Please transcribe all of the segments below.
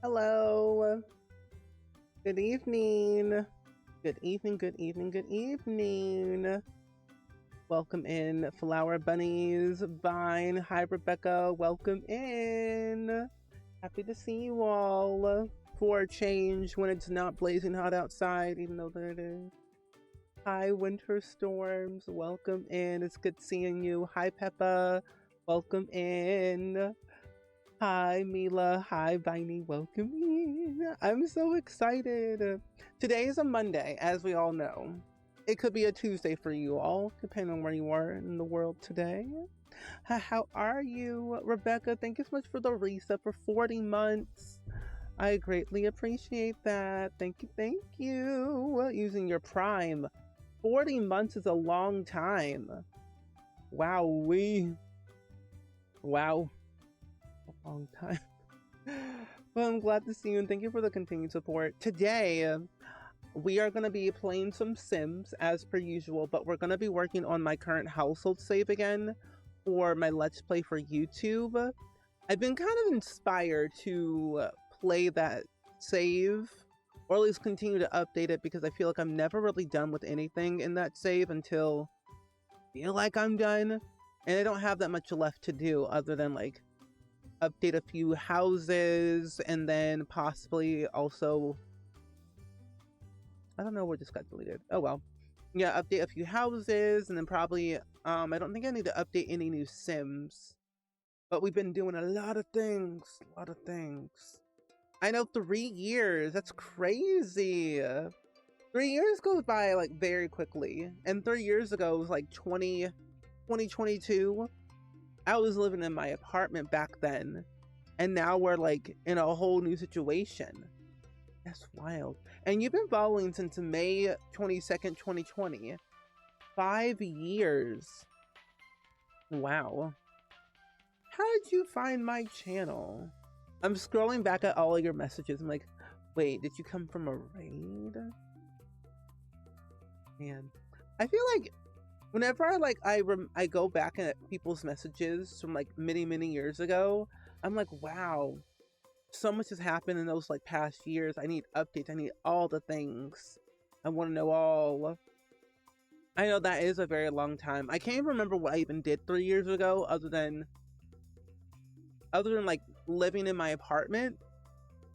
Hello. Good evening. Good evening, good evening, good evening. Welcome in, Flower Bunnies, Vine. Hi, Rebecca. Welcome in. Happy to see you all. For a change when it's not blazing hot outside, even though there it is. Hi, Winter Storms. Welcome in. It's good seeing you. Hi, Peppa. Welcome in. Hi, Mila. Hi, Viney. Welcome in. I'm so excited. Today is a Monday, as we all know. It could be a Tuesday for you all, depending on where you are in the world today. How are you, Rebecca? Thank you so much for the reset for 40 months. I greatly appreciate that. Thank you, thank you. Using your Prime. 40 months is a long time. Wow, wow. A long time. Well, I'm glad to see you and thank you for the continued support. Today, we are going to be playing some Sims as per usual, but we're going to be working on my current household save again for my Let's Play for YouTube. I've been kind of inspired to play that save, or at least continue to update it, because I feel like I'm never really done with anything in that save until I feel like I'm done. And I don't have that much left to do other than like update a few houses and then possibly also, I don't know, what just got deleted. Oh well. Yeah, update a few houses and then probably I don't think I need to update any new Sims. But we've been doing a lot of things. I know, 3 years. That's crazy. 3 years goes by like very quickly. And 3 years ago was like 2022. I was living in my apartment back then, and now we're like in a whole new situation. That's wild. And you've been following since May 22nd, 2020. 5 years. Wow. How did you find my channel? I'm scrolling back at all of your messages. I'm like, wait, did you come from a raid? Man, I feel like whenever I go back at people's messages from like many years ago, I'm like, wow, so much has happened in those like past years. I need updates. I need all the things. I want to know all. I know that is a very long time. I can't even remember what I even did 3 years ago, other than like living in my apartment,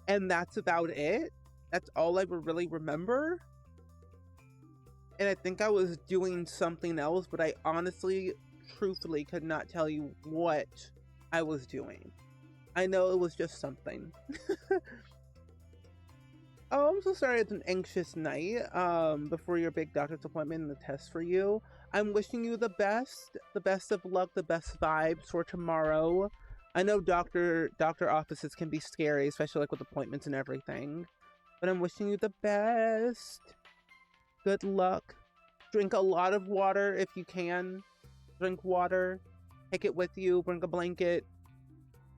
and that's about it. That's all I would really remember. And I think I was doing something else, but I honestly, truthfully could not tell you what I was doing. I know it was just something. Oh, I'm so sorry it's an anxious night before your big doctor's appointment and the test for you. I'm wishing you the best of luck, the best vibes for tomorrow. I know doctor offices can be scary, especially like with appointments and everything. But I'm wishing you the best. Good luck. Drink a lot of water if you can. Drink water. Take it with you. Bring a blanket.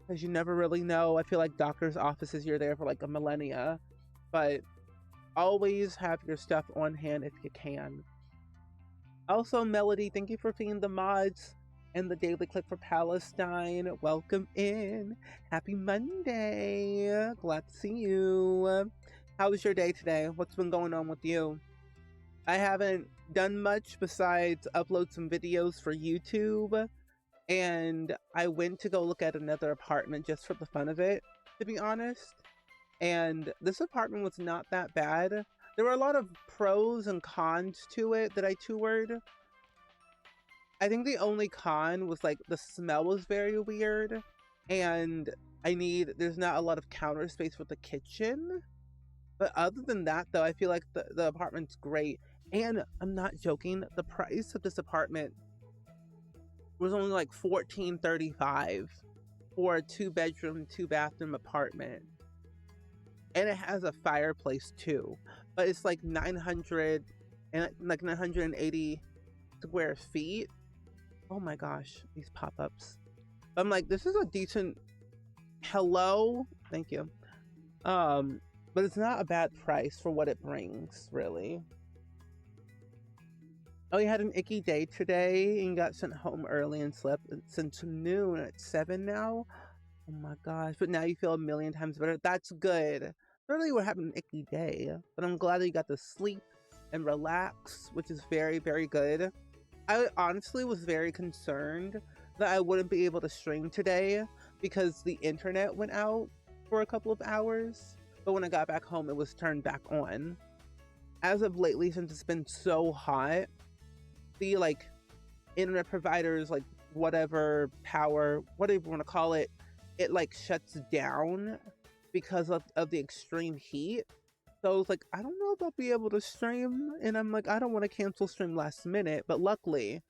Because you never really know. I feel like doctor's offices, you're there for like a millennia. But always have your stuff on hand if you can. Also, Melody, thank you for feeding the mods and the daily click for Palestine. Welcome in. Happy Monday. Glad to see you. How was your day today? What's been going on with you? I haven't done much besides upload some videos for YouTube, and I went to go look at another apartment just for the fun of it, to be honest. And this apartment was not that bad. There were a lot of pros and cons to it that I toured. I think the only con was like the smell was very weird, and there's not a lot of counter space for the kitchen. But other than that, though, I feel like the apartment's great. And I'm not joking, the price of this apartment was only like $14.35 for a 2-bedroom, 2-bathroom apartment. And it has a fireplace too. But it's like 980 square feet. Oh my gosh, these pop-ups. I'm like, this is a decent, hello, thank you. But it's not a bad price for what it brings, really. Oh, you had an icky day today and you got sent home early and slept since noon at 7 now? Oh my gosh, but now you feel a million times better. That's good. Really, we're having an icky day, but I'm glad that you got to sleep and relax, which is very, very good. I honestly was very concerned that I wouldn't be able to stream today because the internet went out for a couple of hours, but when I got back home, it was turned back on. As of lately, since it's been so hot, the like internet providers, like whatever power, whatever you want to call it, it like shuts down because of the extreme heat. So I was like, I don't know if I'll be able to stream. And I'm like, I don't want to cancel stream last minute. But luckily,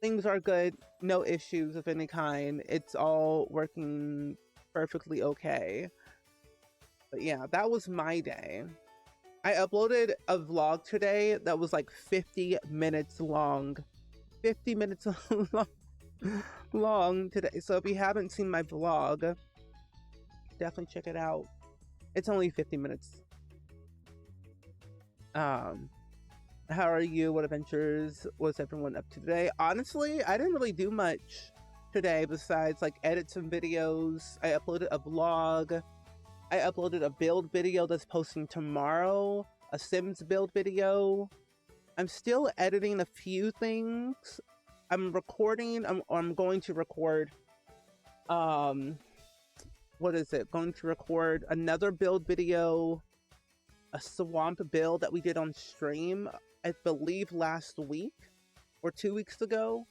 things are good. No issues of any kind. It's all working perfectly okay. But yeah, that was my day. I uploaded a vlog today that was like 50 minutes long. 50 minutes long today. So if you haven't seen my vlog, definitely check it out. It's only 50 minutes. How are you? What adventures was everyone up to today? Honestly, I didn't really do much today besides like edit some videos. I uploaded a vlog. I uploaded a build video that's posting tomorrow, a Sims build video. I'm still editing a few things. I'm going to record, what is it? Going to record another build video, a swamp build that we did on stream, I believe last week or 2 weeks ago.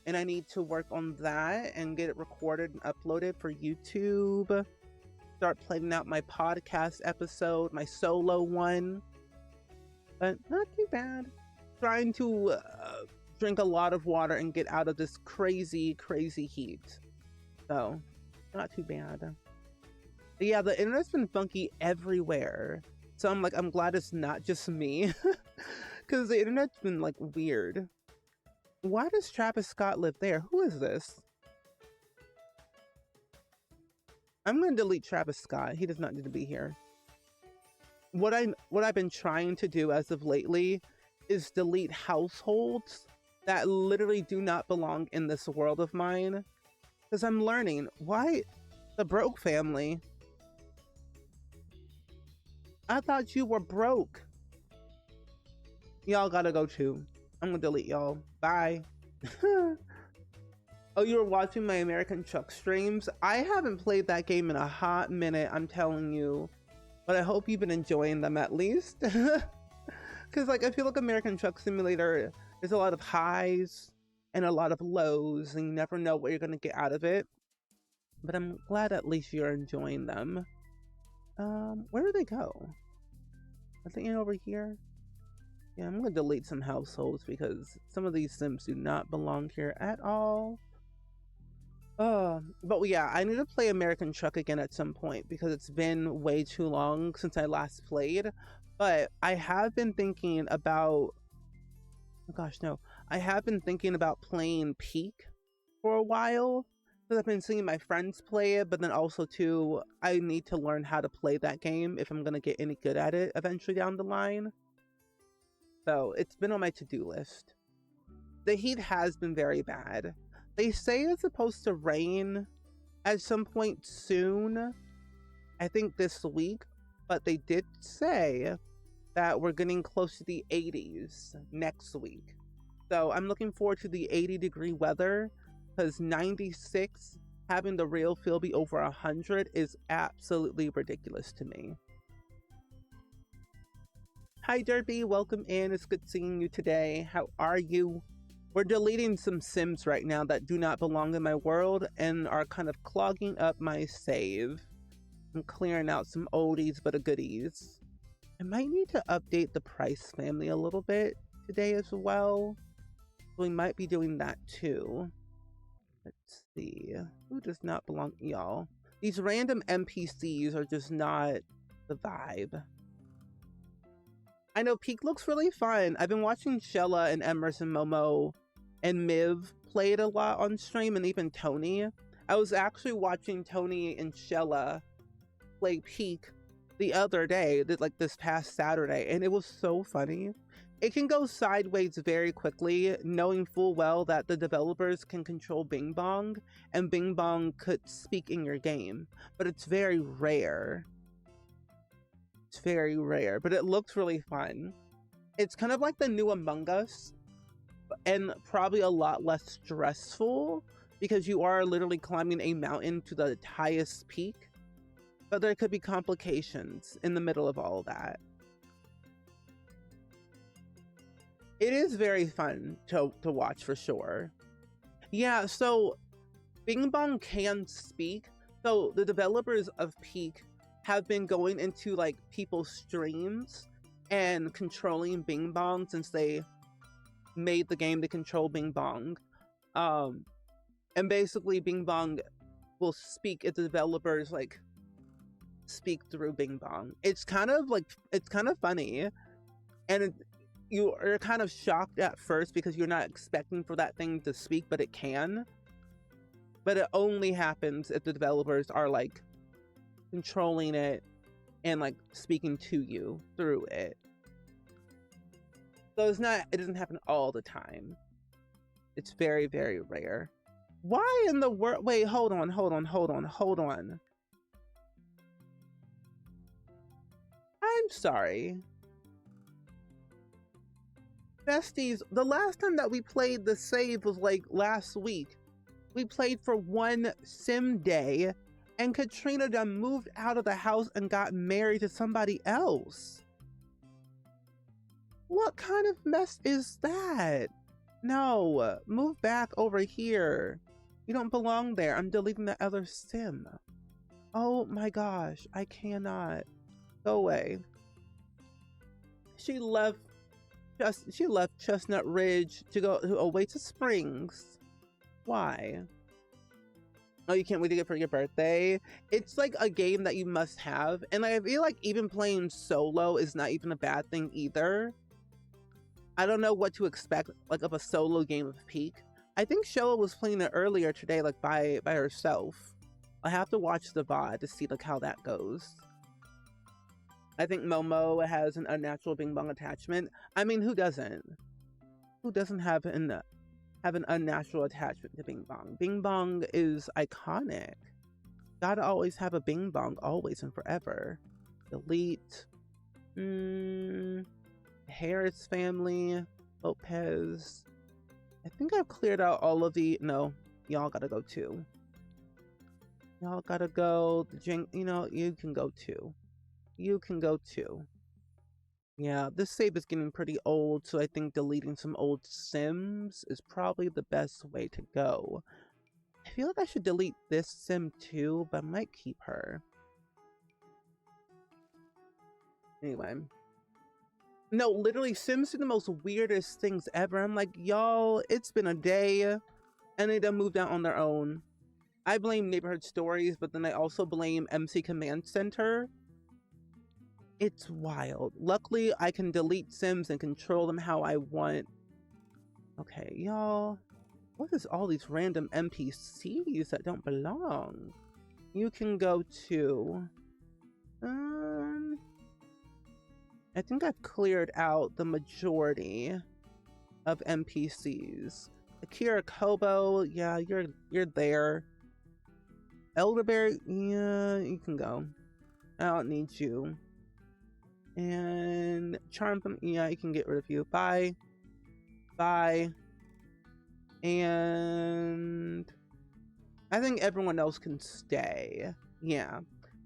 And I need to work on that and get it recorded and uploaded for YouTube. Start planning out my podcast episode, my solo one. But not too bad. Trying to drink a lot of water and get out of this crazy, crazy heat. So, not too bad. But yeah, the internet's been funky everywhere. So I'm glad it's not just me. Because the internet's been like weird. Why does Travis Scott live there? Who is this? I'm going to delete Travis Scott. He does not need to be here. What I've been trying to do as of lately is delete households that literally do not belong in this world of mine. Because I'm learning why the broke family. I thought you were broke. Y'all gotta go too. I'm gonna delete y'all. Bye. Oh, you were watching my American Truck streams? I haven't played that game in a hot minute, I'm telling you. But I hope you've been enjoying them at least. Because like I feel like American Truck Simulator, there's a lot of highs and a lot of lows, and you never know what you're gonna get out of it. But I'm glad at least you're enjoying them. Where do they go? Are they in over here? Yeah, I'm gonna delete some households because some of these Sims do not belong here at all. But yeah, I need to play American Truck again at some point because it's been way too long since I last played. But I have been thinking about, oh gosh, no. I have been thinking about playing Peak for a while. Because I've been seeing my friends play it, but then also too, I need to learn how to play that game if I'm gonna get any good at it eventually down the line. So it's been on my to-do list. The heat has been very bad. They say it's supposed to rain at some point soon, I think this week, but they did say that we're getting close to the 80s next week. So I'm looking forward to the 80-degree weather, because 96 having the real feel be over 100 is absolutely ridiculous to me. Hi Derby, welcome in. It's good seeing you today. How are you? We're deleting some Sims right now that do not belong in my world and are kind of clogging up my save. I'm clearing out some oldies but a goodies. I might need to update the Price family a little bit today as well. We might be doing that too. Let's see. Who does not belong? Y'all. These random NPCs are just not the vibe. I know Peak looks really fun. I've been watching Shella and Emerson Momo and Miv play it a lot on stream, and even Tony. I was actually watching Tony and Shella play Peak the other day, like this past Saturday, and it was so funny. It can go sideways very quickly, knowing full well that the developers can control Bing Bong, and Bing Bong could speak in your game, but it's very rare. It's very rare, but it looks really fun. It's kind of like the new Among Us, and probably a lot less stressful because you are literally climbing a mountain to the highest peak, but there could be complications in the middle of all of that. It is very fun to watch for sure. Yeah, so Bing Bong can speak. So the developers of Peak have been going into like people's streams and controlling Bing Bong since they made the game to control Bing Bong. And basically Bing Bong will speak if the developers like speak through Bing Bong. It's kind of funny, and you're kind of shocked at first because you're not expecting for that thing to speak, but it can. But it only happens if the developers are like controlling it and like speaking to you through it. So it doesn't happen all the time. It's very, very rare. Why in the world? Wait, hold on. I'm sorry. Besties, the last time that we played the save was like last week. We played for one sim day, and Katrina done moved out of the house and got married to somebody else. What kind of mess is that? No, move back over here. You don't belong there. I'm deleting the other sim. Oh my gosh, I cannot. Go away. She left Chestnut Ridge to go away to Springs. Why? Oh, you can't wait to get for your birthday? It's like a game that you must have. And I feel like even playing solo is not even a bad thing either. I don't know what to expect like of a solo game of Peak. I think Showa was playing it earlier today, like by herself. I have to watch the VOD to see like how that goes. I think Momo has an unnatural Bing Bong attachment. I mean, who doesn't? Who doesn't have an unnatural attachment to Bing Bong? Bing Bong is iconic. Gotta always have a Bing Bong, always and forever. Delete. Harris family. Lopez. I think I've cleared out all of the... No, y'all gotta go too. Y'all gotta go. You know, you can go too. You can go too. Yeah, this save is getting pretty old, so I think deleting some old Sims is probably the best way to go. I feel like I should delete this Sim too, but I might keep her. Anyway. No, literally, Sims do the most weirdest things ever. I'm like, y'all, it's been a day, and they done moved out on their own. I blame Neighborhood Stories, but then I also blame MC Command Center. It's wild. Luckily, I can delete Sims and control them how I want. Okay, y'all. What is all these random NPCs that don't belong? You can go to... I think I've cleared out the majority of NPCs. Akira Kobo, yeah, you're there. Elderberry, yeah, you can go. I don't need you. And Charm, yeah, you can get rid of you. Bye. Bye. And I think everyone else can stay. Yeah.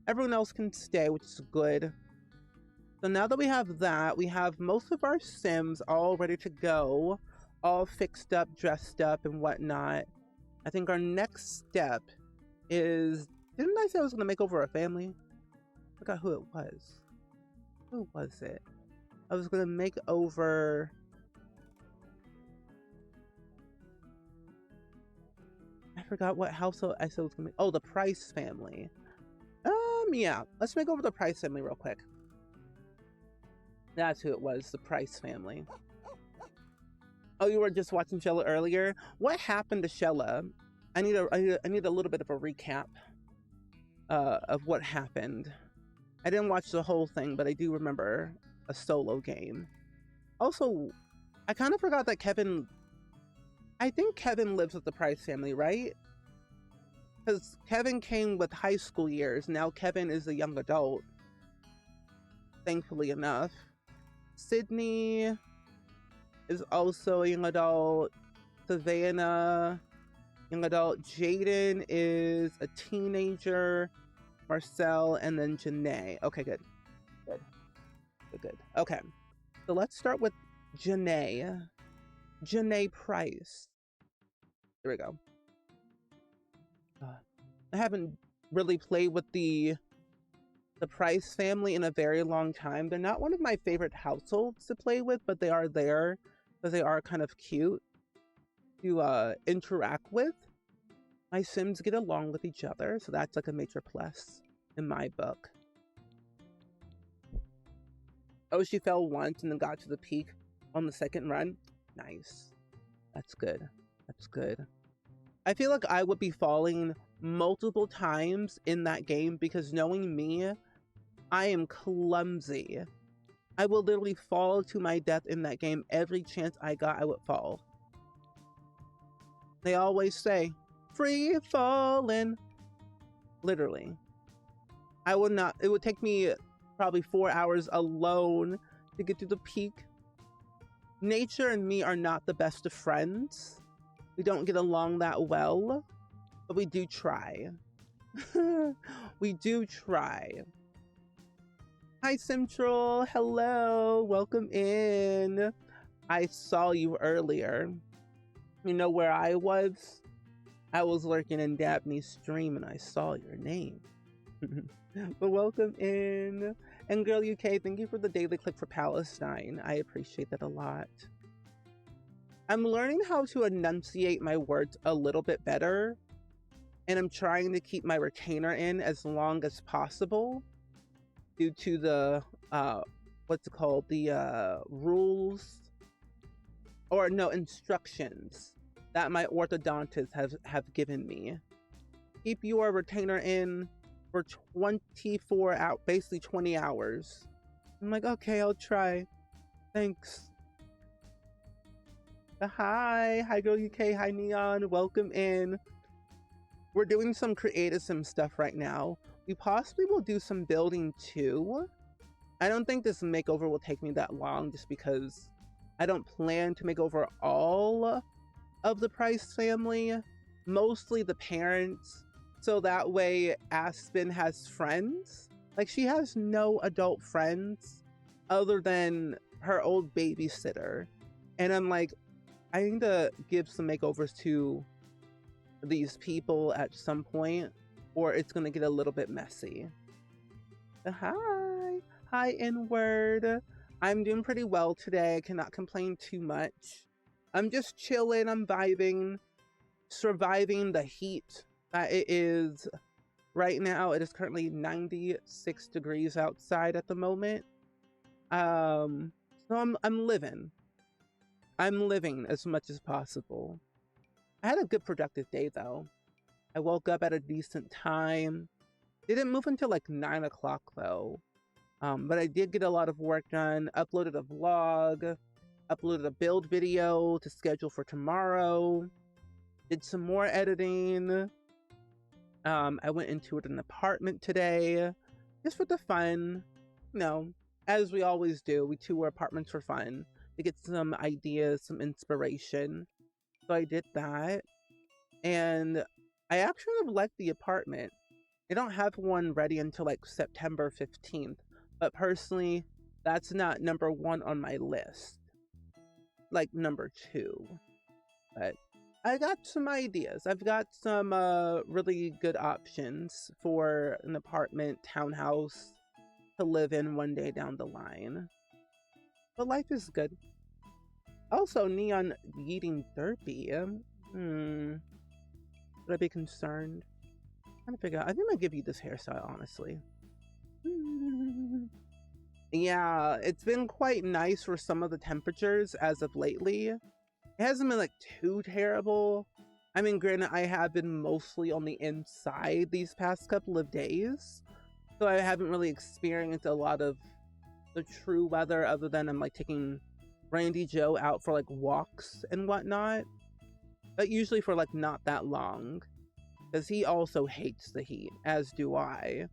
Everyone else can stay, which is good. So now that we have that, we have most of our Sims all ready to go. All fixed up, dressed up, and whatnot. I think our next step is... Didn't I say I was going to make over a family? I forgot who it was. Who was it? I was gonna make over... I forgot what household I said was gonna make. Oh, the Price family. Yeah. Let's make over the Price family real quick. That's who it was, the Price family. Oh, you were just watching Shella earlier? What happened to Shella? I need a little bit of a recap of what happened. I didn't watch the whole thing, but I do remember a solo game. Also, I kind of forgot that I think Kevin lives with the Price family, right? Because Kevin came with high school years. Now Kevin is a young adult, thankfully enough. Sydney is also a young adult. Savannah, young adult. Jaden is a teenager. Marcel, and then Janae. Okay, good. Good. Okay. So let's start with Janae. Janae Price. There we go. I haven't really played with the Price family in a very long time. They're not one of my favorite households to play with, but they are there because they are kind of cute to interact with. My Sims get along with each other, so that's like a major plus in my book. Oh, she fell once and then got to the peak on the second run. Nice. That's good. That's good. I feel like I would be falling multiple times in that game because knowing me, I am clumsy. I will literally fall to my death in that game. Every chance I got, I would fall. They always say, free falling. Literally. I would not, it would take me probably 4 hours alone to get to the peak. Nature and me are not the best of friends. We don't get along that well, but we do try. We do try. Hi, Central. Hello. Welcome in. I saw you earlier. You know where I was? I was lurking in Dabney's stream and I saw your name. But welcome in. And Girl UK, thank you for the daily clip for Palestine. I appreciate that a lot. I'm learning how to enunciate my words a little bit better. And I'm trying to keep my retainer in as long as possible due to the, what's it called? The rules, or no, instructions that my orthodontist have given me. Keep your retainer in for 24 hours, basically 20 hours. I'm like, okay, I'll try. Thanks. Hi Girl UK, hi Neon, welcome in. We're doing some creative sim stuff right now. We possibly will do some building too. I don't think this makeover will take me that long just because I don't plan to make over all of the Price family, mostly the parents. So that way Aspen has friends. Like, she has no adult friends other than her old babysitter. And I'm like, I need to give some makeovers to these people at some point, or it's gonna get a little bit messy. Hi Inward. I'm doing pretty well today. I cannot complain too much. I'm just chilling, I'm vibing, surviving the heat that it is right now. It is currently 96 degrees outside at the moment. So I'm living. I'm living as much as possible. I had a good productive day though. I woke up at a decent time. Didn't move until like 9 o'clock though. But I did get a lot of work done. Uploaded a vlog, uploaded a build video to schedule for tomorrow. Did some more editing. I went into an apartment today, just for the fun. You know, as we always do, we tour apartments for fun to get some ideas, some inspiration. So I did that, and I actually like the apartment. I don't have one ready until like September 15th, but personally, that's not number 1 on my list. Like number 2, but I got some ideas. I've got some really good options for an apartment, townhouse to live in one day down the line. But life is good. Also, Neon eating derpy. Would I be concerned? I'm trying to figure out. I think I'll give you this hairstyle, honestly. Yeah, it's been quite nice for some of the temperatures as of lately. It hasn't been like too terrible. I mean, granted, I have been mostly on the inside these past couple of days, So I haven't really experienced a lot of the true weather other than I'm like taking Randy Joe out for like walks and whatnot. But usually for like not that long. Because he also hates the heat, as do I.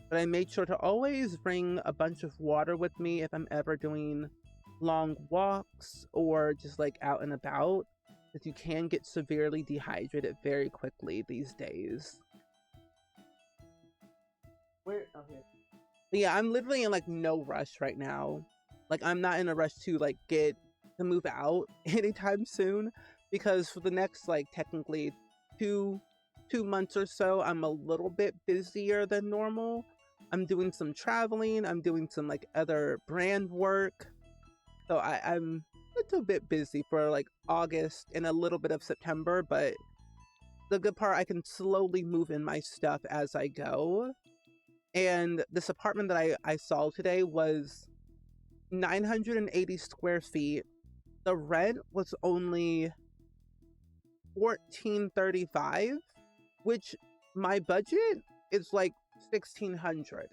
But I made sure to always bring a bunch of water with me if I'm ever doing long walks or just like out and about. Because you can get severely dehydrated very quickly these days. Where? Okay. But yeah, I'm literally in like no rush right now. Like I'm not in a rush to like get to move out anytime soon. Because for the next like technically two months or so, I'm a little bit busier than normal. I'm doing some traveling, I'm doing some like other brand work. So I'm a little bit busy for like August and a little bit of September, but the good part, I can slowly move in my stuff as I go. And this apartment that I saw today was 980 square feet. The rent was only $1,435, which my budget is like $1,600.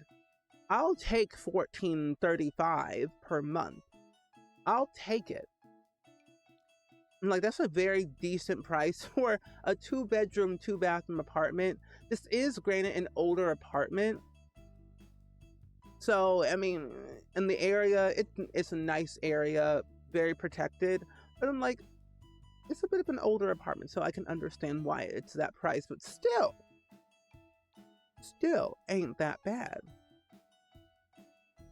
I'll take $1,435 per month. I'll take it. I'm like, that's a very decent price for a 2-bedroom, 2-bathroom apartment. This is granted an older apartment. So, I mean, in the area, it's a nice area, very protected. But I'm like, it's a bit of an older apartment, so I can understand why it's that price. But still ain't that bad.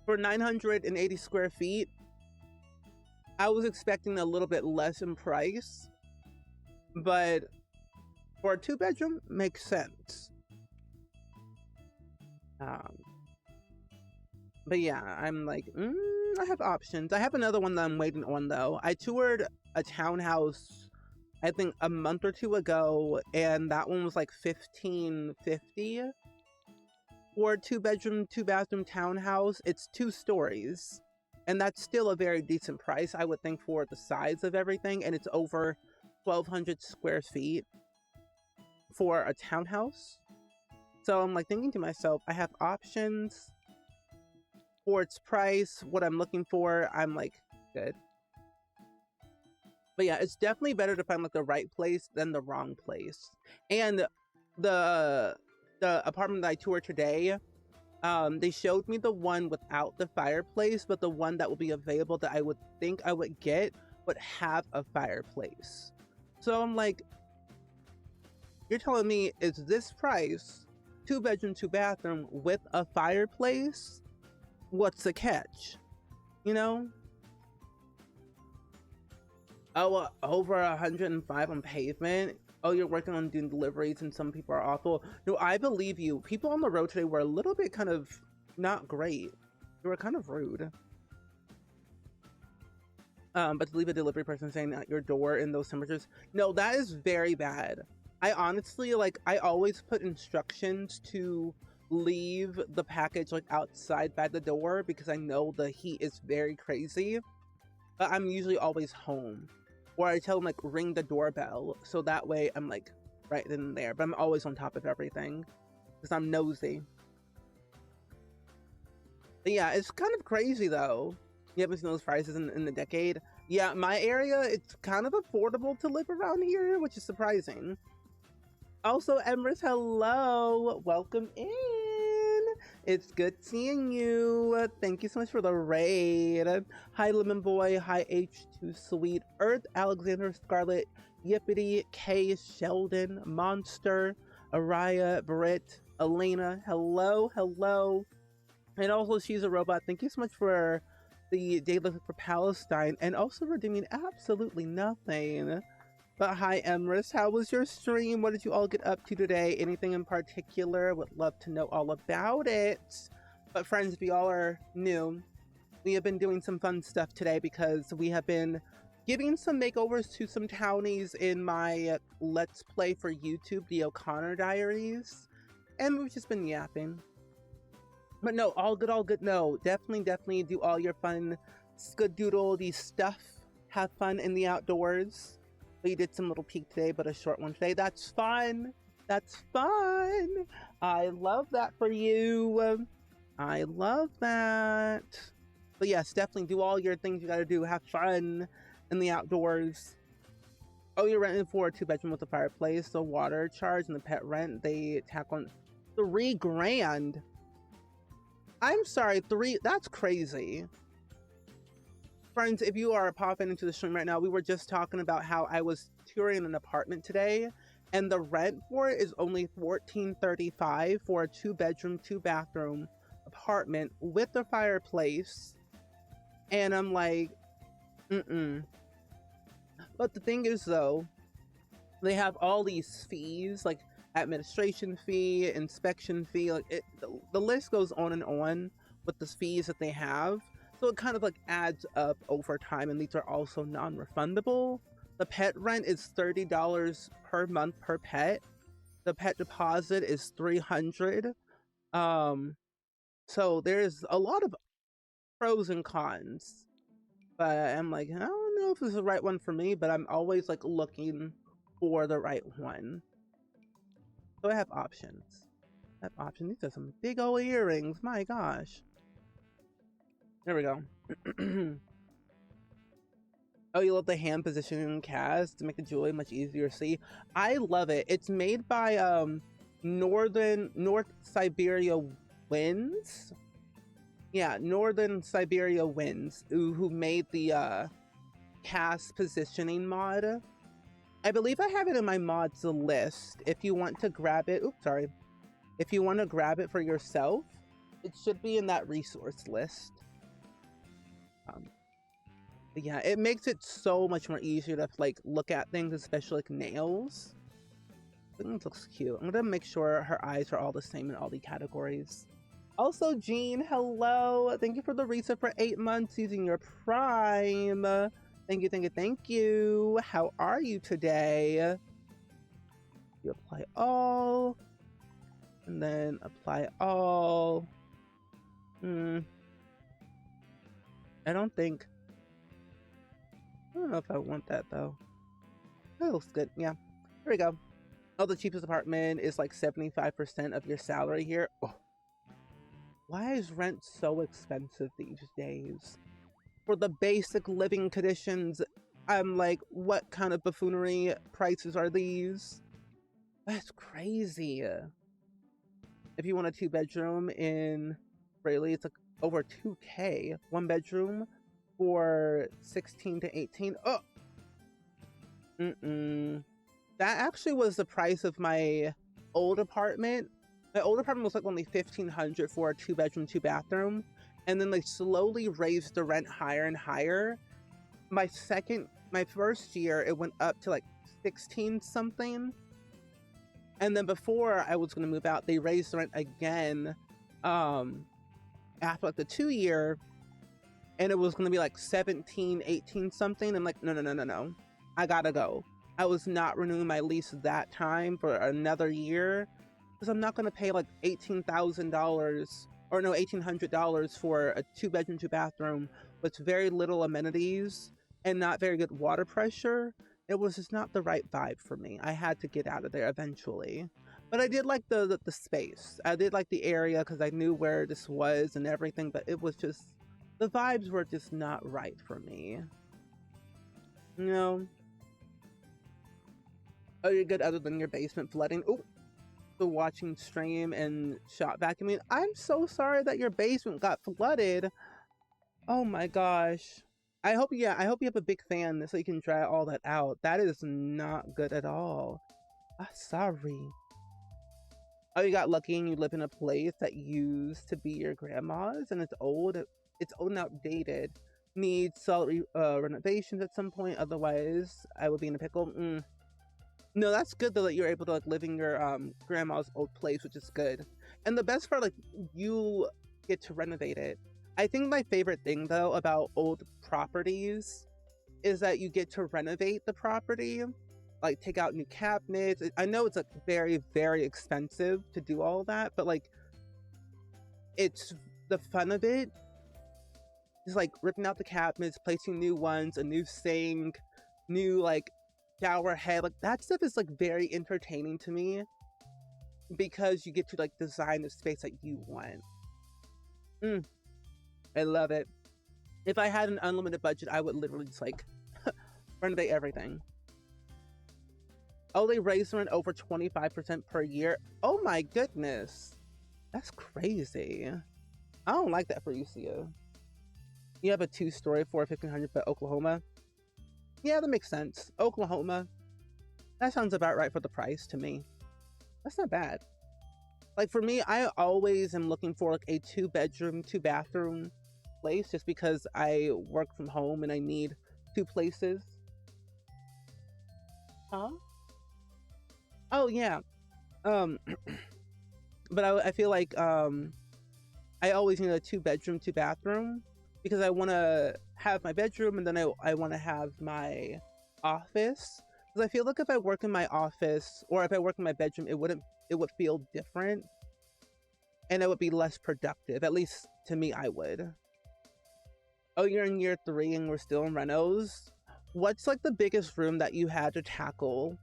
For 980 square feet, I was expecting a little bit less in price, but for a 2-bedroom, makes sense. But yeah, I'm like, I have options. I have another one that I'm waiting on though. I toured a townhouse, I think a month or two ago, and that one was like $1,550 for a 2-bedroom, 2-bathroom townhouse. It's 2 stories. And that's still a very decent price, I would think, for the size of everything. And it's over 1,200 square feet for a townhouse. So I'm like thinking to myself, I have options for its price, what I'm looking for. I'm like, good. But yeah, it's definitely better to find like the right place than the wrong place. And the apartment that I toured today, they showed me the one without the fireplace, but the one that will be available that I would think I would get would have a fireplace. So I'm like, you're telling me is this price, 2-bedroom, 2-bathroom with a fireplace? What's the catch? You know? Oh, over 105 on pavement. Oh, you're working on doing deliveries and some people are awful. No, I believe you. People on the road today were a little bit kind of not great. They were kind of rude. But to leave a delivery person saying at your door in those temperatures, no, that is very bad. I honestly, like, I always put instructions to leave the package like outside by the door because I know the heat is very crazy. But I'm usually always home. Or I tell them, like, ring the doorbell. So that way I'm, like, right then and there. But I'm always on top of everything. Because I'm nosy. But yeah, it's kind of crazy, though. You haven't seen those prices in the decade. Yeah, my area, it's kind of affordable to live around here, which is surprising. Also, Emrys, hello! Welcome in! It's good seeing you. Thank you so much for the raid. Hi, Lemon Boy. Hi, H2 Sweet Earth, Alexander, Scarlet, Yippity, K, Sheldon, Monster, Araya, Britt, Elena. Hello, hello. And also, She's a Robot. Thank you so much for the Daily for Palestine and also for doing absolutely nothing. But hi, Emrys, how was your stream? What did you all get up to today? Anything in particular? Would love to know all about it. But friends, if you all are new, we have been doing some fun stuff today because we have been giving some makeovers to some townies in my Let's Play for YouTube, the O'Connor Diaries. And we've just been yapping. But no, all good, no. Definitely do all your fun skadoodle-y stuff. Have fun in the outdoors. We did some little peek today, but a short one today. That's fun. That's fun. I love that for you. I love that. But yes, definitely do all your things you gotta do. Have fun in the outdoors. Oh, you're renting for a 2-bedroom with a fireplace, the water charge and the pet rent, they tack on $3,000. I'm sorry, that's crazy. Friends, if you are popping into the stream right now, we were just talking about how I was touring an apartment today, and the rent for it is only $14.35 for a 2-bedroom, 2-bathroom apartment with a fireplace. And I'm like, But the thing is, though, they have all these fees, like administration fee, inspection fee, like the list goes on and on with the fees that they have. So it kind of like adds up over time, and these are also non-refundable. The pet rent is $30 per month per pet. The pet deposit is $300. So there's a lot of pros and cons. But I'm like, I don't know if this is the right one for me, but I'm always like looking for the right one. So I have options. These are some big old earrings. My gosh. There we go. Oh, you love the hand positioning cast to make the jewelry much easier to see. I love it. It's made by North Siberia Winds. Yeah, Northern Siberia Winds, who made the cast positioning mod. I believe I have it in my mods list. If you want to grab it, oops, sorry. If you want to grab it for yourself, it should be in that resource list. But yeah, it makes it so much more easier to like look at things, especially like nails. I think this looks cute. I'm gonna make sure her eyes are all the same in all the categories. Also, Jean, hello. Thank you for the reset for 8 months using your Prime. Thank you, thank you, thank you. How are you today? You apply all. And then apply all. I don't know if I want that though. That looks good. Yeah. Here we go. Oh, the cheapest apartment is like 75% of your salary here. Oh. Why is rent so expensive these days? For the basic living conditions, I'm like, what kind of buffoonery prices are these? That's crazy. If you want a 2-bedroom in Raleigh, it's like over 2K. 1-bedroom for 16 to 18. Oh! That actually was the price of my old apartment. My old apartment was like only $1,500 for a 2-bedroom, 2-bathroom, and then they slowly raised the rent higher and higher. My first year, it went up to like 16 something, and then before I was gonna move out, they raised the rent again, after like the 2-year, and it was gonna be like 17, 18 something. I'm like, no, I gotta go. I was not renewing my lease that time for another year, because I'm not going to pay like $18,000 or no, $1,800 for a 2-bedroom, 2-bathroom with very little amenities and not very good water pressure. It was just not the right vibe for me. I had to get out of there eventually. But I did like the space. I did like the area because I knew where this was and everything, but it was just, the vibes were just not right for me. No. Oh, you're good other than your basement flooding. Oh, the watching stream and shot vacuuming. I'm so sorry that your basement got flooded. Oh my gosh. I hope you have a big fan so you can dry all that out. That is not good at all. I'm sorry. Oh, you got lucky and you live in a place that used to be your grandma's and it's old and outdated. Needs solid renovations at some point, otherwise I would be in a pickle. No, that's good though that you're able to like live in your grandma's old place, which is good. And the best part, like, you get to renovate it. I think my favorite thing though about old properties is that you get to renovate the property, like take out new cabinets. I know it's like very, very expensive to do all that, but like it's the fun of it. Just like ripping out the cabinets, placing new ones, a new sink, new like shower head, like that stuff is like very entertaining to me. because you get to like design the space that you want. I love it. If I had an unlimited budget, I would literally just like renovate everything. Oh, they raised rent over 25% per year. Oh my goodness. That's crazy. I don't like that for you, Sia. You have a 2-story for 1,500, but Oklahoma. Yeah, that makes sense. Oklahoma. That sounds about right for the price to me. That's not bad. Like for me, I always am looking for like a 2-bedroom, 2-bathroom place just because I work from home and I need 2 places. Huh? Oh yeah. Um but I feel like I always need a 2-bedroom, 2-bathroom because I want to have my bedroom and then I want to have my office. Because I feel like if I work in my office or if I work in my bedroom, it would feel different and it would be less productive. At least to me, I would. Oh, you're in year 3 and we're still in renos. What's like the biggest room that you had to tackle,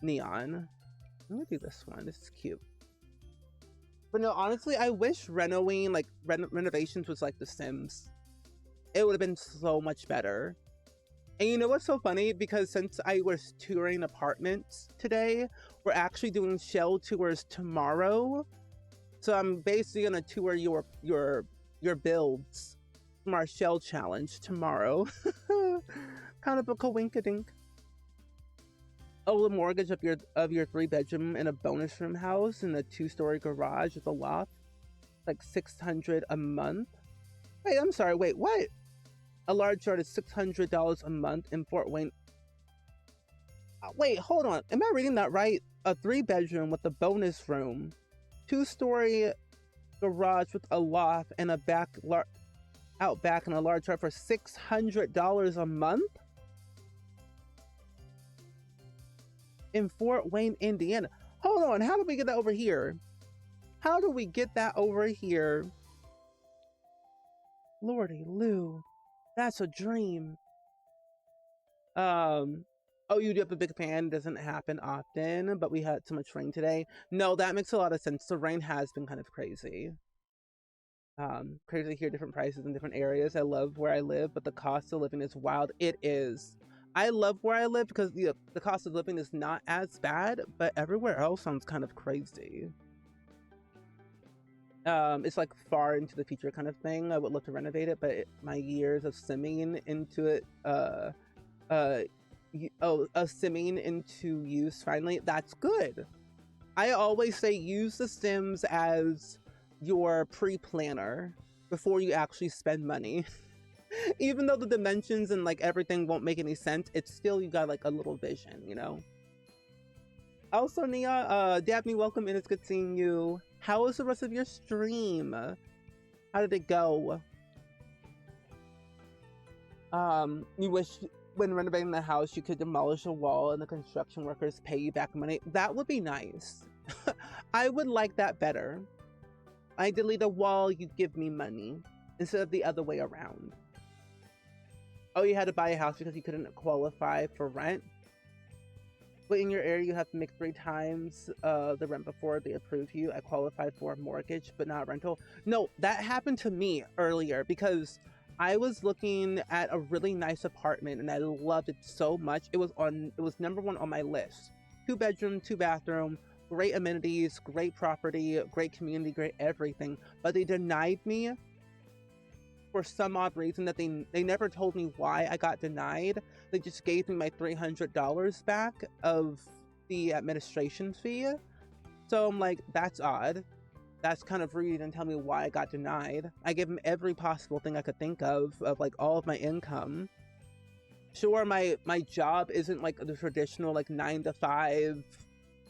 Neon? Let me do this one. This is cute. But no, honestly, I wish renovating, like renovations was like The Sims. It would have been so much better. And you know what's so funny? Because since I was touring apartments today, we're actually doing shell tours tomorrow. So I'm basically gonna tour your builds from our shell challenge tomorrow. Kind of a coinkadink. Oh, the mortgage of your 3-bedroom and a bonus room house and a 2-story garage with a loft, like $600 a month. Wait, I'm sorry. Wait, what? A large yard is $600 a month in Fort Wayne. Wait, hold on. Am I reading that right? A 3-bedroom with a bonus room, 2-story garage with a loft and a out back and a large yard for $600 a month in Fort Wayne, Indiana. Hold on, how do we get that over here? How do we get that over here? Lordy Lou, that's a dream. Oh, you do have a big fan. Doesn't happen often, but we had so much rain today. No, that makes a lot of sense. The rain has been kind of crazy. Crazy to hear different prices in different areas. I love where I live, but the cost of living is wild. It is. I love where I live because the cost of living is not as bad, but everywhere else sounds kind of crazy. It's like far into the future kind of thing. I would love to renovate it, but my years of simming into it, simming into use finally, that's good. I always say use The Sims as your pre-planner before you actually spend money. Even though the dimensions and like everything won't make any sense, it's still, you got like a little vision, you know? Also, Nia, Dabney, welcome in. It's good seeing you. How was the rest of your stream? How did it go? You wish when renovating the house you could demolish a wall and the construction workers pay you back money. That would be nice. I would like that better. I delete a wall, you give me money instead of the other way around. Oh, you had to buy a house because you couldn't qualify for rent? But in your area, you have to make 3 times the rent before they approve you. I qualified for a mortgage, but not rental. No, that happened to me earlier because I was looking at a really nice apartment and I loved it so much. It was number 1 on my list. 2-bedroom, 2-bathroom, great amenities, great property, great community, great everything. But they denied me for some odd reason that they never told me why I got denied. They just gave me my $300 back of the administration fee. So I'm like, that's odd. That's kind of rude, and tell me why I got denied. I gave them every possible thing I could think of like all of my income. Sure, my job isn't like the traditional like 9 to 5,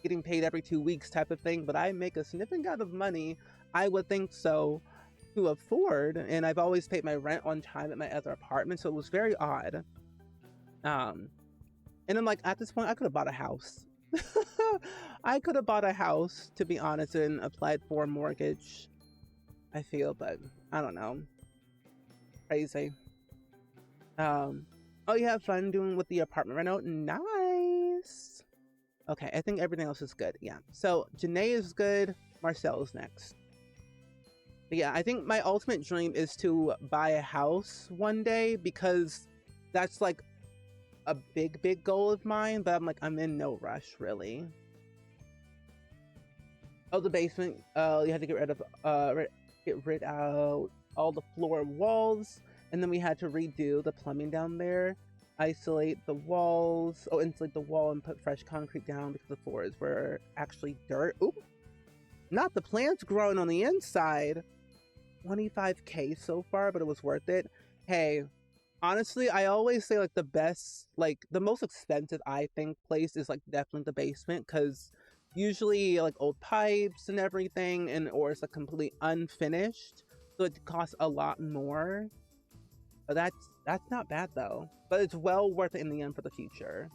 getting paid every 2 weeks type of thing, but I make a significant amount of money, I would think so, to afford, and I've always paid my rent on time at my other apartment, so it was very odd. And I'm like, at this point, I could have bought a house. I could have bought a house, to be honest, and applied for a mortgage, I feel, but I don't know. Crazy. Oh, you have fun doing with the apartment reno? Nice. Okay, I think everything else is good. Yeah. So Janae is good. Marcel is next. But yeah, I think my ultimate dream is to buy a house one day because that's like a big goal of mine. But I'm in no rush really. Oh, the basement. You had to get rid of get rid out all the floor walls, and then we had to redo the plumbing down there. Isolate the walls. Oh, insulate the wall and put fresh concrete down because the floors were actually dirt. Ooh, not the plants growing on the inside. 25K so far, but it was worth it. Hey, honestly, I always say like the best, like the most expensive I think place is like definitely the basement because usually like old pipes and everything, and or it's like completely unfinished, so it costs a lot more. But that's not bad though. But it's well worth it in the end for the future.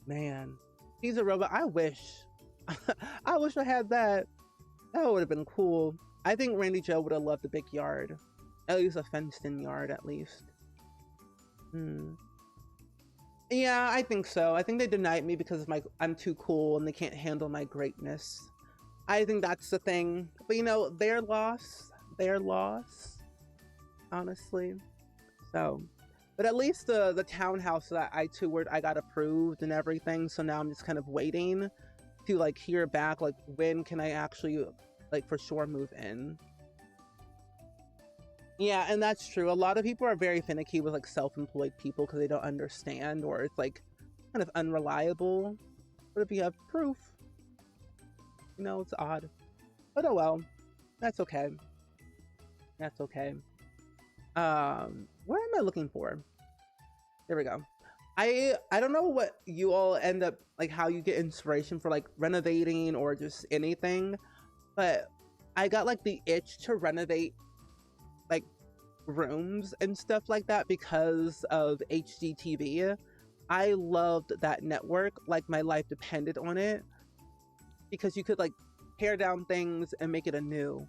Man, he's a robot. I wish, I wish I had that. That would have been cool. I think Randy Joe would have loved a big yard. At least a fenced-in yard, at least. Yeah, I think so. I think they denied me because I'm too cool and they can't handle my greatness. I think that's the thing. But you know, their loss. Their loss. Honestly. So, but at least the townhouse that I toured, I got approved and everything. So now I'm just kind of waiting to like hear back, like when can I actually like for sure move in. Yeah, and that's true. A lot of people are very finicky with like self-employed people because they don't understand, or it's like kind of unreliable. But if you have proof, you know, it's odd. But oh well, that's okay. That's okay. What am I looking for? There we go. I don't know what you all end up like, how you get inspiration for like renovating or just anything, but I got like the itch to renovate like rooms and stuff like that because of HGTV. I loved that network, like my life depended on it, because you could like tear down things and make it anew.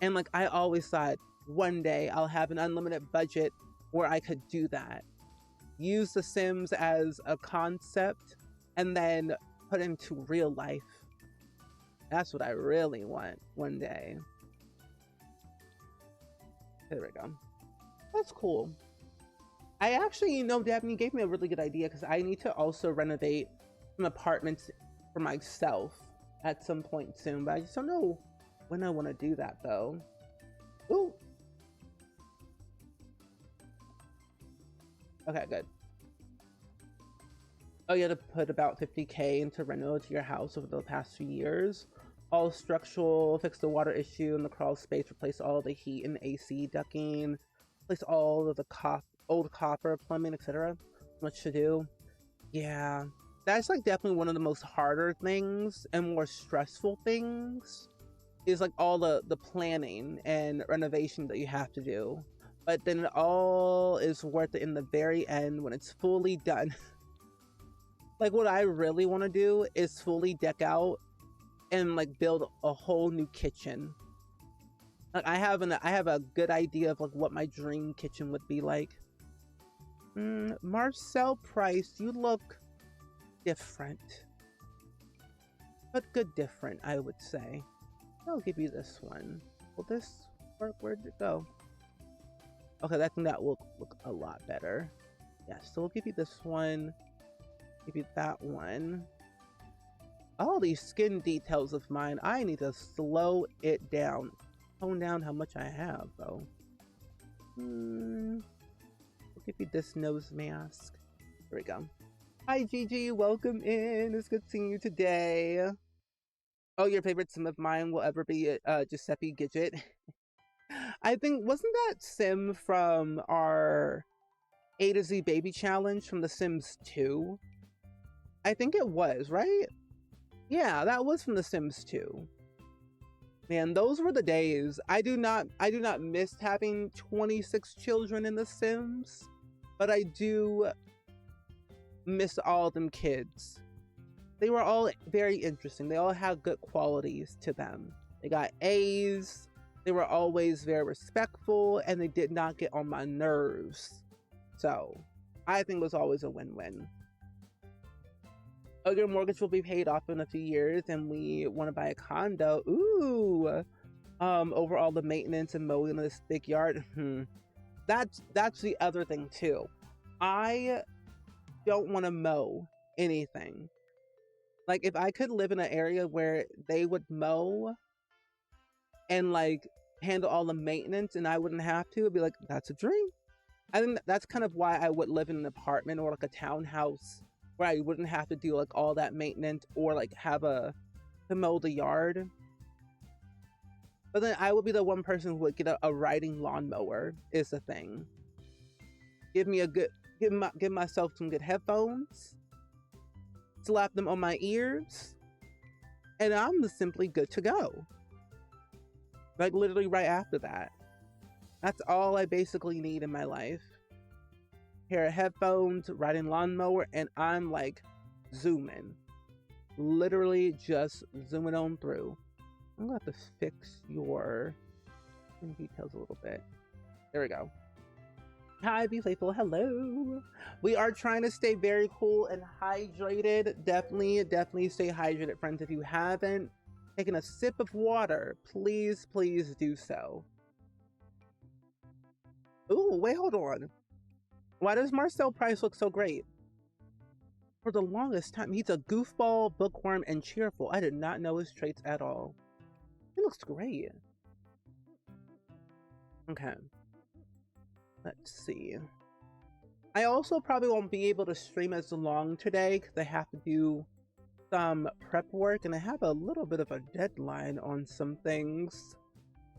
And like I always thought one day I'll have an unlimited budget where I could do that. Use The Sims as a concept and then put into real life. That's what I really want one day. There we go. That's cool. I actually, you know, Dabney gave me a really good idea because I need to also renovate some apartments for myself at some point soon, but I just don't know when I want to do that though. Ooh. Okay, good. Oh, you had to put about 50K into reno to your house over the past few years. All structural, fix the water issue in the crawl space, replace all the heat and AC ducting, replace all of the old copper plumbing, etc. Much to do. Yeah, that's like definitely one of the most harder things and more stressful things, is like all the planning and renovation that you have to do. But then it all is worth it in the very end when it's fully done. Like what I really want to do is fully deck out and like build a whole new kitchen. Like I have a good idea of like what my dream kitchen would be like. Marcel Price, you look different, but good different, I would say. I'll give you this one. Will this work? Where'd it go? Okay, I think that will look a lot better. Yeah, so we'll give you this one. Give you that one. All these skin details of mine, I need to slow it down. Tone down how much I have, though. We'll give you this nose mask. There we go. Hi, Gigi. Welcome in. It's good seeing you today. Oh, your favorite sim of mine will ever be Giuseppe Gidget. I think, wasn't that sim from our A to Z baby challenge from The Sims 2? I think it was, right? Yeah, that was from The Sims 2. Man, those were the days. I do not miss having 26 children in The Sims, but I do miss all them kids. They were all very interesting. They all had good qualities to them. They got A's. They were always very respectful, and they did not get on my nerves. So, I think it was always a win-win. Oh, your mortgage will be paid off in a few years, and we want to buy a condo. Ooh. Over all the maintenance and mowing of this big yard. That's the other thing too. I don't want to mow anything. Like, if I could live in an area where they would mow and like handle all the maintenance and I wouldn't have to, it'd be like, that's a dream. I think that's kind of why I would live in an apartment or like a townhouse where I wouldn't have to do like all that maintenance or like have to mow the yard. But then I would be the one person who would get a riding lawnmower is the thing. Give myself some good headphones, slap them on my ears, and I'm simply good to go. Like literally right after that. That's all I basically need in my life. Pair of headphones, riding lawnmower, and I'm like zooming. Literally just zooming on through. I'm gonna have to fix your details a little bit. There we go. Hi, Be Playful. Hello. We are trying to stay very cool and hydrated. Definitely stay hydrated, friends. If you haven't taken a sip of water, please do so. Ooh, wait, hold on. Why does Marcel Price look so great? For the longest time, he's a goofball, bookworm, and cheerful. I did not know his traits at all. He looks great. Okay. Let's see. I also probably won't be able to stream as long today because I have to do some prep work and I have a little bit of a deadline on some things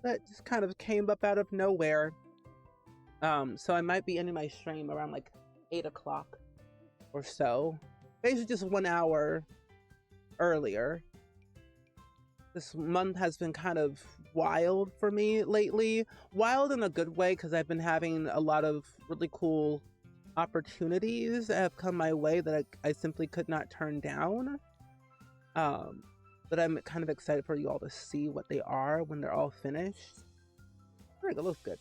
that just kind of came up out of nowhere. So I might be ending my stream around like 8 o'clock or so. Basically just 1 hour earlier. This month has been kind of wild for me lately. Wild in a good way because I've been having a lot of really cool opportunities that have come my way that I simply could not turn down. But I'm kind of excited for you all to see what they are when they're all finished. There we go, looks good.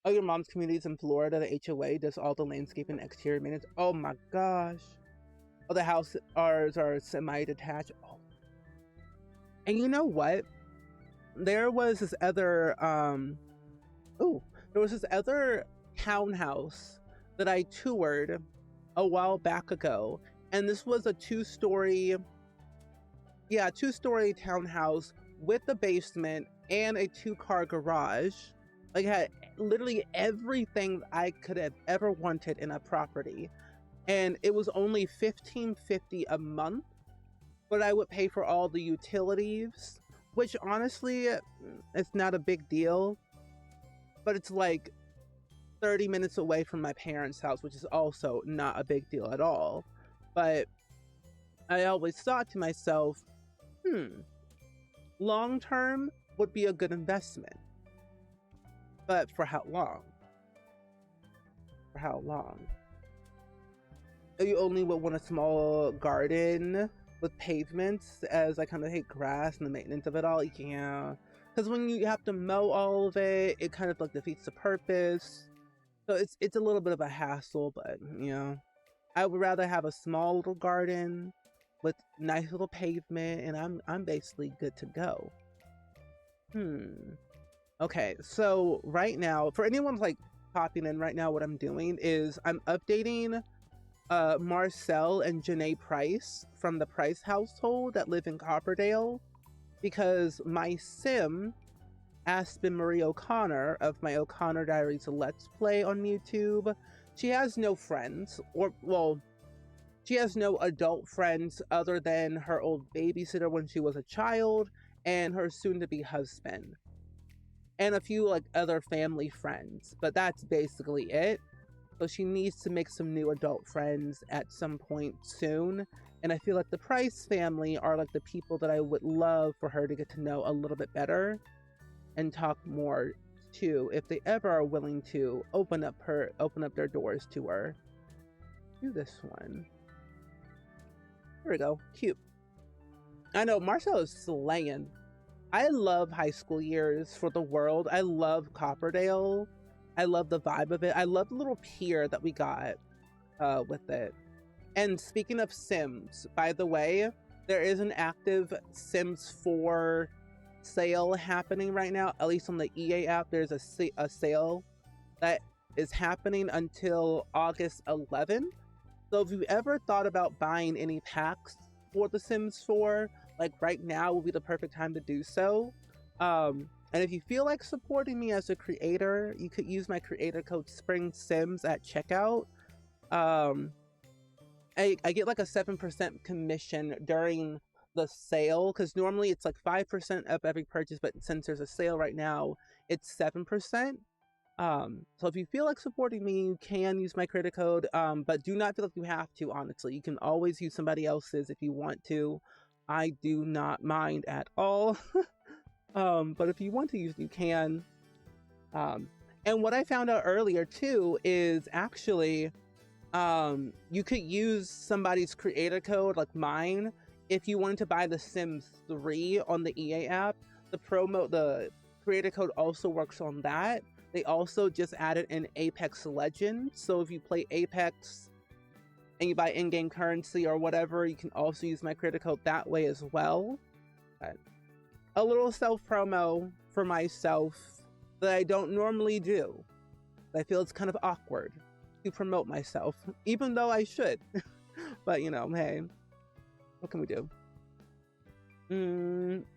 Oh, your mom's community's in Florida. The HOA does all the landscape and exterior maintenance. Oh my gosh. Oh, the houses are semi-detached. Oh. And you know what? There was this other townhouse that I toured a while back ago. And this was a two-story townhouse with a basement and a 2-car garage. Like, had literally everything I could have ever wanted in a property. And it was only $15.50 a month, but I would pay for all the utilities, which honestly, it's not a big deal. But it's like 30 minutes away from my parents' house, which is also not a big deal at all. But I always thought to myself, long term would be a good investment. But for how long? For how long? You only would want a small garden with pavements, as I kind of hate grass and the maintenance of it all. Yeah. Because when you have to mow all of it, it kind of like defeats the purpose. So it's a little bit of a hassle, but you know, I would rather have a small little garden with nice little pavement, and I'm basically good to go. Okay, so right now, for anyone like popping in right now, what I'm doing is I'm updating Marcel and Janae Price from the Price household that live in Copperdale, because my sim, Aspen Marie O'Connor of my O'Connor Diaries Let's Play on YouTube, she has no friends, she has no adult friends other than her old babysitter when she was a child and her soon-to-be husband. And a few like other family friends, but that's basically it. So she needs to make some new adult friends at some point soon. And I feel like the Price family are like the people that I would love for her to get to know a little bit better and talk more to, if they ever are willing to open up their doors to her. Do this one. There we go. Cute. I know Marcel is slaying. I love high school years for the world. I love Copperdale. I love the vibe of it. I love the little pier that we got with it. And speaking of Sims, by the way, there is an active Sims 4 sale happening right now, at least on the EA app. There's a sale that is happening until August 11th. So if you've ever thought about buying any packs for The Sims 4, like right now will be the perfect time to do so. And if you feel like supporting me as a creator, you could use my creator code SpringSims at checkout. I get like a 7% commission during the sale, because normally it's like 5% of every purchase, but since there's a sale right now, it's 7%. So if you feel like supporting me, you can use my creator code, but do not feel like you have to. Honestly, you can always use somebody else's if you want to. I do not mind at all. But if you want to use, you can. And what I found out earlier too is actually you could use somebody's creator code like mine if you wanted to buy The Sims 3 on the EA app. The creator code also works on that. They also just added an Apex Legends, so if you play Apex and you buy in-game currency or whatever, you can also use my creator code that way as well. But a little self-promo for myself that I don't normally do. I feel it's kind of awkward to promote myself, even though I should. But you know, hey, what can we do?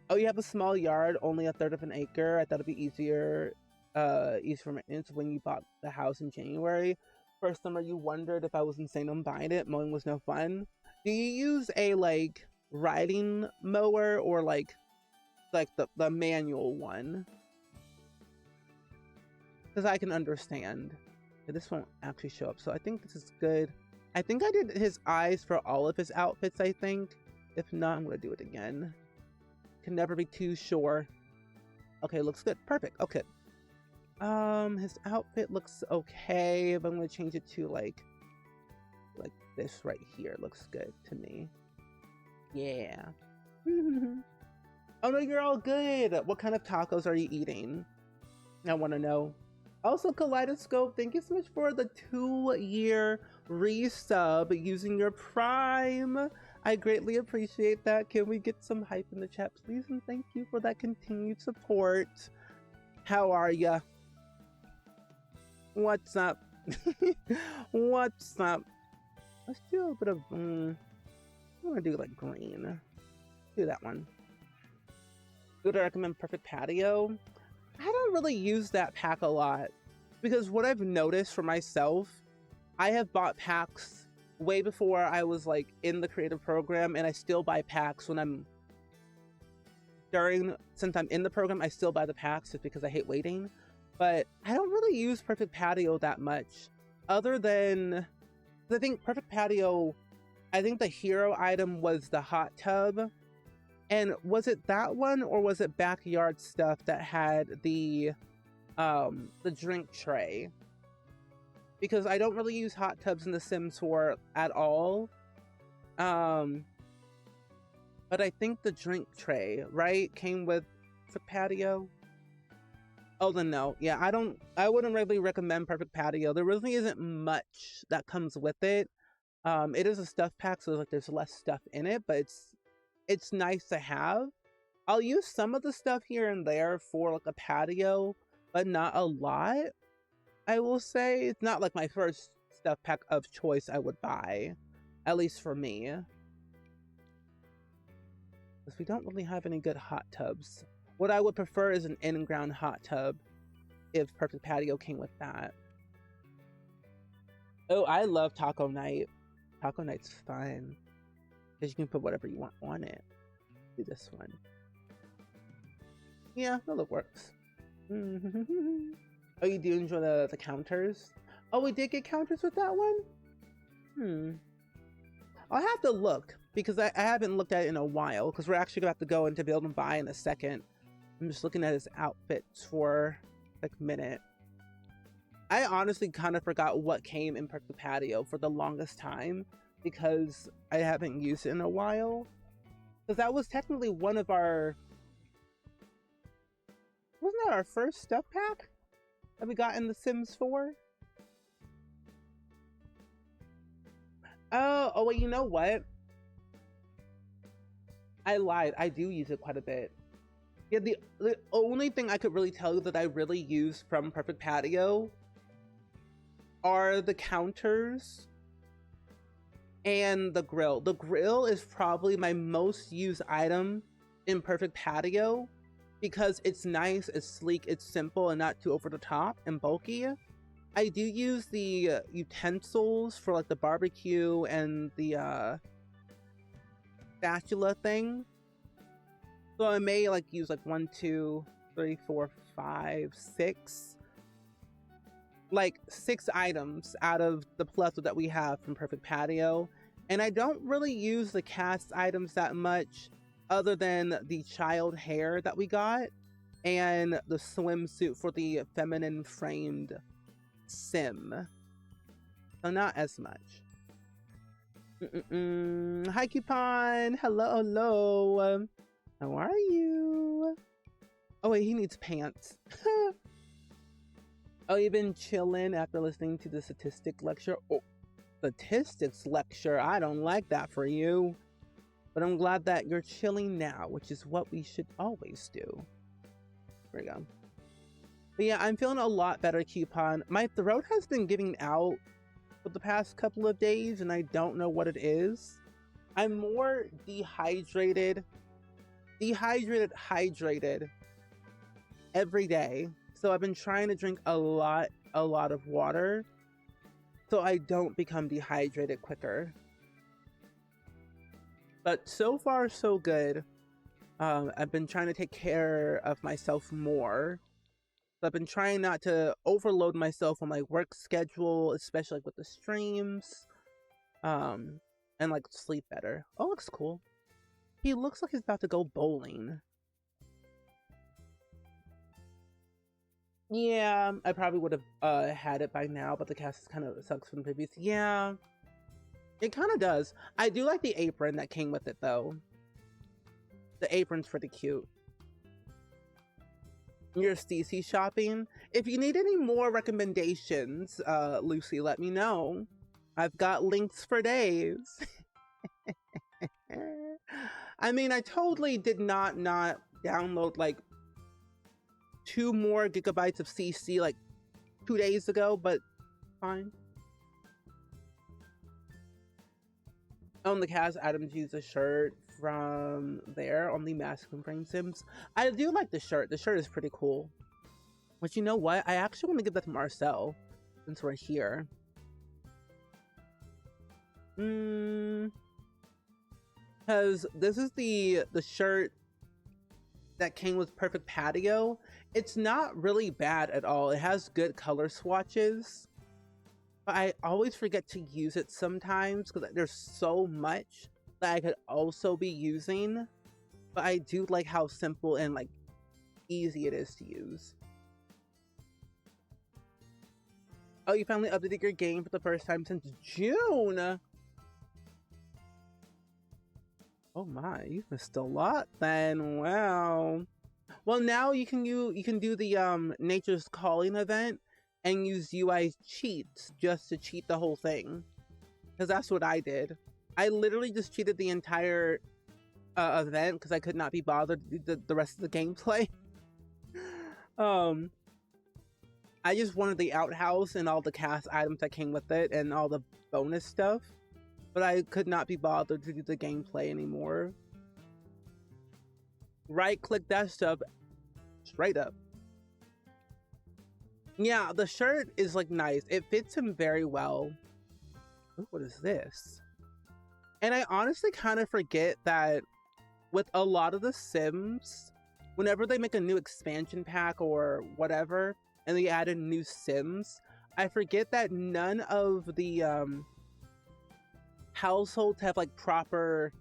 Oh, you have a small yard, only 1/3 of an acre. I thought it'd be easier for maintenance when you bought the house in January. First summer you wondered if I was insane on buying it. Mowing was no fun. Do you use a like riding mower or like the manual one? Because I can understand. This won't actually show up, so I think this is good. I think I did his eyes for all of his outfits, I think. If not, I'm gonna do it again. Can never be too sure. Okay, looks good. Perfect. Okay. His outfit looks okay, but I'm gonna change it to like this right here. Looks good to me. Yeah. Oh no, you're all good. What kind of tacos are you eating? I want to know. Also, Kaleidoscope, thank you so much for the 2-year resub using your Prime. I greatly appreciate that. Can we get some hype in the chat, please? And thank you for that continued support. How are ya? What's up? What's up? Let's do a little bit of, I'm gonna do like green. Do that one. Would I recommend Perfect Patio? I don't really use that pack a lot because what I've noticed for myself, I have bought packs way before I was like in the creative program, and I still buy packs when since I'm in the program, I still buy the packs just because I hate waiting. But I don't really use Perfect Patio that much, other than I think Perfect Patio, I think the hero item was the hot tub. And was it that one or was it Backyard Stuff that had the drink tray? Because I don't really use hot tubs in The Sims 4 at all. But I think the drink tray, right, came with the patio. Oh, then no. Yeah, I wouldn't really recommend Perfect Patio. There really isn't much that comes with it. It is a stuff pack, so like there's less stuff in it, but it's nice to have. I'll use some of the stuff here and there for like a patio, but not a lot. I will say it's not like my first stuff pack of choice I would buy, at least for me. Because we don't really have any good hot tubs. What I would prefer is an in-ground hot tub if Perfect Patio came with that. Oh, I love Taco Night. Taco Night's fun. Because you can put whatever you want on it. Do this one. Yeah, that look works. Oh, you do enjoy the counters? Oh, we did get counters with that one? I'll have to look, because I haven't looked at it in a while, because we're actually going to have to go into Build and Buy in a second. I'm just looking at his outfits for like a minute. I honestly kind of forgot what came in Perfect Patio for the longest time, because I haven't used it in a while. Because that was technically one of our... Wasn't that our first stuff pack that we got in The Sims 4? Oh wait, you know what? I lied. I do use it quite a bit. Yeah, the only thing I could really tell you that I really use from Perfect Patio are the counters and the grill. The grill is probably my most used item in Perfect Patio because it's nice, it's sleek, it's simple, and not too over the top and bulky. I do use the utensils for like the barbecue and the spatula thing. So I may like use like 1, 2, 3, 4, 5, 6. Like 6 items out of the plethora that we have from Perfect Patio. And I don't really use the cast items that much other than the child hair that we got and the swimsuit for the feminine framed sim. So not as much. Hi Coupon, hello. How are you? Oh wait, he needs pants. Oh, you've been chilling after listening to the statistic lecture? Oh, statistics lecture. I don't like that for you. But I'm glad that you're chilling now, which is what we should always do. There we go. But yeah, I'm feeling a lot better, Coupon. My throat has been giving out for the past couple of days, and I don't know what it is. I'm more dehydrated every day. So I've been trying to drink a lot of water so I don't become dehydrated quicker. But so far, so good. I've been trying to take care of myself more. So I've been trying not to overload myself on my work schedule, especially like with the streams. And like sleep better. Oh, looks cool. He looks like he's about to go bowling. Yeah, I probably would have had it by now, but the cast kind of sucks from the previous. Yeah, it kind of does. I do like the apron that came with it, though. The apron's pretty cute. You're CC shopping. If you need any more recommendations, Lucy, let me know. I've got links for days. I mean, I totally did not download like 2 more gigabytes of CC like 2 days ago, but fine. On the cast, Adams used a shirt from there on the Mask and SpringSims. I do like the shirt. The shirt is pretty cool. But you know what? I actually want to give that to Marcel since we're here. Because this is the shirt that came with Perfect Patio. It's not really bad at all. It has good color swatches, but I always forget to use it sometimes because there's so much that I could also be using. But I do like how simple and like easy it is to use. Oh, you finally updated your game for the first time since June. Oh my, you've missed a lot then. Wow. Well, now you can do the Nature's Calling event and use UI cheats just to cheat the whole thing. Because that's what I did. I literally just cheated the entire event because I could not be bothered to do the rest of the gameplay. I just wanted the outhouse and all the cast items that came with it and all the bonus stuff. But I could not be bothered to do the gameplay anymore. Right-click desktop, straight up. Yeah, the shirt is like nice. It fits him very well. Ooh, what is this? And I honestly kind of forget that with a lot of the Sims, whenever they make a new expansion pack or whatever, and they add in new Sims, I forget that none of the households have like proper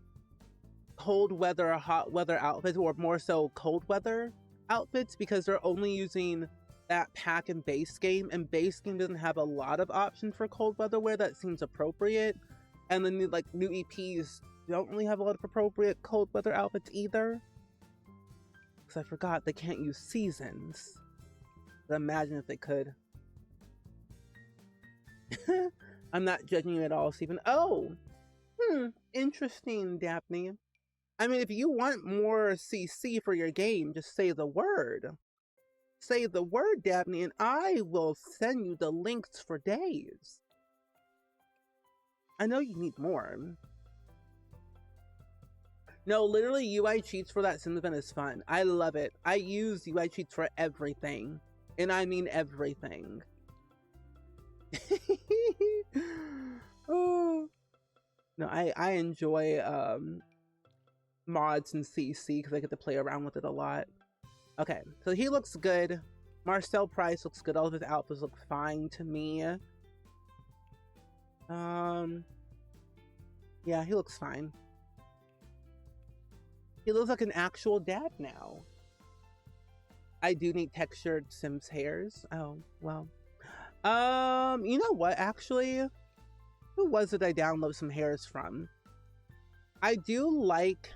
cold weather or hot weather outfits, or more so cold weather outfits, because they're only using that pack in base game, and base game doesn't have a lot of options for cold weather wear that seems appropriate, and the new EPs don't really have a lot of appropriate cold weather outfits either, because I forgot they can't use seasons. But imagine if they could. I'm not judging you at all, Stephen. Oh, Interesting, Daphne. I mean, if you want more CC for your game, just say the word. Say the word, Daphne, and I will send you the links for days. I know you need more. No, literally, UI cheats for that Sims event is fun. I love it. I use UI cheats for everything. And I mean everything. Oh. No, I enjoy mods and CC because I get to play around with it a lot. Okay, so he looks good. Marcel Price looks good. All of his outfits look fine to me. Yeah, he looks fine. He looks like an actual dad now. I do need textured Sims hairs. Oh, well. You know what, actually? Who was it I downloaded some hairs from? I do like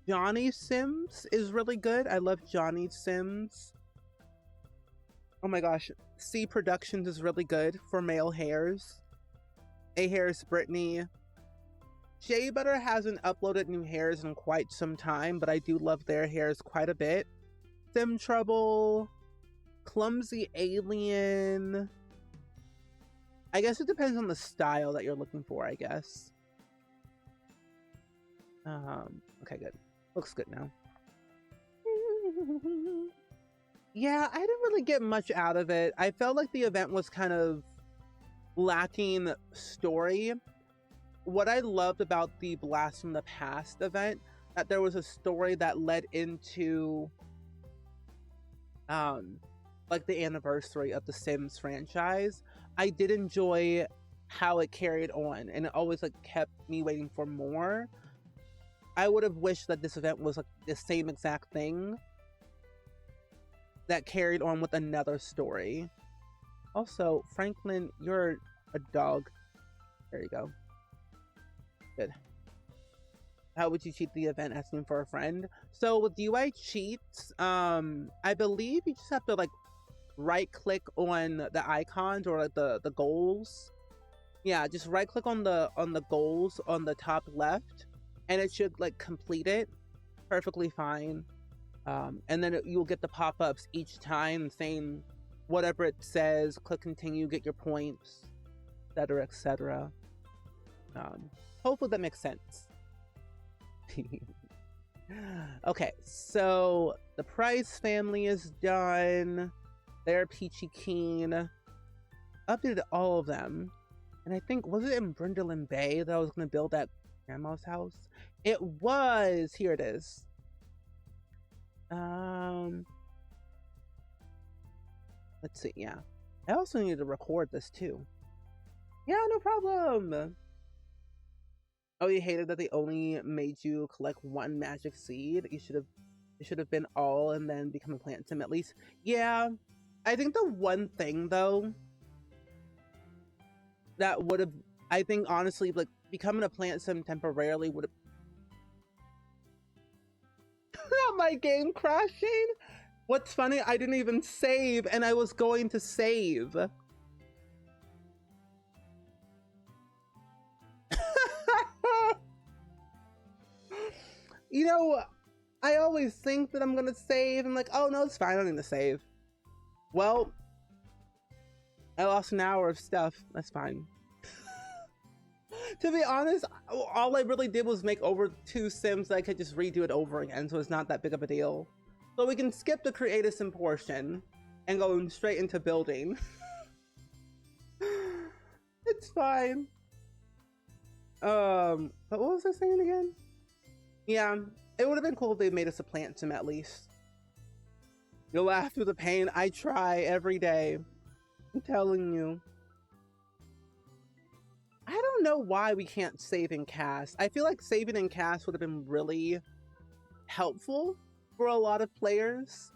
Johnny Sims is really good. I love Johnny Sims. Oh my gosh. C Productions is really good for male hairs. A Hairs Brittany. Shea Butter hasn't uploaded new hairs in quite some time, but I do love their hairs quite a bit. Sim Trouble. Clumsy Alien. I guess it depends on the style that you're looking for, I guess. Okay, good. Looks good now. Yeah, I didn't really get much out of it. I felt like the event was kind of lacking story. What I loved about the Blast from the Past event, that there was a story that led into like the anniversary of the Sims franchise. I did enjoy how it carried on, and it always like kept me waiting for more. I would have wished that this event was like the same exact thing that carried on with another story. Also, Franklin, you're a dog. There you go. Good. How would you cheat the event asking for a friend? So with UI cheats, I believe you just have to like right click on the icons or like the goals. Yeah, just right click on the goals on the top left, and it should like complete it perfectly fine. And then you'll get the pop-ups each time saying whatever it says, click continue, get your points, etc, etc. Hopefully that makes sense. Okay, so the Price family is done. They're peachy keen. Updated all of them. And I think, was it in Brindleland Bay that I was going to build that grandma's house? It was! Here it is. Let's see, yeah. I also need to record this too. Yeah, no problem! Oh, you hated that they only made you collect one magic seed? It should have been all and then become a plant sim at least. Yeah, I think the one thing though that would have, I think honestly, like becoming a plant sim temporarily would have. Not my game crashing. What's funny, I didn't even save, and I was going to save. You know, I always think that I'm gonna save. I'm like, oh no, it's fine, I don't need to save. Well, I lost an hour of stuff. That's fine. To be honest, all I really did was make over 2 sims that I could just redo it over again, so it's not that big of a deal. So we can skip the creative sim portion and go straight into building. It's fine. But what was I saying again? Yeah, it would have been cool if they made us a plant sim at least. You'll laugh through the pain. I try every day. I'm telling you. I don't know why we can't save in cast. I feel like saving in cast would have been really helpful for a lot of players,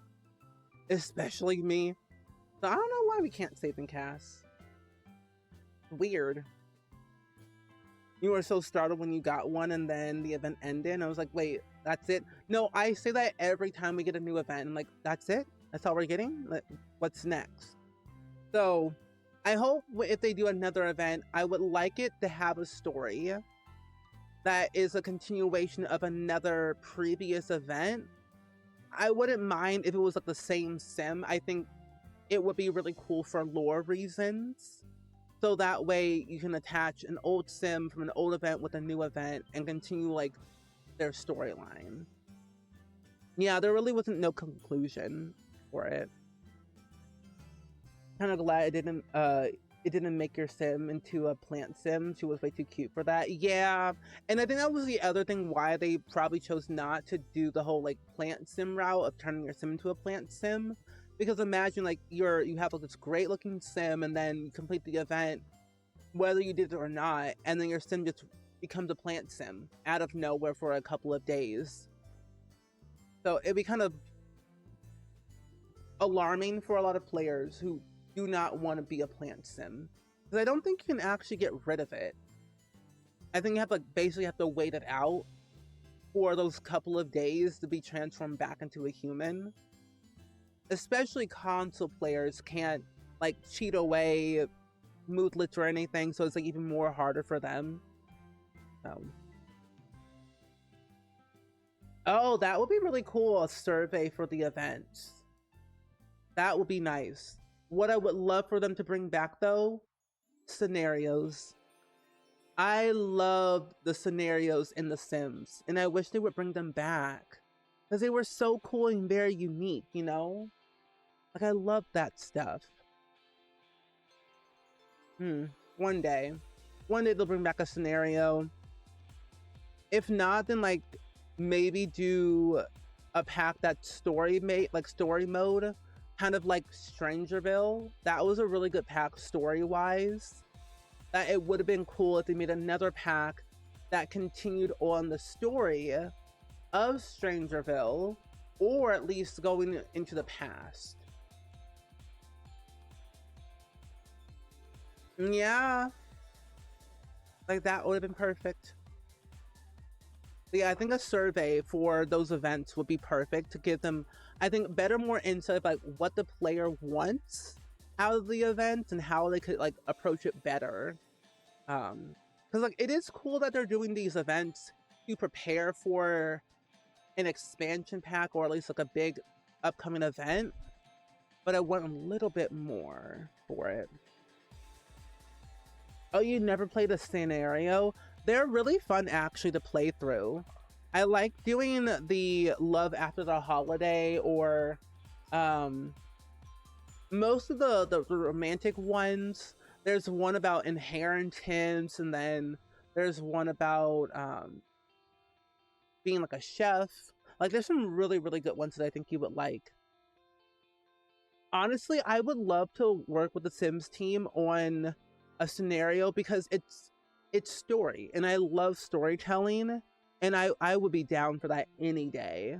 especially me. So I don't know why we can't save in cast. Weird. You were so startled when you got one and then the event ended. And I was like, wait, that's it? No, I say that every time we get a new event. I'm like, that's it? That's all we're getting? Like, what's next? So I hope if they do another event, I would like it to have a story. that is a continuation of another previous event. I wouldn't mind if it was like the same sim. I think it would be really cool for lore reasons. So that way you can attach an old sim from an old event with a new event and continue like their storyline. Yeah, there really wasn't no conclusion for it. Kind of glad it didn't make your sim into a plant sim. She was way too cute for that. Yeah, and I think that was the other thing why they probably chose not to do the whole like plant sim route of turning your sim into a plant sim. Because imagine like you have like this great looking sim and then you complete the event, whether you did it or not, and then your sim just becomes a plant sim out of nowhere for a couple of days. So it'd be kind of alarming for a lot of players who do not want to be a plant sim. Because I don't think you can actually get rid of it. I think you have to basically have to wait it out for those couple of days to be transformed back into a human. Especially console players can't like cheat away moodlets or anything, so it's like even more harder for them. Oh, that would be really cool, a survey for the event. That would be nice. What I would love for them to bring back though, scenarios. I loved the scenarios in The Sims, and I wish they would bring them back. Because they were so cool and very unique, you know? Like, I love that stuff. One day. One day they'll bring back a scenario. If not, then, like, maybe do a pack that's story mode. Kind of like Strangerville. That was a really good pack story-wise. That it would have been cool if they made another pack that continued on the story of Strangerville, or at least going into the past. Yeah, like that would have been perfect. But yeah, I think a survey for those events would be perfect to give them, I think, better, more insight of like what the player wants out of the event and how they could like approach it better. Because like it is cool that they're doing these events to prepare for an expansion pack or at least like a big upcoming event, but I want a little bit more for it. Oh, you never played a scenario? They're really fun actually to play through. I like doing the Love After the Holiday or most of the romantic ones. There's one about inheritance, and then there's one about being like a chef. Like there's some really, really good ones that I think you would like. Honestly, I would love to work with the Sims team on a scenario because it's story, and I love storytelling, and I would be down for that any day.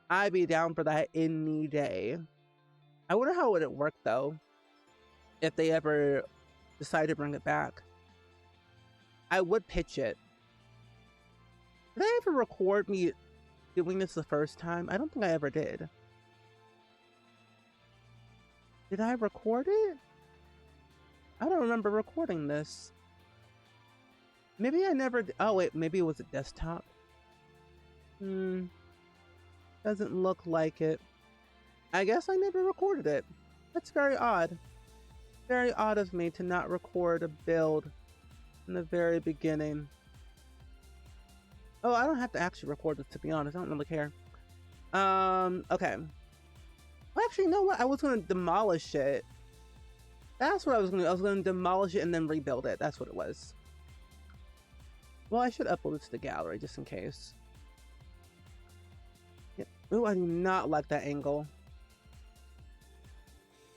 I'd be down for that any day. I wonder how would it work though, if they ever decide to bring it back. I would pitch it. Did I ever record me doing this the first time? I don't think I ever did. Did I record it? I don't remember recording this. Maybe I never did. Oh wait, maybe it was a desktop. Doesn't look like it. I guess I never recorded it. That's very odd. Very odd of me to not record a build in the very beginning. Oh, I don't have to actually record this, to be honest. I don't really care. Okay. Well, actually, you know what? I was going to demolish it. That's what I was going to do. I was going to demolish it and then rebuild it. That's what it was. Well, I should upload it to the gallery just in case. Yeah. Ooh, I do not like that angle.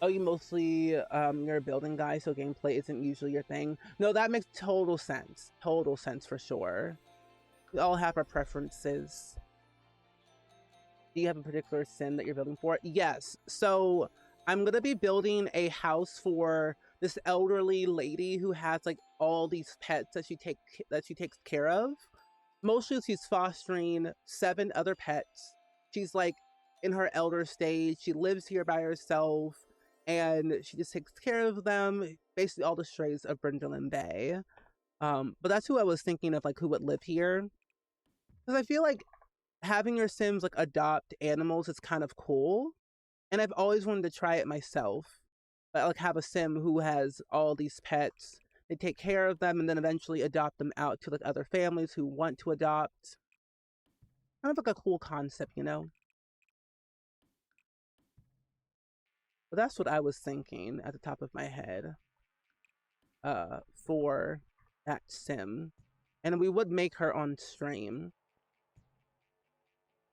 Oh, you mostly, you're a building guy, so gameplay isn't usually your thing. No, that makes total sense. Total sense for sure. We all have our preferences. Do you have a particular sim that you're building for? Yes. So I'm going to be building a house for this elderly lady who has like all these pets that she takes care of. Mostly she's fostering 7 other pets. She's like in her elder stage. She lives here by herself, and she just takes care of them. Basically all the strays of Brindleland Bay. But that's who I was thinking of, like who would live here. Because I feel like having your Sims like adopt animals is kind of cool. And I've always wanted to try it myself. But like have a Sim who has all these pets. They take care of them and then eventually adopt them out to like other families who want to adopt. Kind of like a cool concept, you know? But that's what I was thinking at the top of my head for that Sim. And we would make her on stream.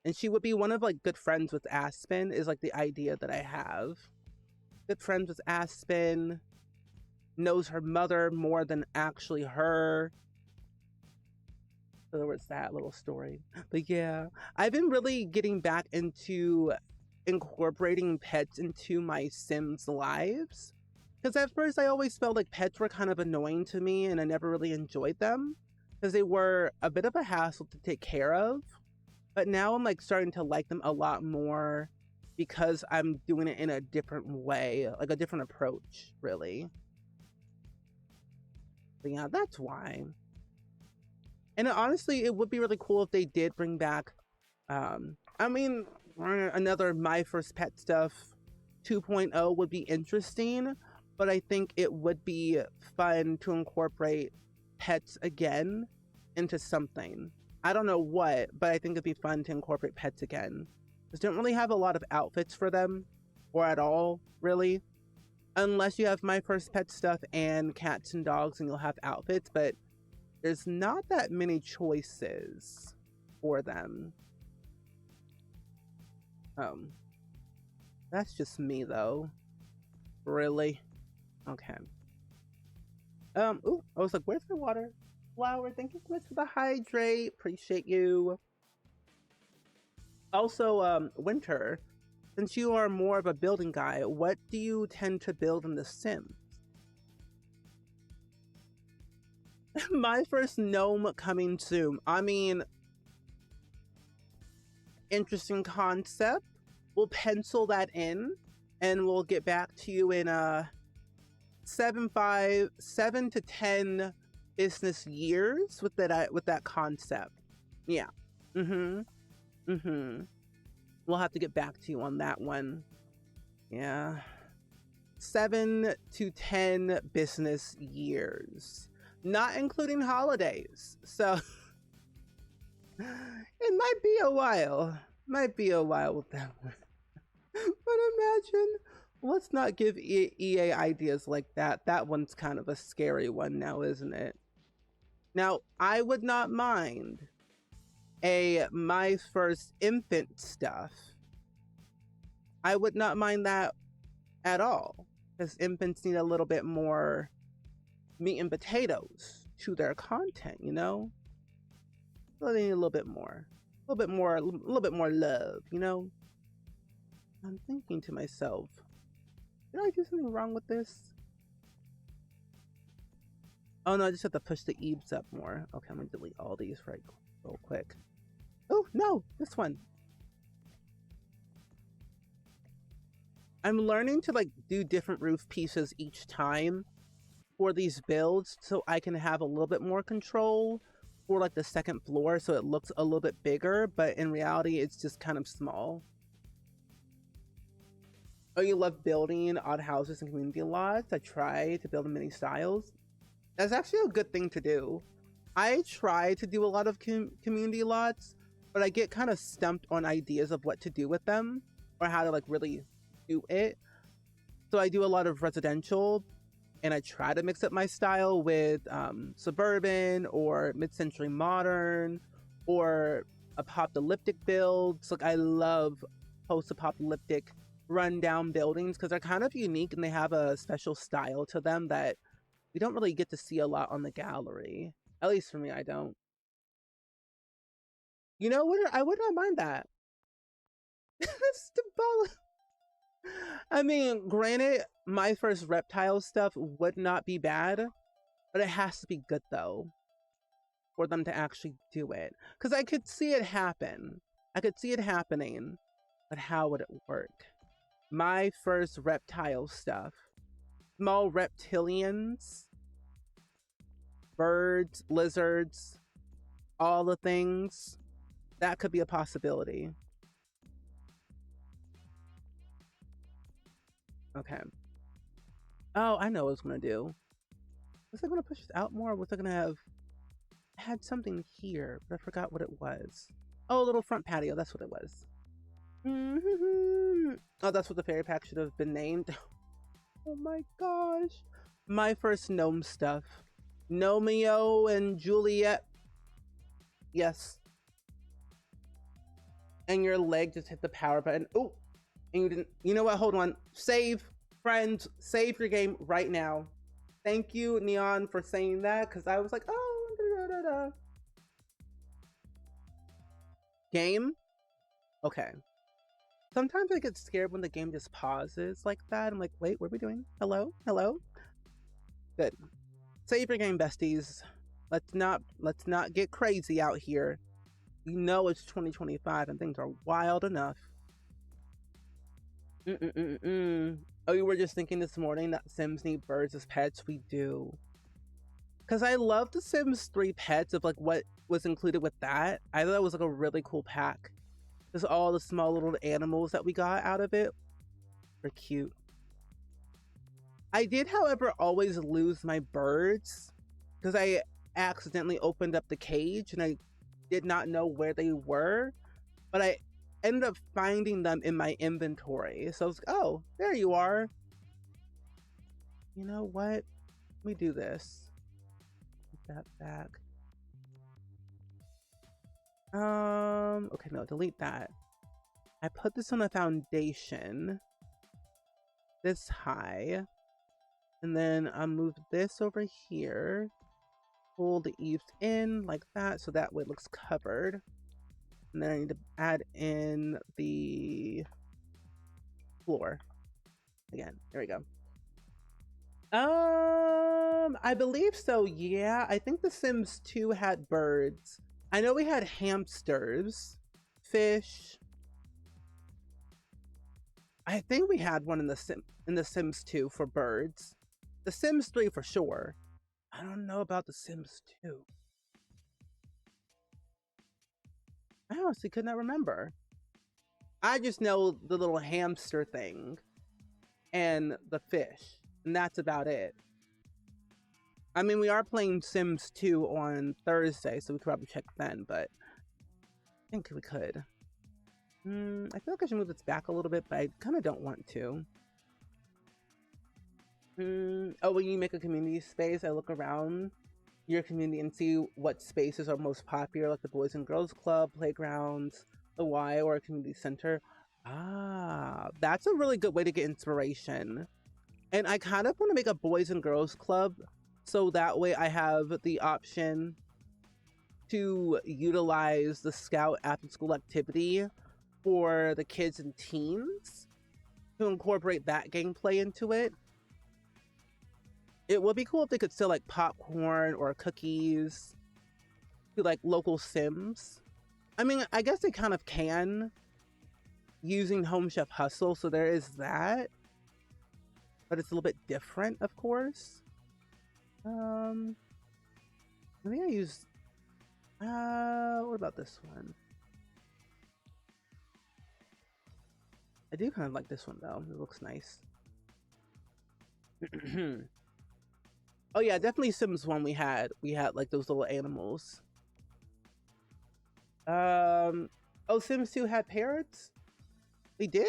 And she would be one of like good friends with Aspen is like the idea that I have. Good friends with Aspen, knows her mother more than actually her. So there was that little story. But yeah, I've been really getting back into incorporating pets into my Sims lives. Because at first I always felt like pets were kind of annoying to me and I never really enjoyed them. Because they were a bit of a hassle to take care of. But now I'm like starting to like them a lot more because I'm doing it in a different way, like a different approach, really. But yeah, that's why. And honestly, it would be really cool if they did bring back, I mean, another My First Pet Stuff 2.0 would be interesting, but I think it would be fun to incorporate pets again into something. I don't know what, but I think it'd be fun to incorporate pets again. Just don't really have a lot of outfits for them, or at all, really. Unless you have My First Pet Stuff and cats and dogs and you'll have outfits, but there's not that many choices for them. That's just me though. Really? Okay. Ooh, I was like, where's my water? Flower, thank you so much for the hydrate. Appreciate you. Also, Winter, since you are more of a building guy, what do you tend to build in The Sims? My first gnome coming soon. I mean, interesting concept. We'll pencil that in and we'll get back to you in 7 to 10 business years with that concept. Yeah. We'll have to get back to you on that one. Yeah. 7 to 10 business years, not including holidays. So it might be a while. Might be a while with that one. But imagine, let's not give EA ideas like that. That one's kind of a scary one now, isn't it? Now, I would not mind My First Infant stuff. I would not mind that at all, because infants need a little bit more meat and potatoes to their content, you know? So they need a little bit more. A little bit more love, you know? I'm thinking to myself, did I do something wrong with this? Oh no, I just have to push the eaves up more. Okay, I'm gonna delete all these real quick. Oh no, this one. I'm learning to like do different roof pieces each time for these builds so I can have a little bit more control for like the second floor so it looks a little bit bigger, but in reality it's just kind of small. Oh, you love building odd houses and community lots? I try to build in many styles. That's actually a good thing to do. I try to do a lot of community lots, but I get kind of stumped on ideas of what to do with them or how to like really do it. So I do a lot of residential and I try to mix up my style with suburban or mid-century modern or apocalyptic builds. Like I love post-apocalyptic rundown buildings because they're kind of unique and they have a special style to them that we don't really get to see a lot on the gallery. At least for me, I don't. You know what? I would not mind that. I mean, granted, My First Reptile stuff would not be bad, but it has to be good though for them to actually do it. Because I could see it happen. I could see it happening, but how would it work? My First Reptile stuff. Small reptilians. birds, lizards, all the things. That could be a possibility. Okay. Oh, I know what I was gonna do. Was I gonna push it out more? Or was I gonna have... I had something here, but I forgot what it was. Oh, a little front patio. That's what it was. Oh, that's what the fairy pack should have been named. Oh my gosh. My first gnome stuff. Gnomeo and Juliet. Yes. And your leg just hit the power button. Oh, and you didn't. You know what? Hold on. Save, friends. Save your game right now. Thank you, Neon, for saying that, because I was like, oh, da, da, da, da. Game? Okay. Sometimes I get scared when the game just pauses like that. I'm like, wait, what are we doing? Hello? Hello? Good. Save your game, besties. Let's not get crazy out here. You know it's 2025 and things are wild enough. Oh, you were just thinking this morning that Sims need birds as pets? We do. Because I love the Sims 3 pets of like what was included with that. I thought it was like a really cool pack. Just all the small little animals that we got out of it are cute. I did, however, always lose my birds because I accidentally opened up the cage and I did not know where they were, but I ended up finding them in my inventory. So I was like, oh, there you are. You know what? Let me do this. Put that back. Okay, no, delete that. I put this on a foundation this high, and then I move this over here, pull the eaves in like that, so that way it looks covered. And then I need to add in the floor again. There we go. I believe so. Yeah, I think The Sims 2 had birds. I know we had hamsters, fish. I think we had one in the Sims 2 for birds. The Sims 3 for sure. I don't know about The Sims 2. I honestly could not remember. I just know the little hamster thing and the fish, and that's about it. I mean, we are playing Sims 2 on Thursday, so we could probably check then, but I think we could. I feel like I should move this back a little bit, but I kind of don't want to. Oh, when you make a community space, I look around your community and see what spaces are most popular, like the Boys and Girls Club, playgrounds, the Y, or a community center. Ah, that's a really good way to get inspiration. And I kind of want to make a Boys and Girls Club, so that way I have the option to utilize the Scout after school activity for the kids and teens, to incorporate that gameplay into it. It would be cool if they could sell like popcorn or cookies to like local Sims. I mean, I guess they kind of can using Home Chef Hustle, so there is that. But it's a little bit different, of course. I think I use... what about this one? I do kind of like this one, though. It looks nice. Oh, yeah, definitely Sims 1 we had. We had, like, those little animals. Oh, Sims 2 had parrots? We did?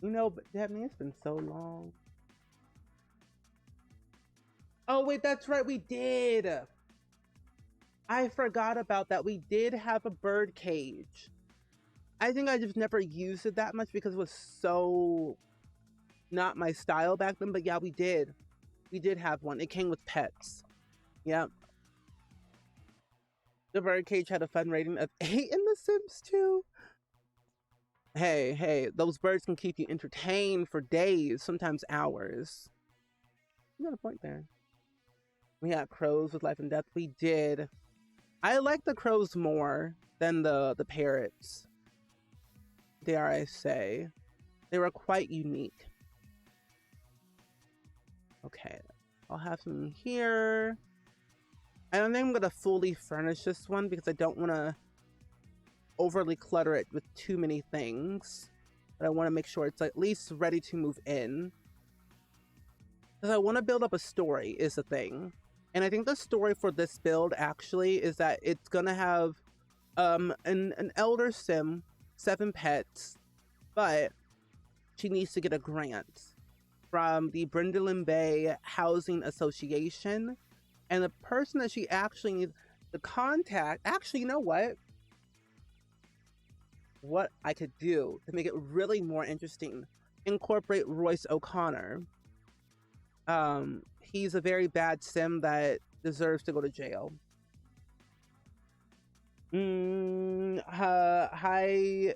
You know, but that means it's been so long. Oh, wait, that's right, we did! I forgot about that. We did have a bird cage. I think I just never used it that much because it was so not my style back then, but yeah, we did. We did have one. It came with pets. Yep. The bird cage had a fun rating of 8 in The Sims 2. Hey, those birds can keep you entertained for days, sometimes hours. You got a point there. We had crows with life and death. We did. I like the crows more than the parrots. Dare I say. They were quite unique. Okay, I'll have some here. I don't think I'm gonna fully furnish this one because I don't want to overly clutter it with too many things. But I want to make sure it's at least ready to move in. Because I want to build up a story is the thing. And I think the story for this build actually is that it's gonna have an elder sim, 7 pets, but she needs to get a grant from the Brindleton Bay Housing Association. And the person that she actually needs to contact, actually, you know what? What I could do to make it really more interesting, incorporate Royce O'Connor. He's a very bad sim that deserves to go to jail. Hi,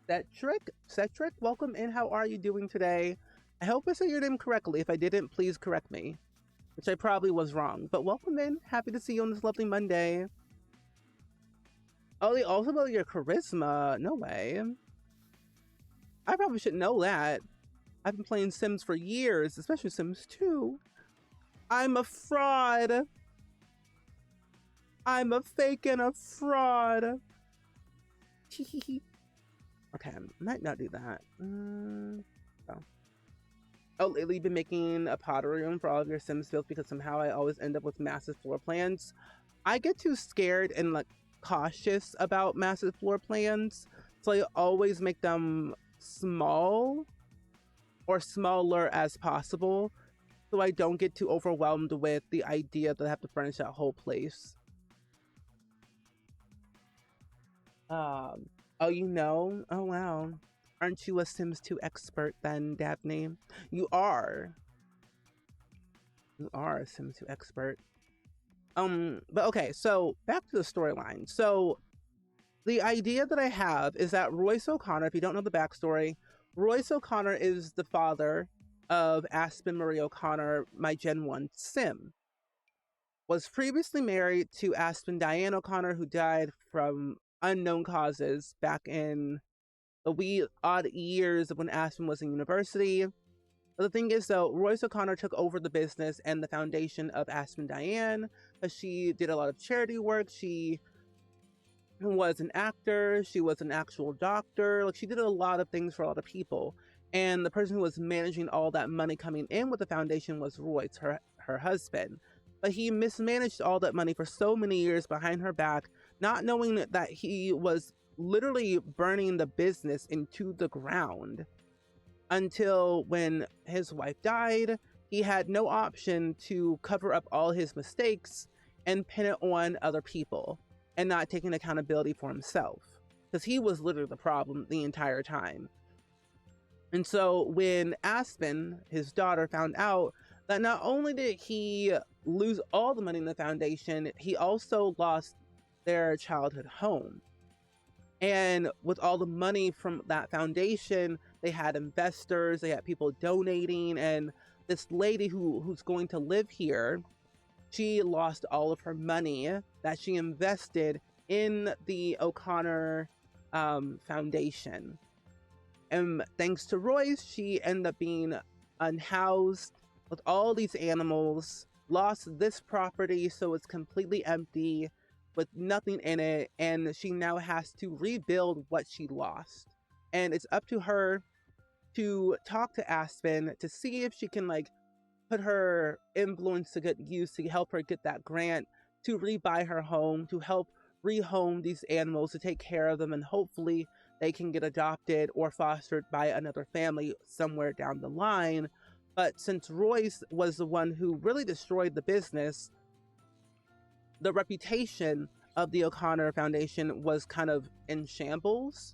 Cetric, welcome in. How are you doing today? I hope I said your name correctly. If I didn't, please correct me, which I probably was wrong. But welcome in. Happy to see you on this lovely Monday. Oh, they also know your charisma. No way. I probably should know that. I've been playing Sims for years, especially Sims 2. I'm a fraud. I'm a fake and a fraud. Okay, I might not do that. Oh, lately you've been making a pottery room for all of your Sims builds because somehow I always end up with massive floor plans. I get too scared and like cautious about massive floor plans, so I always make them small or smaller as possible, so I don't get too overwhelmed with the idea that I have to furnish that whole place. Oh, you know? Oh, wow. Aren't you a Sims 2 expert then, Daphne? You are. You are a Sims 2 expert. But okay, so back to the storyline. So the idea that I have is that Royce O'Connor, if you don't know the backstory, Royce O'Connor is the father of Aspen Marie O'Connor, my Gen 1 sim. Was previously married to Aspen Diane O'Connor, who died from unknown causes back in the wee odd years of when Aspen was in university. But the thing is, though, Royce O'Connor took over the business and the foundation of Aspen Diane, because she did a lot of charity work. She was an actor. She was an actual doctor. Like, she did a lot of things for a lot of people. And the person who was managing all that money coming in with the foundation was Royce, her husband. But he mismanaged all that money for so many years behind her back, not knowing that he was literally burning the business into the ground. Until when his wife died, he had no option to cover up all his mistakes and pin it on other people and not taking accountability for himself, because he was literally the problem the entire time. And so when Aspen, his daughter, found out that not only did he lose all the money in the foundation, he also lost their childhood home. And with all the money from that foundation, they had investors, they had people donating, and this lady who's going to live here, she lost all of her money that she invested in the O'Connor foundation. And thanks to Royce, she ended up being unhoused with all these animals, lost this property, so it's completely empty with nothing in it, and she now has to rebuild what she lost. And it's up to her to talk to Aspen to see if she can like put her influence to good use to help her get that grant to rebuy her home, to help rehome these animals, to take care of them, and hopefully they can get adopted or fostered by another family somewhere down the line. But since Royce was the one who really destroyed the business, the reputation of the O'Connor Foundation was kind of in shambles.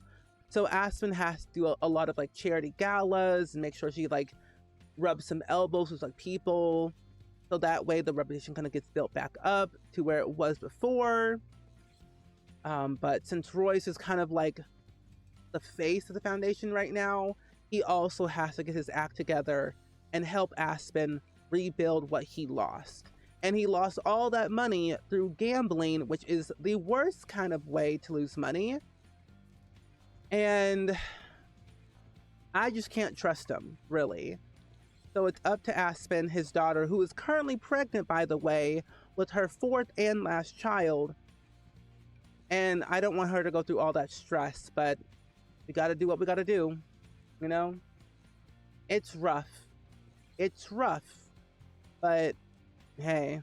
So Aspen has to do a lot of like charity galas and make sure she like rubs some elbows with like people, so that way the reputation kind of gets built back up to where it was before. But since Royce is kind of like the face of the foundation right now, he also has to get his act together and help Aspen rebuild what he lost. And he lost all that money through gambling, which is the worst kind of way to lose money. And I just can't trust him, really. So it's up to Aspen, his daughter, who is currently pregnant, by the way, with her 4th and last child. And I don't want her to go through all that stress, but we got to do what we got to do, you know? It's rough. It's rough. But hey,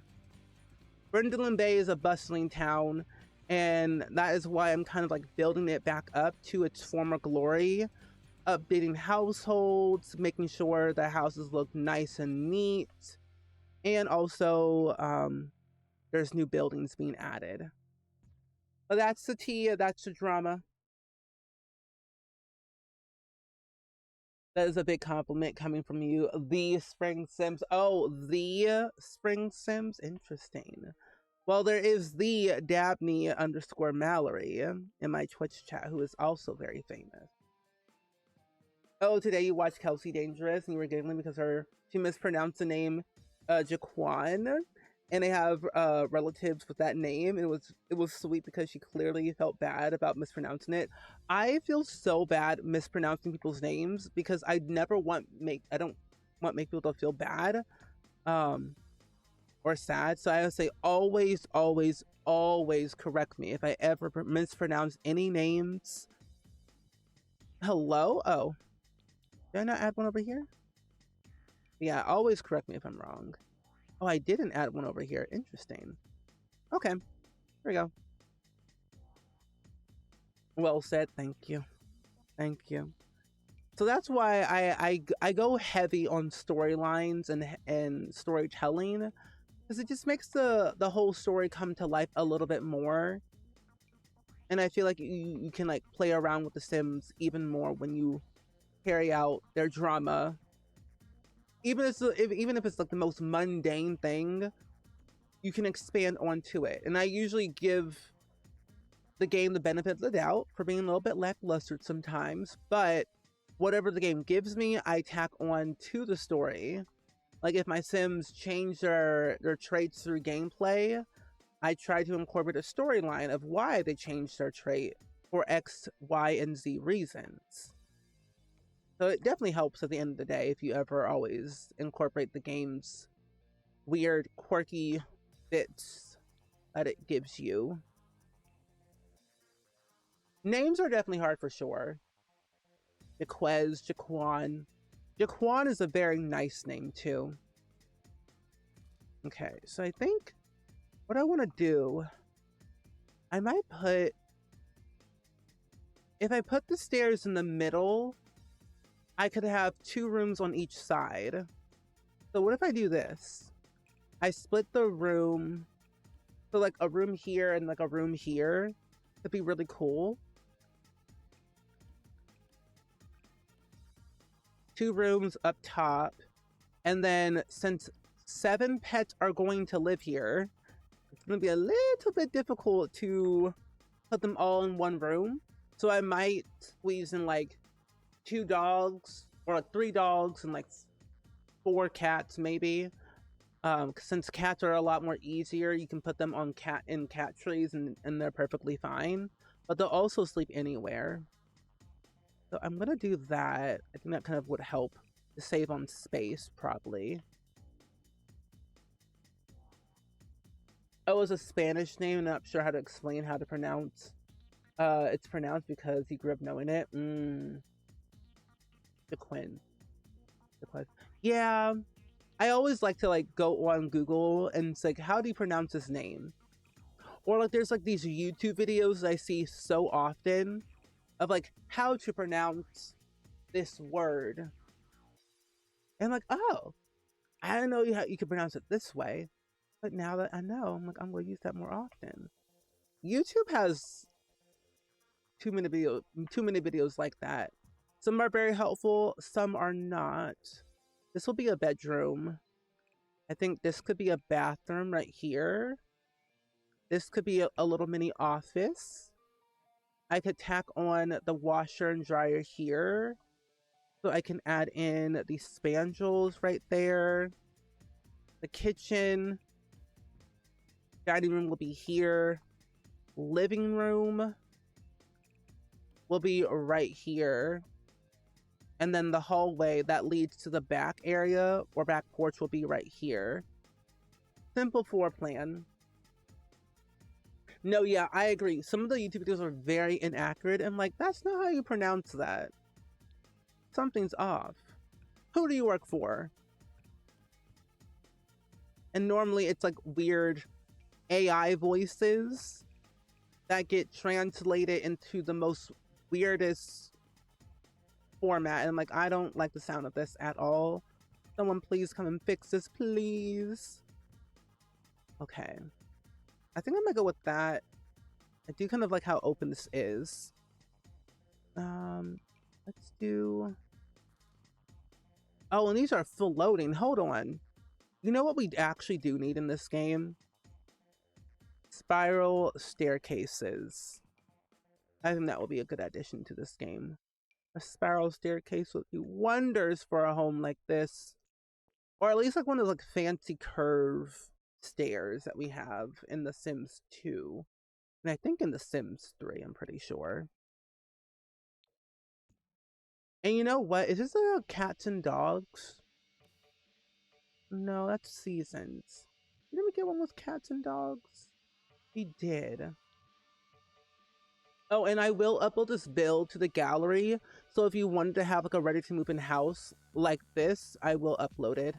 Brindleton Bay is a bustling town, and that is why I'm kind of like building it back up to its former glory, updating households, making sure the houses look nice and neat, and also there's new buildings being added. But that's the tea, that's the drama. That is a big compliment coming from you, the SpringSims. Oh, the SpringSims? Interesting. Well, there is the Dabney_Mallory in my Twitch chat, who is also very famous. Oh, today you watched Kelsey Dangerous and you were giggling because she mispronounced the name Jaquan, and they have relatives with that name. It was sweet because she clearly felt bad about mispronouncing it. I feel so bad mispronouncing people's names because I don't want people to feel bad or sad. So I would say always, always, always correct me if I ever mispronounce any names. Hello? Oh, did I not add one over here? Yeah, always correct me if I'm wrong. Oh, I didn't add one over here. Interesting. Okay, here we go. Well said. Thank you. Thank you. So that's why I go heavy on storylines and storytelling, because it just makes the whole story come to life a little bit more. And I feel like you can like play around with the Sims even more when you carry out their drama. Even if it's like the most mundane thing, you can expand onto it. And I usually give the game the benefit of the doubt for being a little bit lackluster sometimes, but whatever the game gives me, I tack on to the story. Like if my Sims change their traits through gameplay, I try to incorporate a storyline of why they changed their trait for X, Y, and Z reasons. So it definitely helps at the end of the day if you ever always incorporate the game's weird, quirky bits that it gives you. Names are definitely hard for sure. Jaquez, Jaquan. Jaquan is a very nice name too. Okay, so I think what I want to do, I might put, if I put the stairs in the middle, I could have 2 rooms on each side. So what if I do this? I split the room, so like a room here and like a room here. Could be really cool. 2 rooms up top. And then since 7 pets are going to live here, it's going to be a little bit difficult to put them all in one room. So I might squeeze in like 2 dogs or like 3 dogs and like 4 cats maybe. Since cats are a lot more easier, you can put them on cat trees and they're perfectly fine. But they'll also sleep anywhere. So I'm gonna do that. I think that kind of would help to save on space, probably. Oh, it's a Spanish name. I'm not sure how to explain how to pronounce. It's pronounced because he grew up knowing it. The Quinn. Yeah. I always like to like go on Google and it's like, how do you pronounce his name? Or like there's like these YouTube videos I see so often of like how to pronounce this word. And I'm like, oh, I didn't know you could pronounce it this way. But now that I know, I'm like, I'm gonna use that more often. YouTube has too many videos like that. Some are very helpful, some are not. This will be a bedroom. I think this could be a bathroom right here. This could be a little mini office. I could tack on the washer and dryer here. So I can add in the spandrels right there. The kitchen. Dining room will be here. Living room will be right here. And then the hallway that leads to the back area or back porch will be right here. Simple floor plan. No, yeah, I agree. Some of the YouTube videos are very inaccurate. And like, that's not how you pronounce that. Something's off. Who do you work for? And normally it's like weird AI voices that get translated into the most weirdest format. And I'm like, I don't like the sound of this at all. Someone please come and fix this, please. Okay. I think I'm gonna go with that. I do kind of like how open this is. Let's do... Oh, and these are full loading. Hold on. You know what we actually do need in this game? Spiral staircases. I think that will be a good addition to this game. A spiral staircase would do wonders for a home like this. Or at least like one of those like fancy curve stairs that we have in The Sims 2. And I think in The Sims 3, I'm pretty sure. And you know what? Is this cats and dogs? No, that's seasons. Didn't we get one with cats and dogs? We did. Oh, and I will upload this build to the gallery. So if you wanted to have like a ready to move in house like this, I will upload it.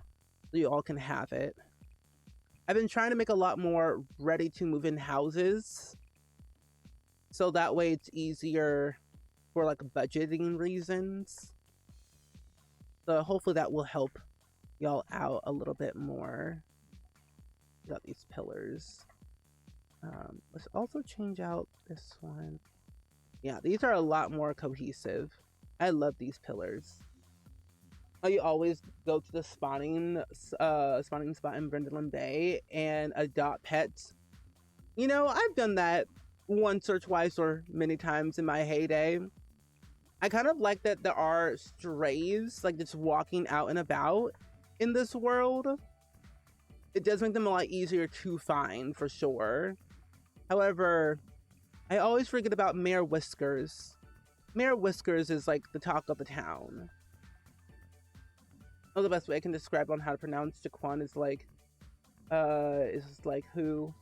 So you all can have it. I've been trying to make a lot more ready to move in houses. So that way it's easier for like budgeting reasons. So hopefully that will help y'all out a little bit more. Got these pillars. Let's also change out this one. Yeah, these are a lot more cohesive. I love these pillars. Oh, you always go to the spawning spot in Brindleland Bay and adopt pets. You know, I've done that once or twice or many times in my heyday. I kind of like that there are strays, like just walking out and about in this world. It does make them a lot easier to find, for sure. However, I always forget about Mayor Whiskers. Mayor Whiskers is like the talk of the town. Oh, the best way I can describe on how to pronounce Jaquan is like, who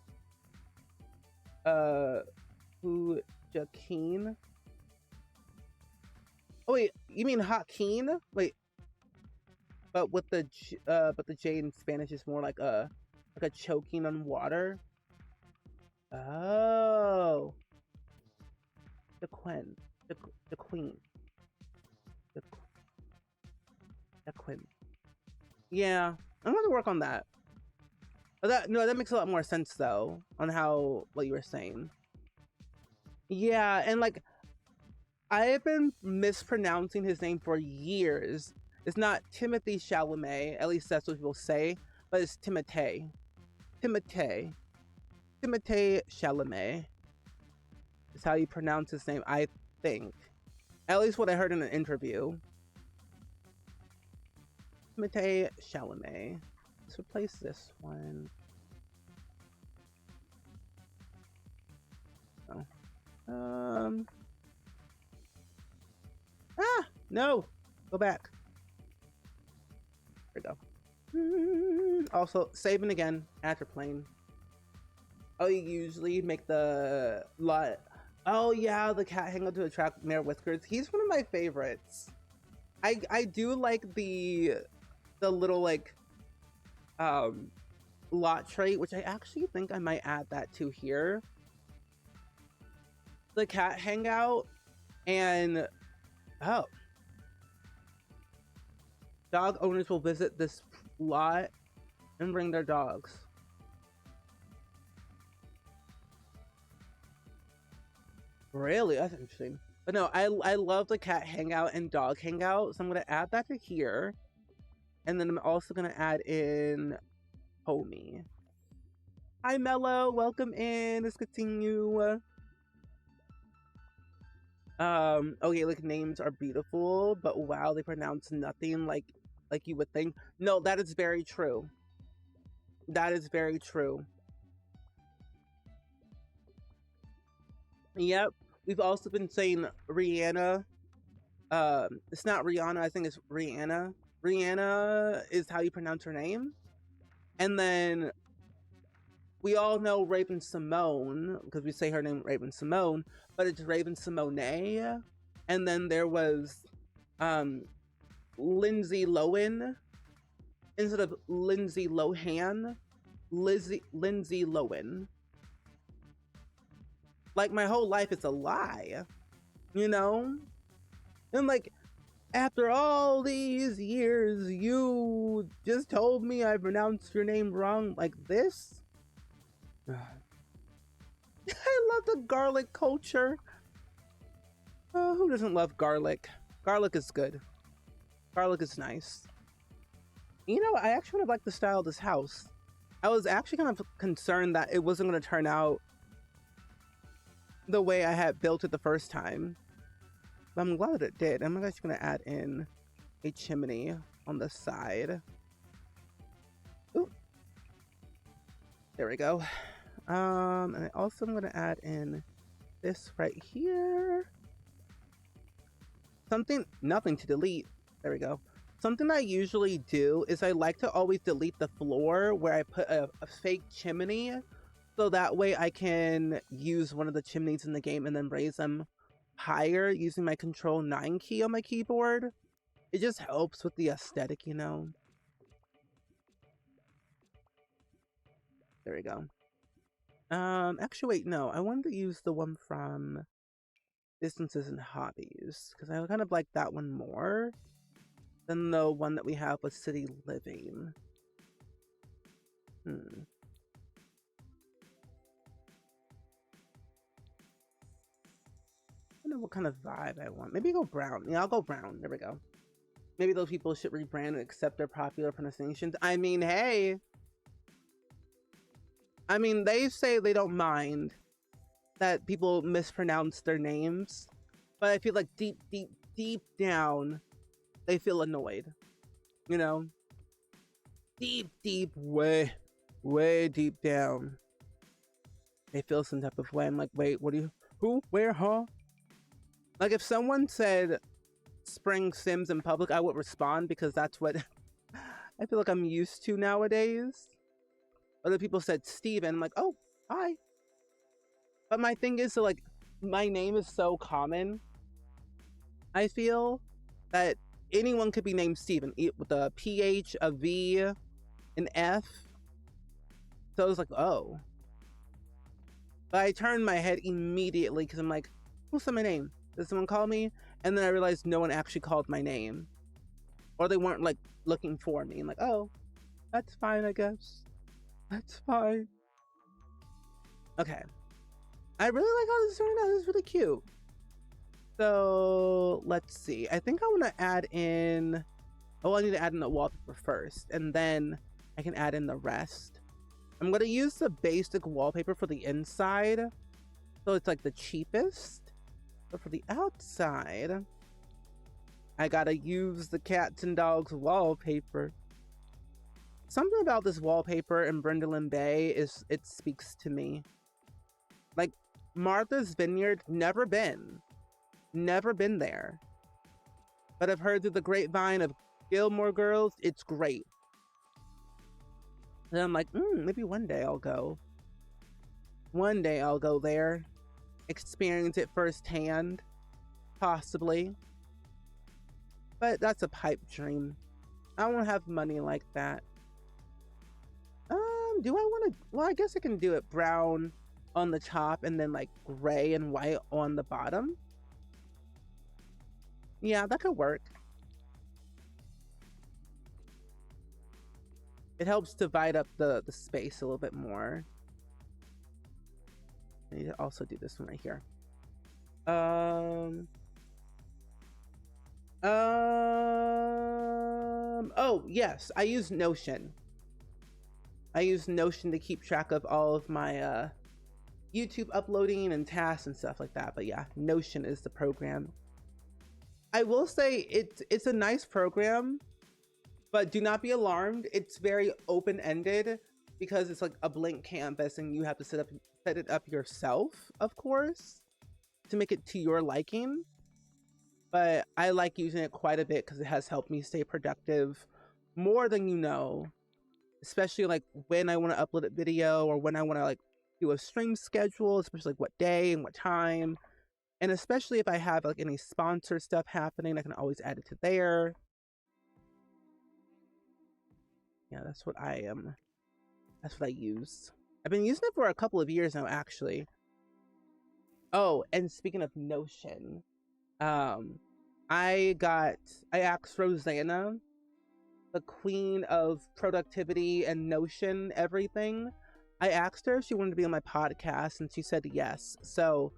Jaqueen? Oh wait, you mean Hakeem? Wait, but with the J in Spanish is more like a choking on water. Oh, the Queen, the Queen, the Queen. Yeah, I'm gonna work on that. That makes a lot more sense though on how what you were saying. Yeah, and like I have been mispronouncing his name for years. It's not Timothy Chalamet, at least that's what people say, but it's Timothée. Timothée Chalamet is how you pronounce his name, I think. At least what I heard in an interview. Timothée Chalamet. Let's replace this one. Oh. No! Go back. There we go. Also, saving again after playing. Oh, you usually make the lot. Oh yeah, the cat hangout to attract Mayor Whiskers. He's one of my favorites. I do like the little like lot trait, which I actually think I might add that to here. The cat hangout and oh, dog owners will visit this lot and bring their dogs. Really? That's interesting. But no, I love the cat hangout and dog hangout, so I'm going to add that to here. And then I'm also going to add in Homie. Hi, Mello. Welcome in. Let's continue. Okay, like names are beautiful, but wow, they pronounce nothing like you would think. No, that is very true. That is very true. Yep. We've also been saying Rihanna It's not Rihanna, I think it's Rihanna. Rihanna is how you pronounce her name. And then we all know Raven Simone because we say her name Raven Simone, but it's Raven Simone. And then there was um Lindsay Lohan instead of Lindsay Lohan, Lindsay Lohan. Like my whole life it's a lie, you know? And like after all these years, you just told me I pronounced your name wrong like this? I love the garlic culture. Oh, who doesn't love garlic? Garlic is good. Garlic is nice. You know, I actually would have liked the style of this house. I was actually kind of concerned that it wasn't going to turn out the way I had built it the first time. But I'm glad that it did. I'm actually going to add in a chimney on the side. Ooh. There we go. And I also am going to add in this right here. Nothing to delete. There we go. Something I usually do is I like to always delete the floor where I put a fake chimney. So that way I can use one of the chimneys in the game and then raise them higher using my Control 9 key on my keyboard. It just helps with the aesthetic, you know. There we go. Actually, wait, no. I wanted to use the one from Businesses and Hobbies because I kind of like that one more than the one that we have with City Living. I don't know what kind of vibe I want. Maybe go brown. Yeah, I'll go brown. There we go. Maybe those people should rebrand and accept their popular pronunciations. I mean, hey. I mean, they say they don't mind that people mispronounce their names, but I feel like deep down, they feel annoyed. You know? Deep, way deep down. They feel some type of way. I'm like, wait, what do you, who, where, huh? Like if someone said SpringSims in public, I would respond because that's what I feel like I'm used to nowadays. Other people said Steven, I'm like, oh, hi. But my thing is, so like, my name is so common, I feel, that anyone could be named Steven with a PH, a V, an F. So I was like, oh. But I turned my head immediately because I'm like, what's my name? Did someone call me? And then I realized no one actually called my name. Or they weren't like looking for me. I'm like, oh, that's fine, I guess. That's fine. Okay. I really like how this is turning out. This is really cute. So let's see. I think I want to add in. Oh, I need to add in the wallpaper first, and then I can add in the rest. I'm going to use the basic wallpaper for the inside, so it's like the cheapest. But for the outside, I gotta use the cats and dogs wallpaper. Something about this wallpaper in Brindleland Bay is it speaks to me. Like Martha's Vineyard, never been there. But I've heard through the grapevine of Gilmore Girls, it's great. And I'm like, maybe one day I'll go. One day I'll go there, experience it firsthand, possibly. But that's a pipe dream. I don't have money like that. Do I want to? Well, I guess I can do it brown on the top and then like gray and white on the bottom. Yeah, that could work. It helps divide up the space a little bit more. I need to also do this one right here. Oh, yes, I use Notion. I use Notion to keep track of all of my YouTube uploading and tasks and stuff like that. But yeah, Notion is the program. I will say it's a nice program, but do not be alarmed. It's very open-ended because it's like a blank canvas and you have to set it up yourself, of course, to make it to your liking. but I like using it quite a bit because it has helped me stay productive more than you know, especially like when I want to upload a video or when I want to like do a stream schedule, especially like what day and what time. And especially if I have like any sponsor stuff happening, I can always add it to there. Yeah, that's what I am. That's what I use. I've been using it for a couple of years now, actually. Oh, and speaking of Notion, I asked Rosanna, the queen of productivity and Notion everything. I asked her if she wanted to be on my podcast, and she said yes. So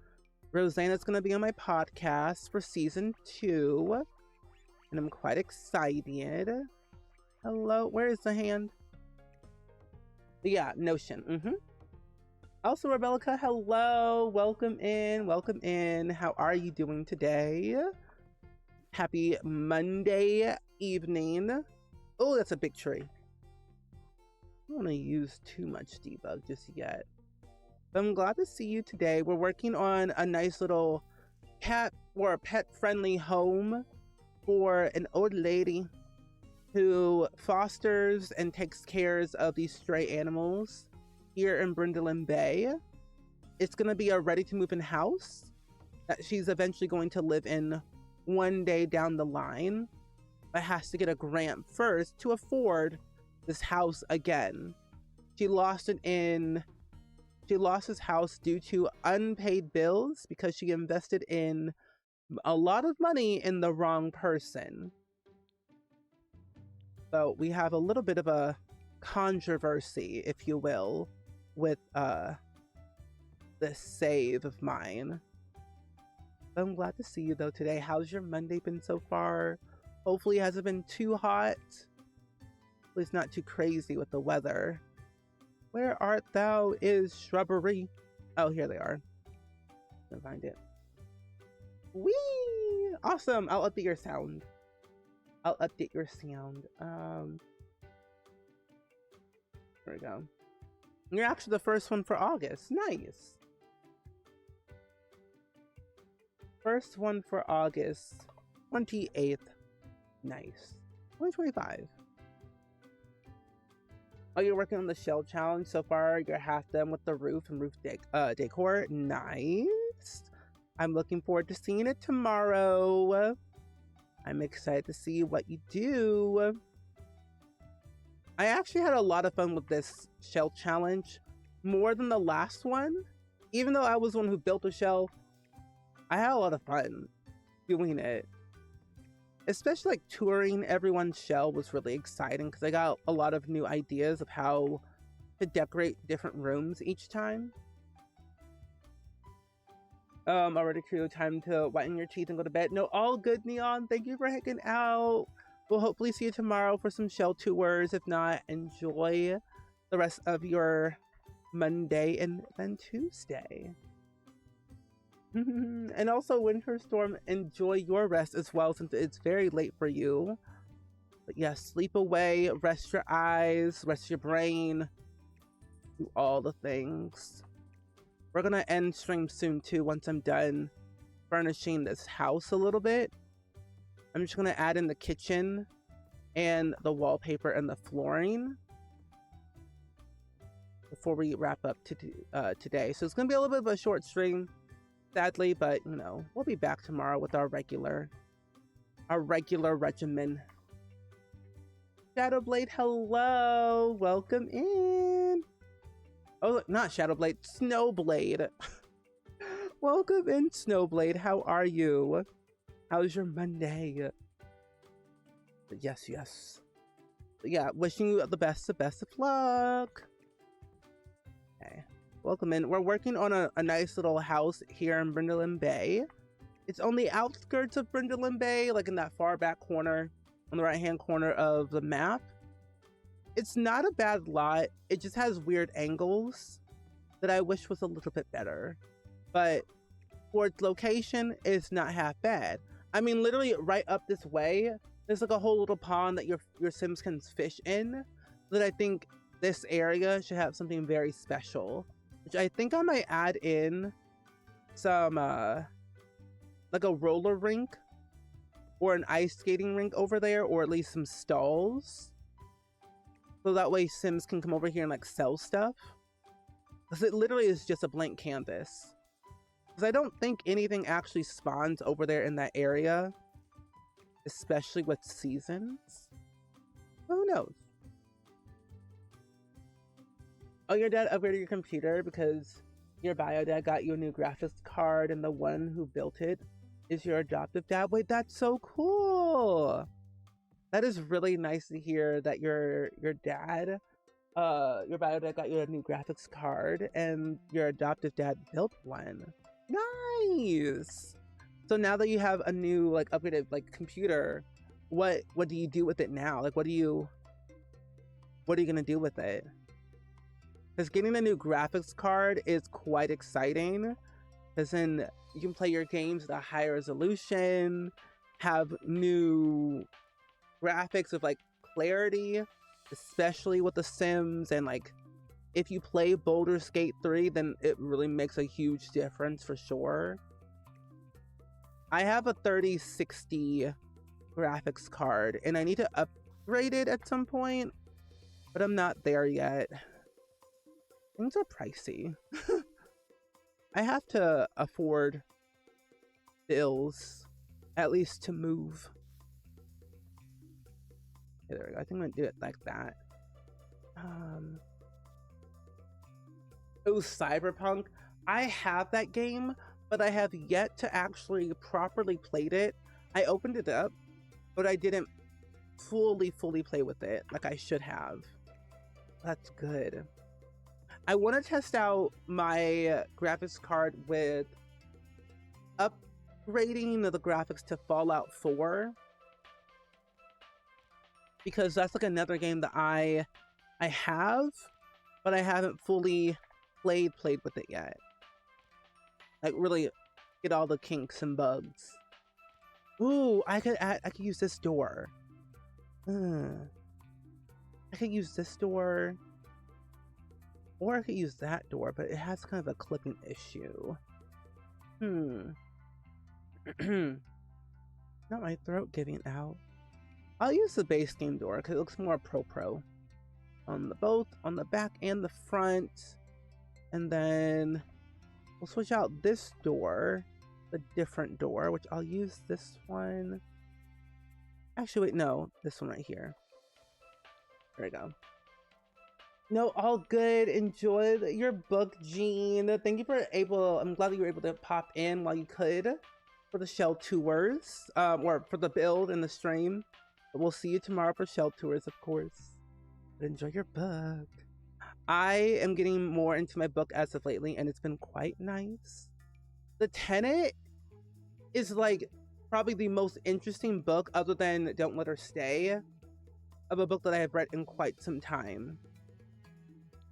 Rosanna's going to be on my podcast for season 2, and I'm quite excited. Hello, where is the hand? But yeah, Notion. Also, Rebecca, hello, welcome in. How are you doing today? Happy Monday evening. Oh, that's a big tree. I don't want to use too much debug just yet. But I'm glad to see you today. We're working on a nice little cat or pet-friendly home for an old lady who fosters and takes care of these stray animals here in Brindleland Bay. It's going to be a ready-to-move-in house that she's eventually going to live in one day down the line, but has to get a grant first to afford this house again. She lost his house due to unpaid bills because she invested in a lot of money in the wrong person. So we have a little bit of a controversy, if you will, with this save of mine. I'm glad to see you though today. How's your Monday been so far? Hopefully it hasn't been too hot. Hopefully it's not too crazy with the weather. Where art thou is shrubbery. Oh, here they are. I'll find it. Whee! Awesome. I'll update your sound. There we go. You're actually the first one for August. Nice. First one for August 28th. Nice. 2025. Oh, you're working on the shell challenge so far. You're half done with the roof and roof decor. Nice. I'm looking forward to seeing it tomorrow. I'm excited to see what you do. I actually had a lot of fun with this shell challenge, more than the last one. Even though I was the one who built the shell, I had a lot of fun doing it. Especially like touring everyone's shell was really exciting because I got a lot of new ideas of how to decorate different rooms each time. Already crew, time to whiten your teeth and go to bed. No, all good, Neon. Thank you for hanging out. We'll hopefully see you tomorrow for some shell tours. If not, enjoy the rest of your Monday and then Tuesday. And also, Winter Storm, enjoy your rest as well since it's very late for you. But yes, sleep away, rest your eyes, rest your brain, do all the things. We're gonna end stream soon too once I'm done furnishing this house a little bit. I'm just gonna add in the kitchen and the wallpaper and the flooring before we wrap up today. So it's gonna be a little bit of a short stream, sadly, but you know, we'll be back tomorrow with our regular regimen. Shadowblade, hello, welcome in. Oh, look, not Shadowblade, Snowblade. Welcome in, Snowblade. How are you? How's your Monday? Yes. But yeah, wishing you the best of luck. Okay, welcome in. We're working on a nice little house here in Brindleland Bay. It's on the outskirts of Brindleland Bay, like in that far back corner, on the right-hand corner of the map. It's not a bad lot. It just has weird angles that I wish was a little bit better. But for its location, it's not half bad. I mean, literally right up this way, there's like a whole little pond that your Sims can fish in. That I think this area should have something very special. Which I think I might add in some, like a roller rink or an ice skating rink over there, or at least some stalls. So that way Sims can come over here and like sell stuff. Because it literally is just a blank canvas. Because I don't think anything actually spawns over there in that area. Especially with seasons. Who knows? Oh, your dad upgraded your computer because your bio dad got you a new graphics card and the one who built it is your adoptive dad. Wait, that's so cool. That is really nice to hear that your dad, your bio dad got you a new graphics card and your adoptive dad built one. Nice. So now that you have a new like upgraded like computer, what do you do with it now? Like what are you gonna do with it? Because getting a new graphics card is quite exciting. Because then you can play your games at a higher resolution, have new graphics with like clarity, especially with the Sims. And like if you play Baldur's Gate 3, then it really makes a huge difference for sure. I have a 3060 graphics card and I need to upgrade it at some point, but I'm not there yet. Things are pricey. I have to afford bills, at least to move. Okay, there we go. I think I'm gonna do it like that. Oh, Cyberpunk. I have that game, but I have yet to actually properly play it. I opened it up, but I didn't fully play with it like I should have. That's good. I want to test out my graphics card with upgrading the graphics to Fallout 4. Because that's like another game that I have, but I haven't fully played with it yet. Like really get all the kinks and bugs. Ooh, I could use this door. I could use this door. Or I could use that door, but it has kind of a clipping issue. Not my throat giving out. I'll use the base game door because it looks more pro. On both on the back and the front. And then we'll switch out this door, the different door, which I'll use this one. Actually, wait, no, this one right here. There we go. No, all good. Enjoy your book, Jean. Thank you for I'm glad that you were able to pop in while you could for the shell tours, or for the build and the stream. But we'll see you tomorrow for shell tours, of course. But enjoy your book. I am getting more into my book as of lately, and it's been quite nice. The Tenant is like probably the most interesting book, other than Don't Let Her Stay, of a book that I have read in quite some time.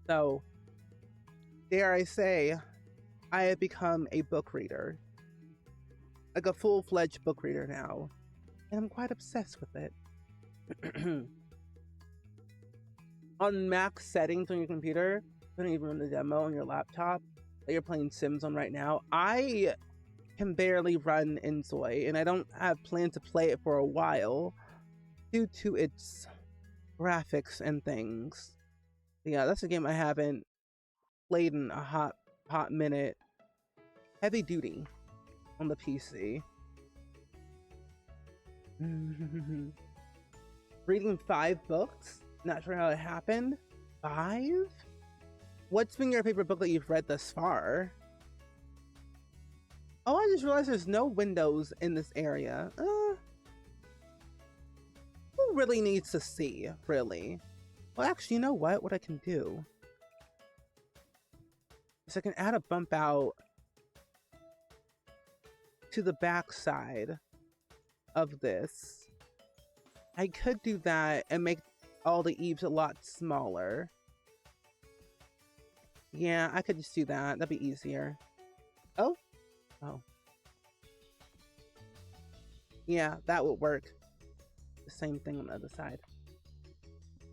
So, dare I say, I have become a book reader. Like a full-fledged book reader now. And I'm quite obsessed with it. On max settings on your computer, don't even run the demo on your laptop that you're playing Sims on right now, I can barely run Enzoy, and I don't have plans to play it for a while due to its graphics and things. Yeah, that's a game I haven't played in a hot minute. Heavy duty on the PC. Reading 5 books? Not sure how it happened. 5? What's been your favorite book that you've read thus far? Oh, I just realized there's no windows in this area. Who really needs to see, really? Well, actually, you know what? What I can do is I can add a bump out to the back side of this. I could do that and make all the eaves a lot smaller. Yeah, I could just do that. That'd be easier. Oh. Yeah, that would work. The same thing on the other side.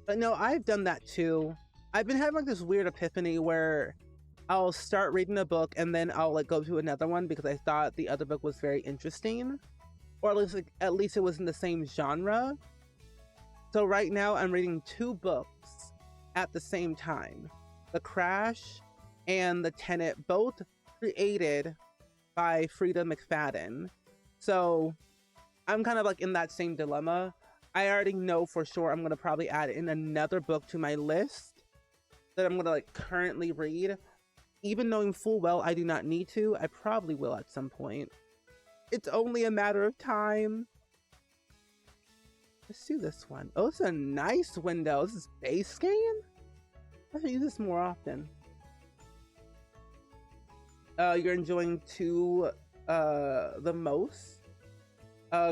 But no, I've done that too. I've been having like this weird epiphany where I'll start reading a book and then I'll like go to another one because I thought the other book was very interesting. or at least it was in the same genre. So right now I'm reading 2 books at the same time. The Crash and The Tenet, both created by Frida McFadden. So I'm kind of like in that same dilemma. I already know for sure I'm going to probably add in another book to my list that I'm going to like currently read. Even knowing full well I do not need to, I probably will at some point. It's only a matter of time. Let's do this one. Oh, it's a nice window. This is base game? I should use this more often. You're enjoying the most.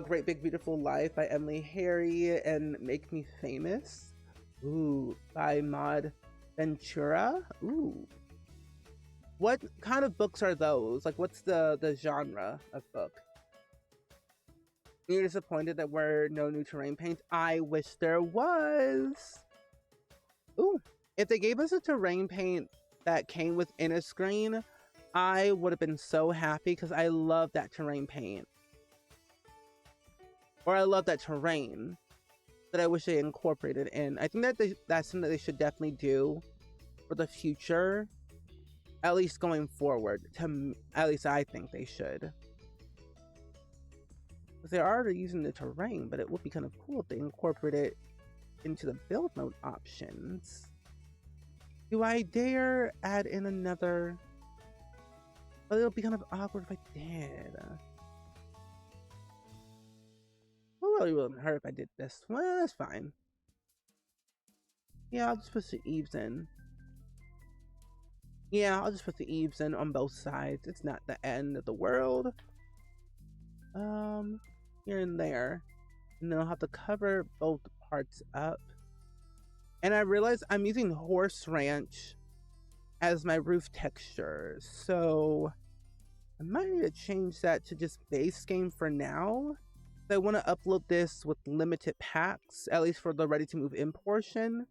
Great Big Beautiful Life by Emily Harry and Make Me Famous. Ooh, by Maud Ventura. Ooh. What kind of books are those? Like, what's the genre of book? You're disappointed that there were no new terrain paints? I wish there was. Ooh, if they gave us a terrain paint that came with Screen, I would have been so happy because I love that terrain paint. Or I love that terrain that I wish they incorporated in. I think that that's something that they should definitely do for the future. At least going forward. At least I think they should. Because they're already using the terrain, but it would be kind of cool if they incorporate it into the build mode options. Do I dare add in another? But it'll be kind of awkward if I did. Well, it really wouldn't hurt if I did this. Well, that's fine. Yeah, I'll just put the eaves in. Yeah, I'll just put the eaves in on both sides. It's not the end of the world. Here and there. And then I'll have to cover both parts up. And I realize I'm using Horse Ranch as my roof texture. So I might need to change that to just base game for now. I want to upload this with limited packs, at least for the ready to move in portion.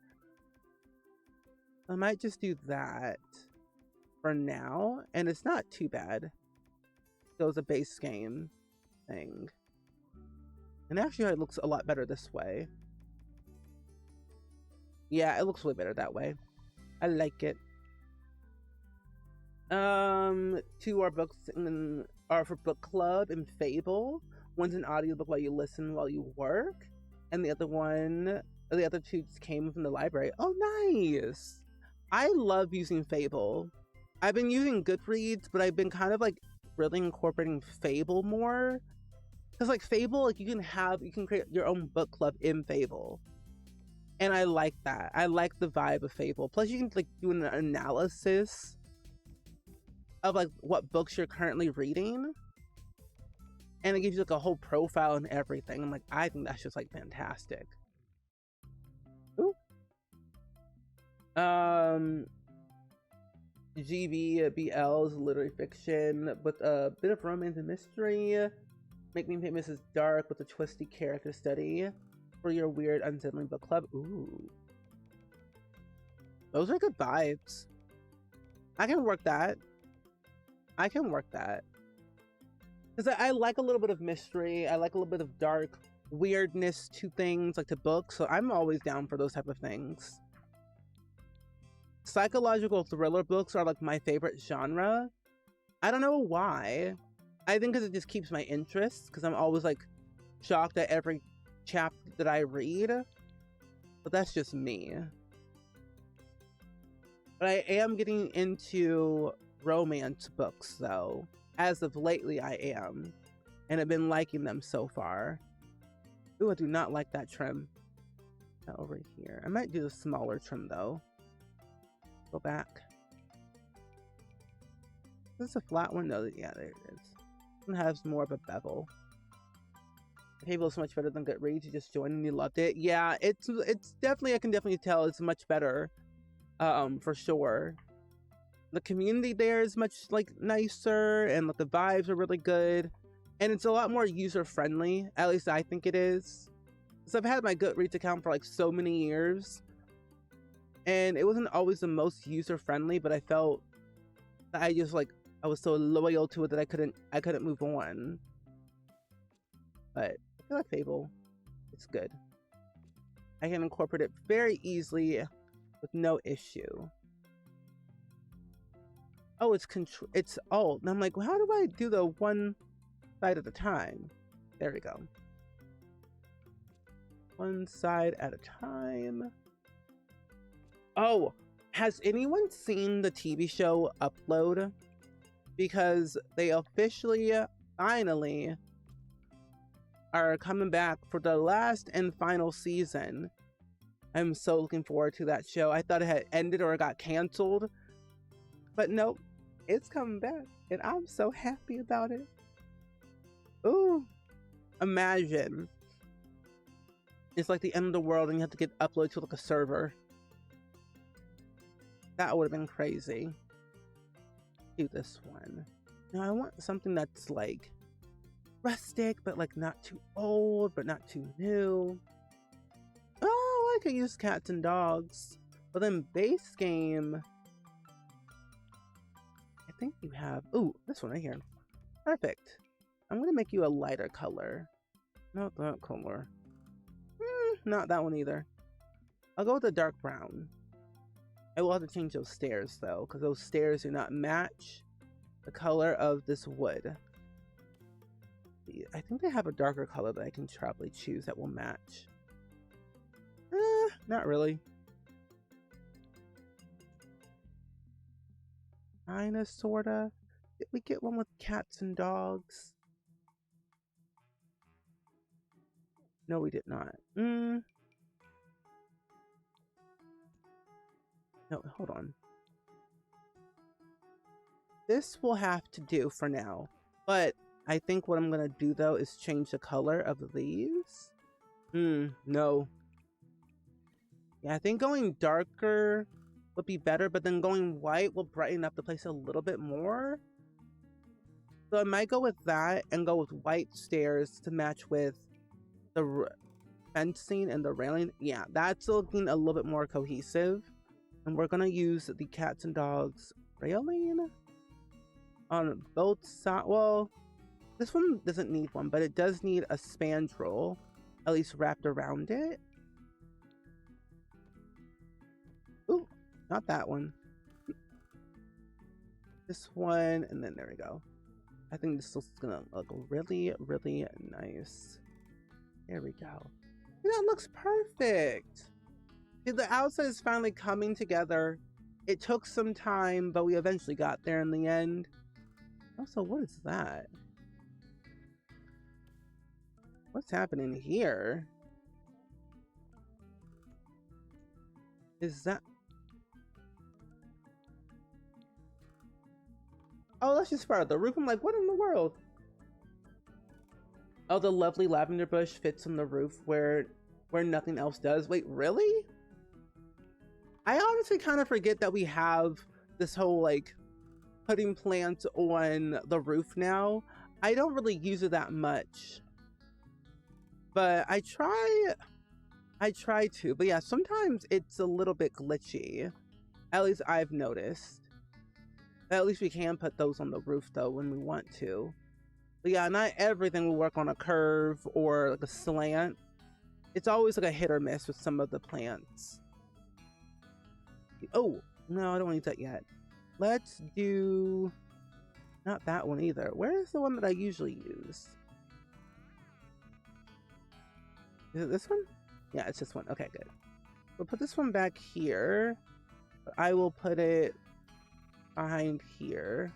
I might just do that for now, and it's not too bad. So it was a base game thing. And actually it looks a lot better this way. Yeah, it looks way better that way. I like it. 2 are books are for book club and Fable. One's an audiobook while you listen while you work, and the other 2 just came from the library. Oh, nice! I love using Fable. I've been using Goodreads, but I've been kind of like really incorporating Fable more. Because like Fable, like you can create your own book club in Fable. And I like that. I like the vibe of Fable. Plus you can like do an analysis of like what books you're currently reading. And it gives you like a whole profile and everything. And like, I think that's just like fantastic. Ooh. GBL is literary fiction with a bit of romance and mystery. Make Me Famous is dark with a twisty character study for your weird unsettling book club. Ooh. Those are good vibes. I can work that. Because I like a little bit of mystery. I like a little bit of dark weirdness to things, like to books. So I'm always down for those type of things. Psychological thriller books are like my favorite genre. I don't know why. I think because it just keeps my interest. Because I'm always like shocked at every chapter that I read. But that's just me. But I am getting into romance books though. As of lately I am. And I've been liking them so far. Ooh, I do not like that trim. Not over here. I might do the smaller trim though. Go back. Is this a flat one? No, yeah, there it is. It has more of a bevel. Fable is so much better than Goodreads. You just joined and you loved it. Yeah, it's definitely, I can definitely tell it's much better. For sure. The community there is much like nicer, and like the vibes are really good, and it's a lot more user friendly. At least I think it is. So I've had my Goodreads account for like so many years, and it wasn't always the most user friendly, but I felt that I was so loyal to it that I couldn't move on. but I feel like Fable, it's good. I can incorporate it very easily with no issue. Oh, it's alt. And I'm like, well, how do I do the one side at a time? There we go. One side at a time. Oh, has anyone seen the TV show Upload? Because they officially, finally, are coming back for the last and final season. I'm so looking forward to that show. I thought it had ended or got canceled. But nope, it's coming back. And I'm so happy about it. Ooh, imagine. It's like the end of the world and you have to get uploaded to like a server. That would have been crazy. Do this one. Now I want something that's like rustic, but like not too old, but not too new. Oh, I could use cats and dogs. But then base game, I think you have, ooh, this one right here. Perfect. I'm gonna make you a lighter color. Not that color. Not that one either. I'll go with the dark brown. I will have to change those stairs though, because those stairs do not match the color of this wood. I think they have a darker color that I can probably choose that will match. Not really. Kinda, sorta. Did we get one with cats and dogs? No, we did not. No, hold on. This will have to do for now. But I think what I'm gonna do though is change the color of these. No. Yeah, I think going darker would be better, but then going white will brighten up the place a little bit more. So I might go with that and go with white stairs to match with the fencing and the railing. Yeah, that's looking a little bit more cohesive. And we're gonna use the cats and dogs railing on both sides. Well, this one doesn't need one, but it does need a spandrel, at least wrapped around it. Ooh, not that one. This one, and then there we go. I think this is gonna look really, really nice. There we go. That looks perfect. The outside is finally coming together. It took some time, but we eventually got there in the end. Also, what is that? What's happening here? Is that... Oh, that's just part of the roof. I'm like, what in the world? Oh, the lovely lavender bush fits on the roof where nothing else does. Wait, really? I honestly kind of forget that we have this whole like putting plants on the roof now. I don't really use it that much, but I try to. But yeah, sometimes it's a little bit glitchy. At least I've noticed. At least we can put those on the roof though when we want to. But yeah, not everything will work on a curve or like a slant. It's always like a hit or miss with some of the plants. Oh, no, I don't want to use that yet. Let's do... Not that one either. Where is the one that I usually use? Is it this one? Yeah, it's this one. Okay, good. We'll put this one back here. I will put it behind here.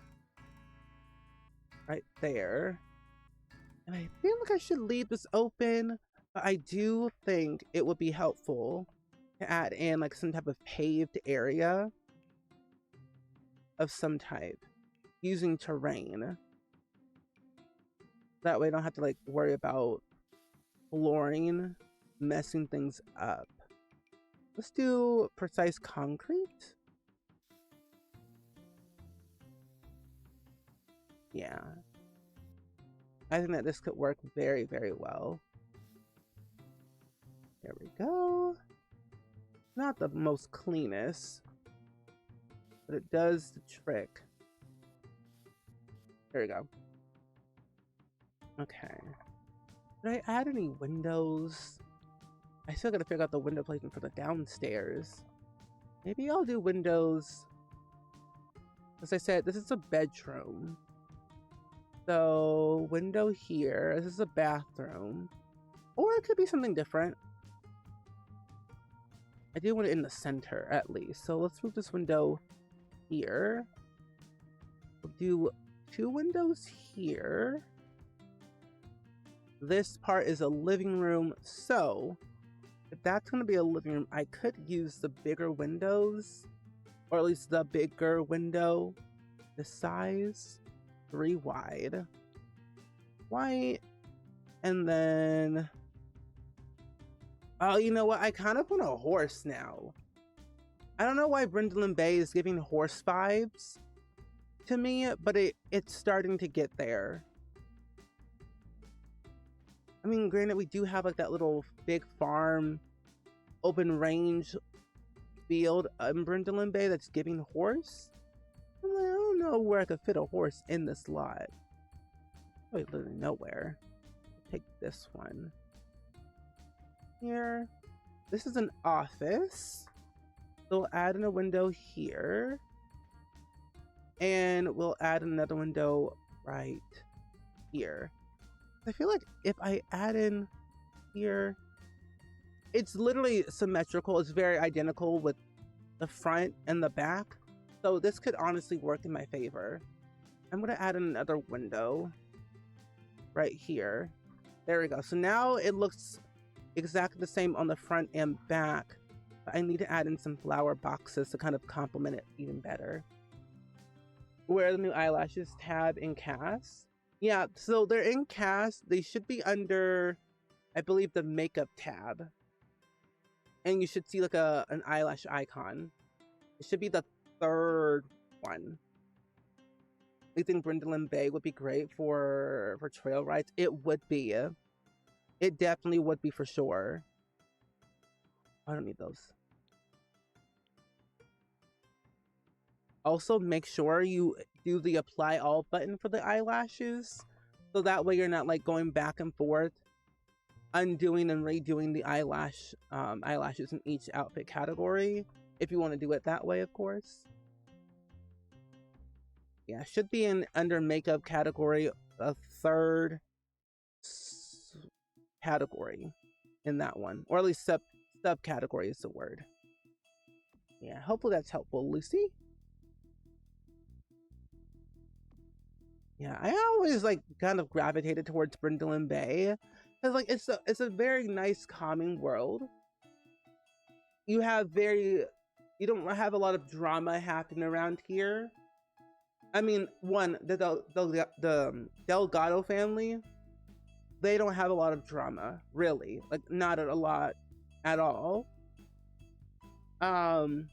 Right there. And I feel like I should leave this open, but I do think it would be helpful to add in like some type of paved area of some type using terrain. That way I don't have to like worry about flooring messing things up. Let's do precise concrete. Yeah. I think that this could work very, very well. There we go. Not the most cleanest, but it does the trick. There we go. Okay. Did I add any windows? I still gotta figure out the window placement for the downstairs. Maybe I'll do windows. As I said, this is a bedroom. So, window here. This is a bathroom. Or it could be something different. I do want it in the center, at least. So, let's move this window here. We'll do 2 windows here. This part is a living room. So, if that's going to be a living room, I could use the bigger windows. Or at least the bigger window. The size. 3 wide. White. And then... oh, you know what? I kind of want a horse now. I don't know why Brindleland Bay is giving horse vibes to me, but it's starting to get there. I mean, granted, we do have like that little big farm, open range field in Brindleland Bay that's giving horse. I'm like, I don't know where I could fit a horse in this lot. Wait, literally nowhere. Take this one. Here. This is an office. So we'll add in a window here. And we'll add another window right here. I feel like if I add in here, it's literally symmetrical. It's very identical with the front and the back. So this could honestly work in my favor. I'm going to add in another window right here. There we go. So now it looks exactly the same on the front and back. But I need to add in some flower boxes to kind of complement it even better. Where are the new eyelashes? Tab in cast. Yeah, so they're in cast. They should be under, I believe, the makeup tab. And you should see like an eyelash icon. It should be the 3rd one. I think Brindleland Bay would be great for trail rides. It would be. It definitely would be for sure. I don't need those. Also, make sure you do the apply all button for the eyelashes. So that way you're not like going back and forth, undoing and redoing the eyelashes in each outfit category. If you want to do it that way, of course. Yeah, should be in under makeup category, a 3rd category in that one. Or at least subcategory is the word. Yeah, hopefully that's helpful, Lucy. Yeah, I always like kind of gravitated towards Brindleland Bay because like it's a very nice, calming world. You don't have a lot of drama happening around here. I mean, one, the Delgado family, they don't have a lot of drama, really. Like, not a lot at all. Brand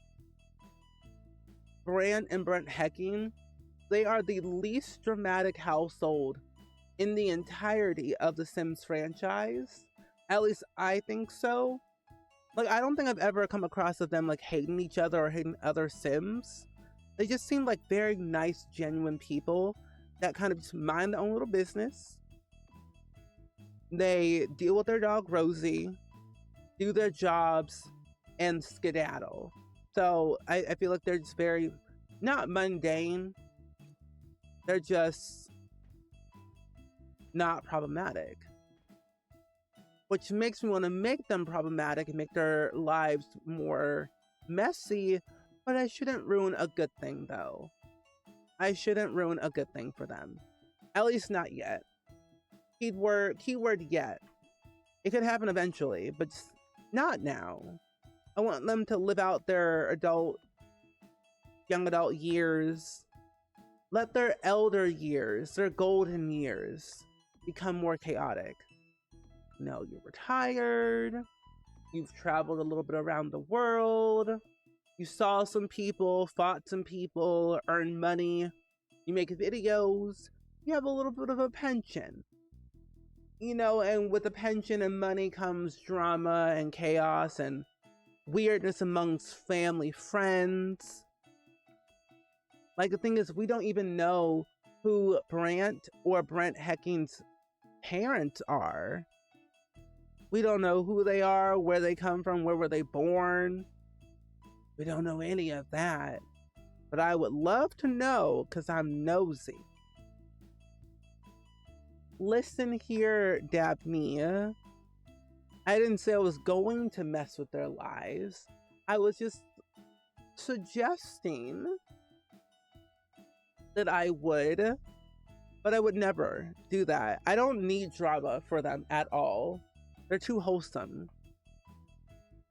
and Brent Hecking, they are the least dramatic household in the entirety of the Sims franchise. At least I think so. Like, I don't think I've ever come across of them like hating each other or hating other Sims. They just seem like very nice, genuine people that kind of just mind their own little business. They deal with their dog Rosie, do their jobs, and skedaddle. So I feel like they're just very, not mundane, they're just not problematic. Which makes me want to make them problematic and make their lives more messy, but I shouldn't ruin a good thing though. I shouldn't ruin a good thing for them. At least not yet. Keyword yet. It could happen eventually, but not now. I want them to live out their young adult years. Let their elder years, their golden years, become more chaotic. You know, you're retired. You've traveled a little bit around the world. You saw some people, fought some people, earned money. You make videos. You have a little bit of a pension. You know, and with the pension and money comes drama and chaos and weirdness amongst family, friends. Like, the thing is, we don't even know who Brent or Brent Hecking's parents are. We don't know who they are, where they come from, where were they born. We don't know any of that. But I would love to know because I'm nosy. Listen here, Dabney. I didn't say I was going to mess with their lives. I was just suggesting that I would, but I would never do that. I don't need drama for them at all. They're too wholesome.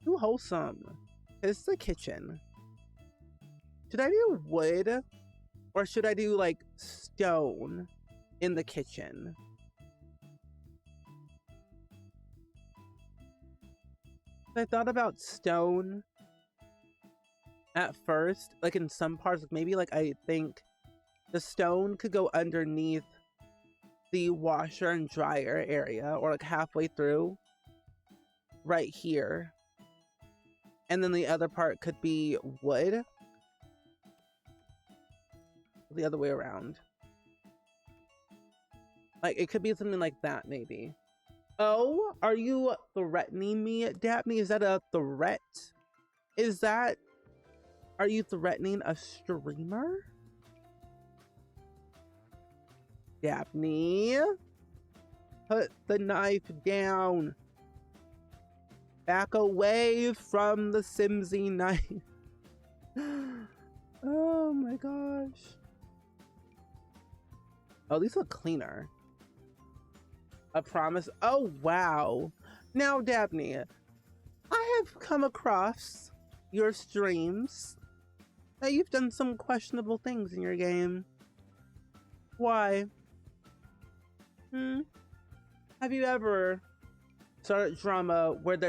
Too wholesome. It's the kitchen. Should I do wood or should I do like stone in the kitchen? I thought about stone at first, like in some parts, maybe like I think the stone could go underneath the washer and dryer area or like halfway through right here. And then the other part could be wood. The other way around. Like it could be something like that maybe. Oh, are you threatening me, Daphne? Is that a threat? Are you threatening a streamer? Daphne, put the knife down. Back away from the Simsy knife. Oh my gosh. Oh, these look cleaner. A promise. Oh, wow. Now, Daphne, I have come across your streams that you've done some questionable things in your game. Why? Have you ever started drama where it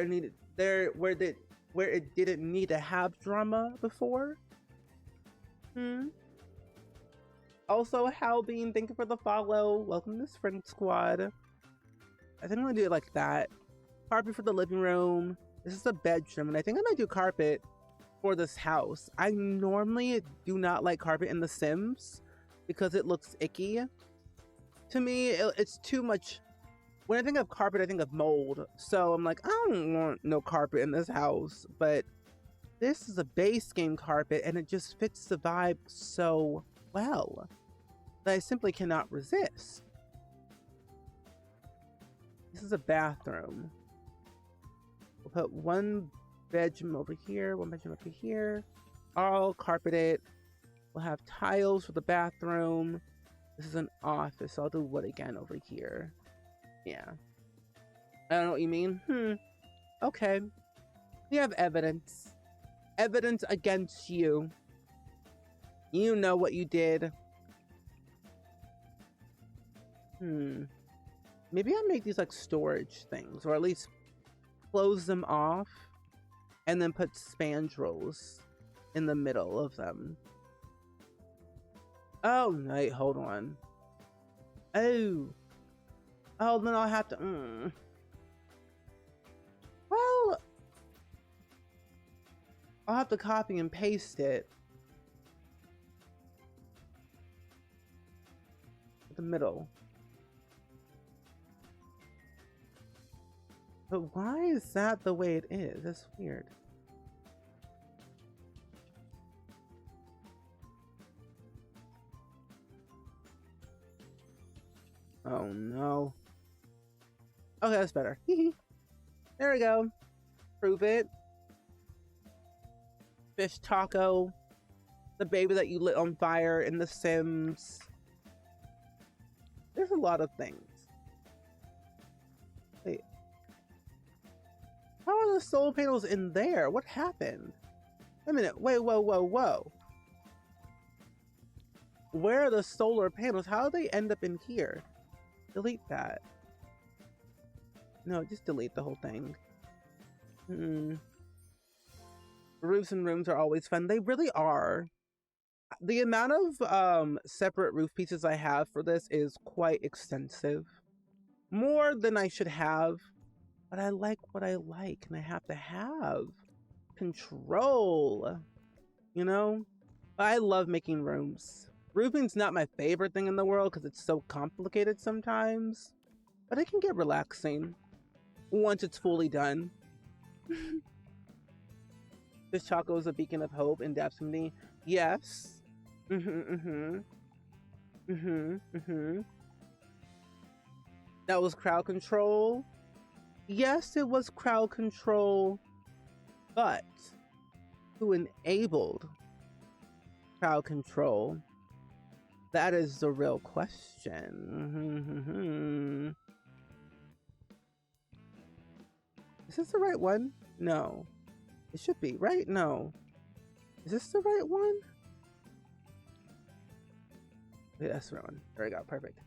didn't need to have drama before? Also, Halbean, thank you for the follow. Welcome to the Spring Squad. I think I'm gonna do it like that. Carpet for the living room. This is a bedroom, and I think I might do carpet for this house. I normally do not like carpet in The Sims because it looks icky. To me, it's too much. When I think of carpet, I think of mold. So I'm like, I don't want no carpet in this house. But this is a base game carpet, and it just fits the vibe so well that I simply cannot resist. This is a bathroom. We'll put one bedroom over here, one bedroom over here. All carpeted. We'll have tiles for the bathroom. This is an office, so I'll do wood again over here. Yeah. I don't know what you mean. Okay. You have evidence. Evidence against you. You know what you did. Maybe I make these like storage things, or at least close them off and then put spandrels in the middle of them. Oh, wait, hold on. Oh, then I'll have to, Well, I'll have to copy and paste it. The middle. But why is that the way it is? That's weird. Oh no. Okay, that's better. There we go. Prove it. Fish taco. The baby that you lit on fire in The Sims. There's a lot of things. Wait. How are the solar panels in there? What happened? Wait a minute. Wait, whoa. Where are the solar panels? How do they end up in here? Delete that. No, just delete the whole thing. Roofs and rooms are always fun. They really are. The amount of separate roof pieces I have for this is quite extensive. More than I should have. But I like what I like, and I have to have control. You know? I love making rooms. Roofing's not my favorite thing in the world because it's so complicated sometimes. But it can get relaxing. once it's fully done. This Chaco is a beacon of hope and depth to me. Yes. That was crowd control. Yes, it was crowd control, but who enabled crowd control? That is the real question. Is this the right one? No. It should be, right? No. Is this the right one? Yeah, that's the right one. There we go. Perfect.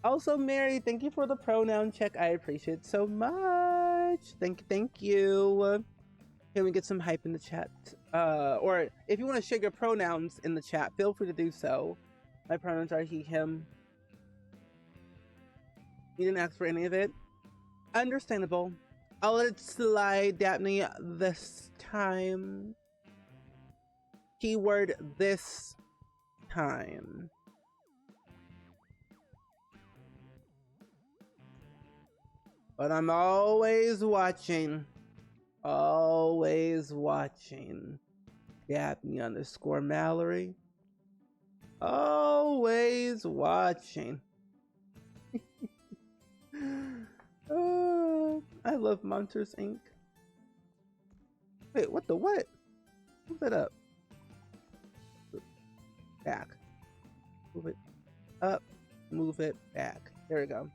Also, Mary, thank you for the pronoun check. I appreciate it so much. Thank you. Can we get some hype in the chat? Or if you want to share your pronouns in the chat, feel free to do so. My pronouns are he, him. You didn't ask for any of it. Understandable. I'll let it slide, Daphne, this time. Keyword this time. But I'm always watching. Always watching. Daphne_Mallory. Always watching. Oh, I love Monsters Inc. Wait, what the what? Move that up. Back. Move it up. Move it back. There we go.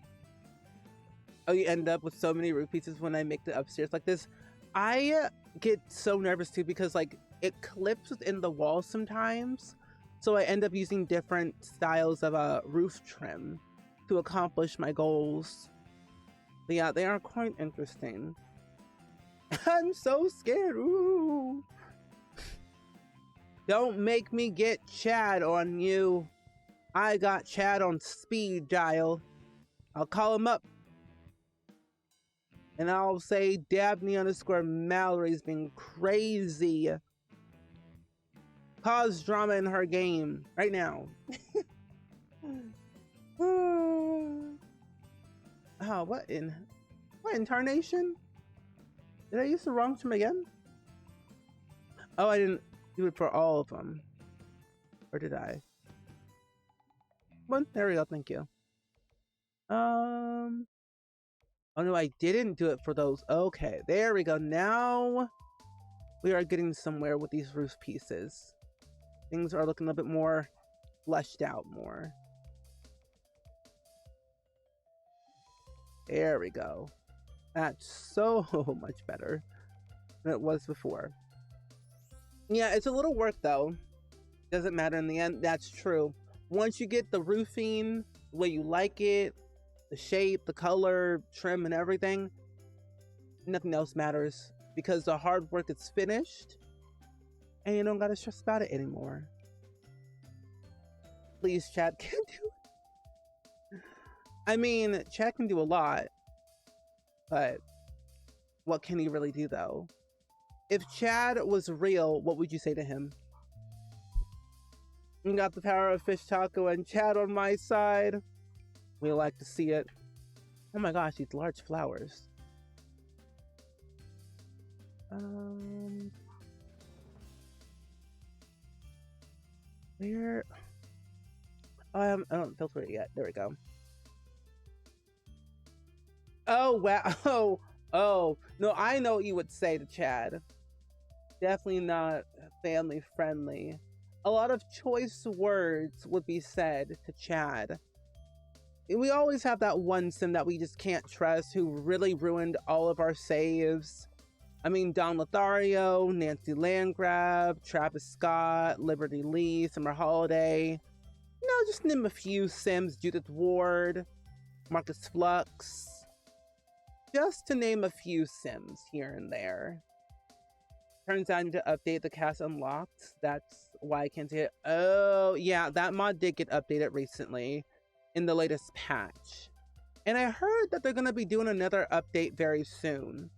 Oh, you end up with so many root pieces when I make the upstairs like this. I get so nervous too because like it clips within the wall sometimes. So I end up using different styles of a roof trim to accomplish my goals. But yeah, they are quite interesting. I'm so scared. Ooh. Don't make me get Chad on you. I got Chad on speed dial. I'll call him up. And I'll say Daphne_Mallory's been crazy. Cause drama in her game right now. Oh, what in tarnation? Did I use the wrong term again? Oh, I didn't do it for all of them. Or did I? Well, there we go, thank you. Oh no, I didn't do it for those. Okay, there we go. Now we are getting somewhere with these roof pieces. Things are looking a little bit more fleshed out more. There we go. That's so much better than it was before. Yeah, it's a little work though. Doesn't matter in the end. That's true. Once you get the roofing the way you like it, the shape, the color, trim, and everything, nothing else matters because the hard work is finished and you don't gotta stress about it anymore. Please, Chad can do it. I mean, Chad can do a lot, but what can he really do though? If Chad was real, what would you say to him? You got the power of Fish Taco and Chad on my side. We like to see it. Oh my gosh, these large flowers. Where? I don't filter it yet. There we go. Oh wow. Oh no, I know what you would say to Chad. Definitely not family friendly. A lot of choice words would be said to Chad. We always have that one sim that we just can't trust who really ruined all of our saves. I mean, Don Lothario, Nancy Landgrab, Travis Scott, Liberty Lee, Summer Holiday. You know, just name a few sims. Judith Ward, Marcus Flux. Just to name a few sims here and there. Turns out I need to update the cast unlocked. That's why I can't see it. Oh, yeah, that mod did get updated recently in the latest patch. And I heard that they're going to be doing another update very soon.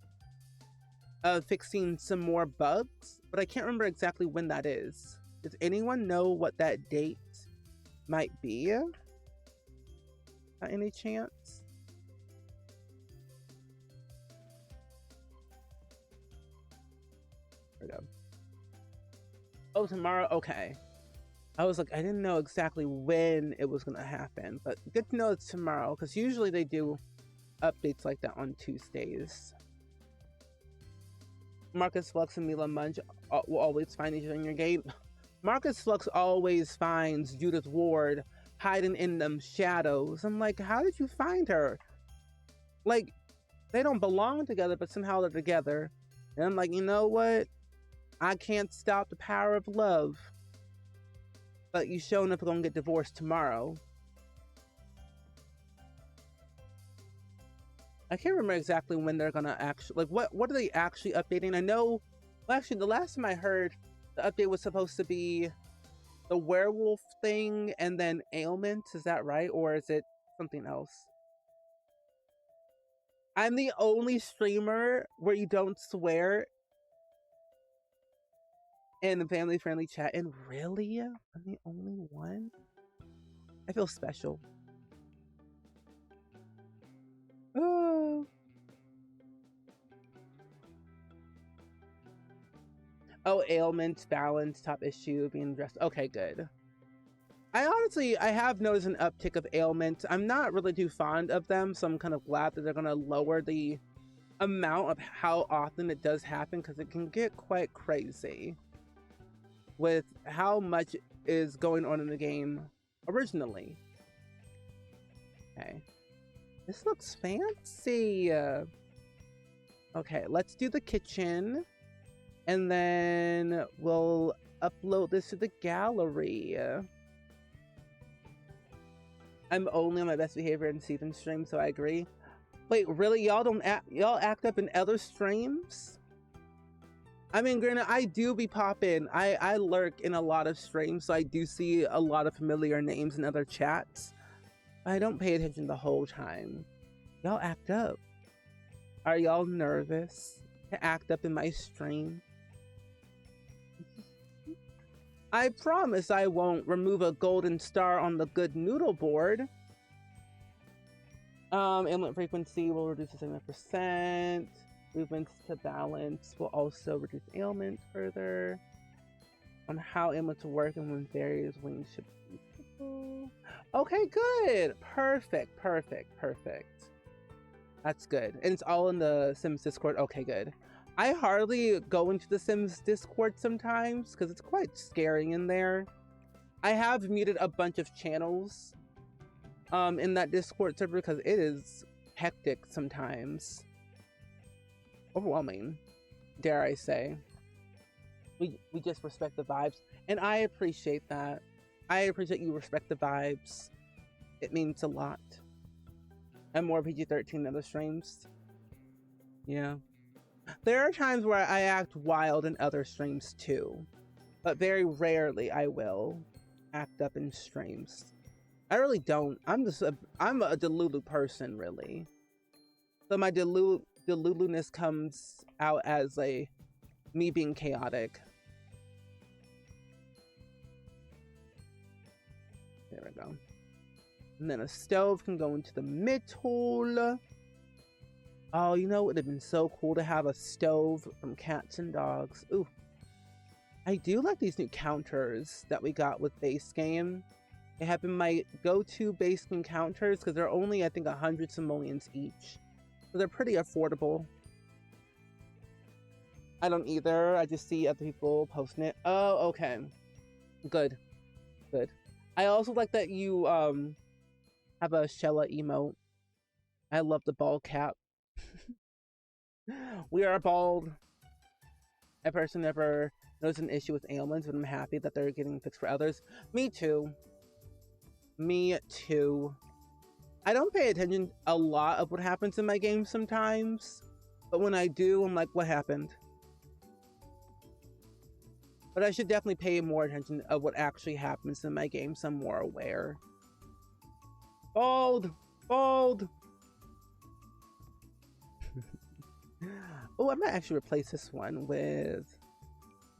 Fixing some more bugs, but I can't remember exactly when that is. Does anyone know what that date might be? By any chance? Oh, tomorrow? Okay. I was like, I didn't know exactly when it was gonna happen, but good to know it's tomorrow, because usually they do updates like that on Tuesdays. Marcus Flux and Mila Munch will always find each other in your game. Marcus Flux always finds Judith Ward hiding in them shadows. I'm like, how did you find her? Like, they don't belong together, but somehow they're together. And I'm like, you know what? I can't stop the power of love. But you showing up gonna get divorced tomorrow. I can't remember exactly when they're gonna actually, like, what are they actually updating? I know, well, actually, the last time I heard, the update was supposed to be the werewolf thing and then ailments. Is that right? Or is it something else? I'm the only streamer where you don't swear in a family-friendly chat. And really? I'm the only one? I feel special. Oh. Oh, ailments, balance, top issue, being addressed. Okay, good. I have noticed an uptick of ailments. I'm not really too fond of them, so I'm kind of glad that they're going to lower the amount of how often it does happen, because it can get quite crazy with how much is going on in the game originally. Okay. This looks fancy. Okay, let's do the kitchen. And then we'll upload this to the gallery. I'm only on my best behavior in Steven's stream, so I agree. Wait, really? Y'all act up in other streams? I mean, granted, I do be popping. I lurk in a lot of streams, so I do see a lot of familiar names in other chats. I don't pay attention the whole time. Y'all act up. Are y'all nervous to act up in my stream? I promise I won't remove a golden star on the good noodle board. Ailment frequency will reduce to 70%. Movements to balance will also reduce ailment further. On how ailments work and when various wings should be visible. Okay, good. Perfect. That's good. And it's all in the Sims Discord. Okay, good. I hardly go into the Sims Discord sometimes because it's quite scary in there. I have muted a bunch of channels in that Discord server because it is hectic sometimes. Overwhelming, dare I say. We just respect the vibes, and I appreciate that. I appreciate you respect the vibes. It means a lot. I'm more PG-13 than other streams. Yeah. There are times where I act wild in other streams too, but very rarely I will act up in streams. I really don't. I'm a delulu person, really. So my deluluness comes out as me being chaotic. There we go. And then a stove can go into the middle. Oh, you know, it would have been so cool to have a stove from Cats and Dogs. Ooh. I do like these new counters that we got with base game. They have been my go-to base game counters because they're only, I think, 100 simoleons each. So they're pretty affordable. I don't either. I just see other people posting it. Oh, okay. Good. I also like that you have a Shella emote. I love the bald cap. We are bald. I personally never noticed an issue with ailments, but I'm happy that they're getting fixed for others. Me too. I don't pay attention a lot of what happens in my game sometimes, but when I do, I'm like, what happened? But I should definitely pay more attention of what actually happens in my game, so I'm more aware. Bald! Oh, I might actually replace this one with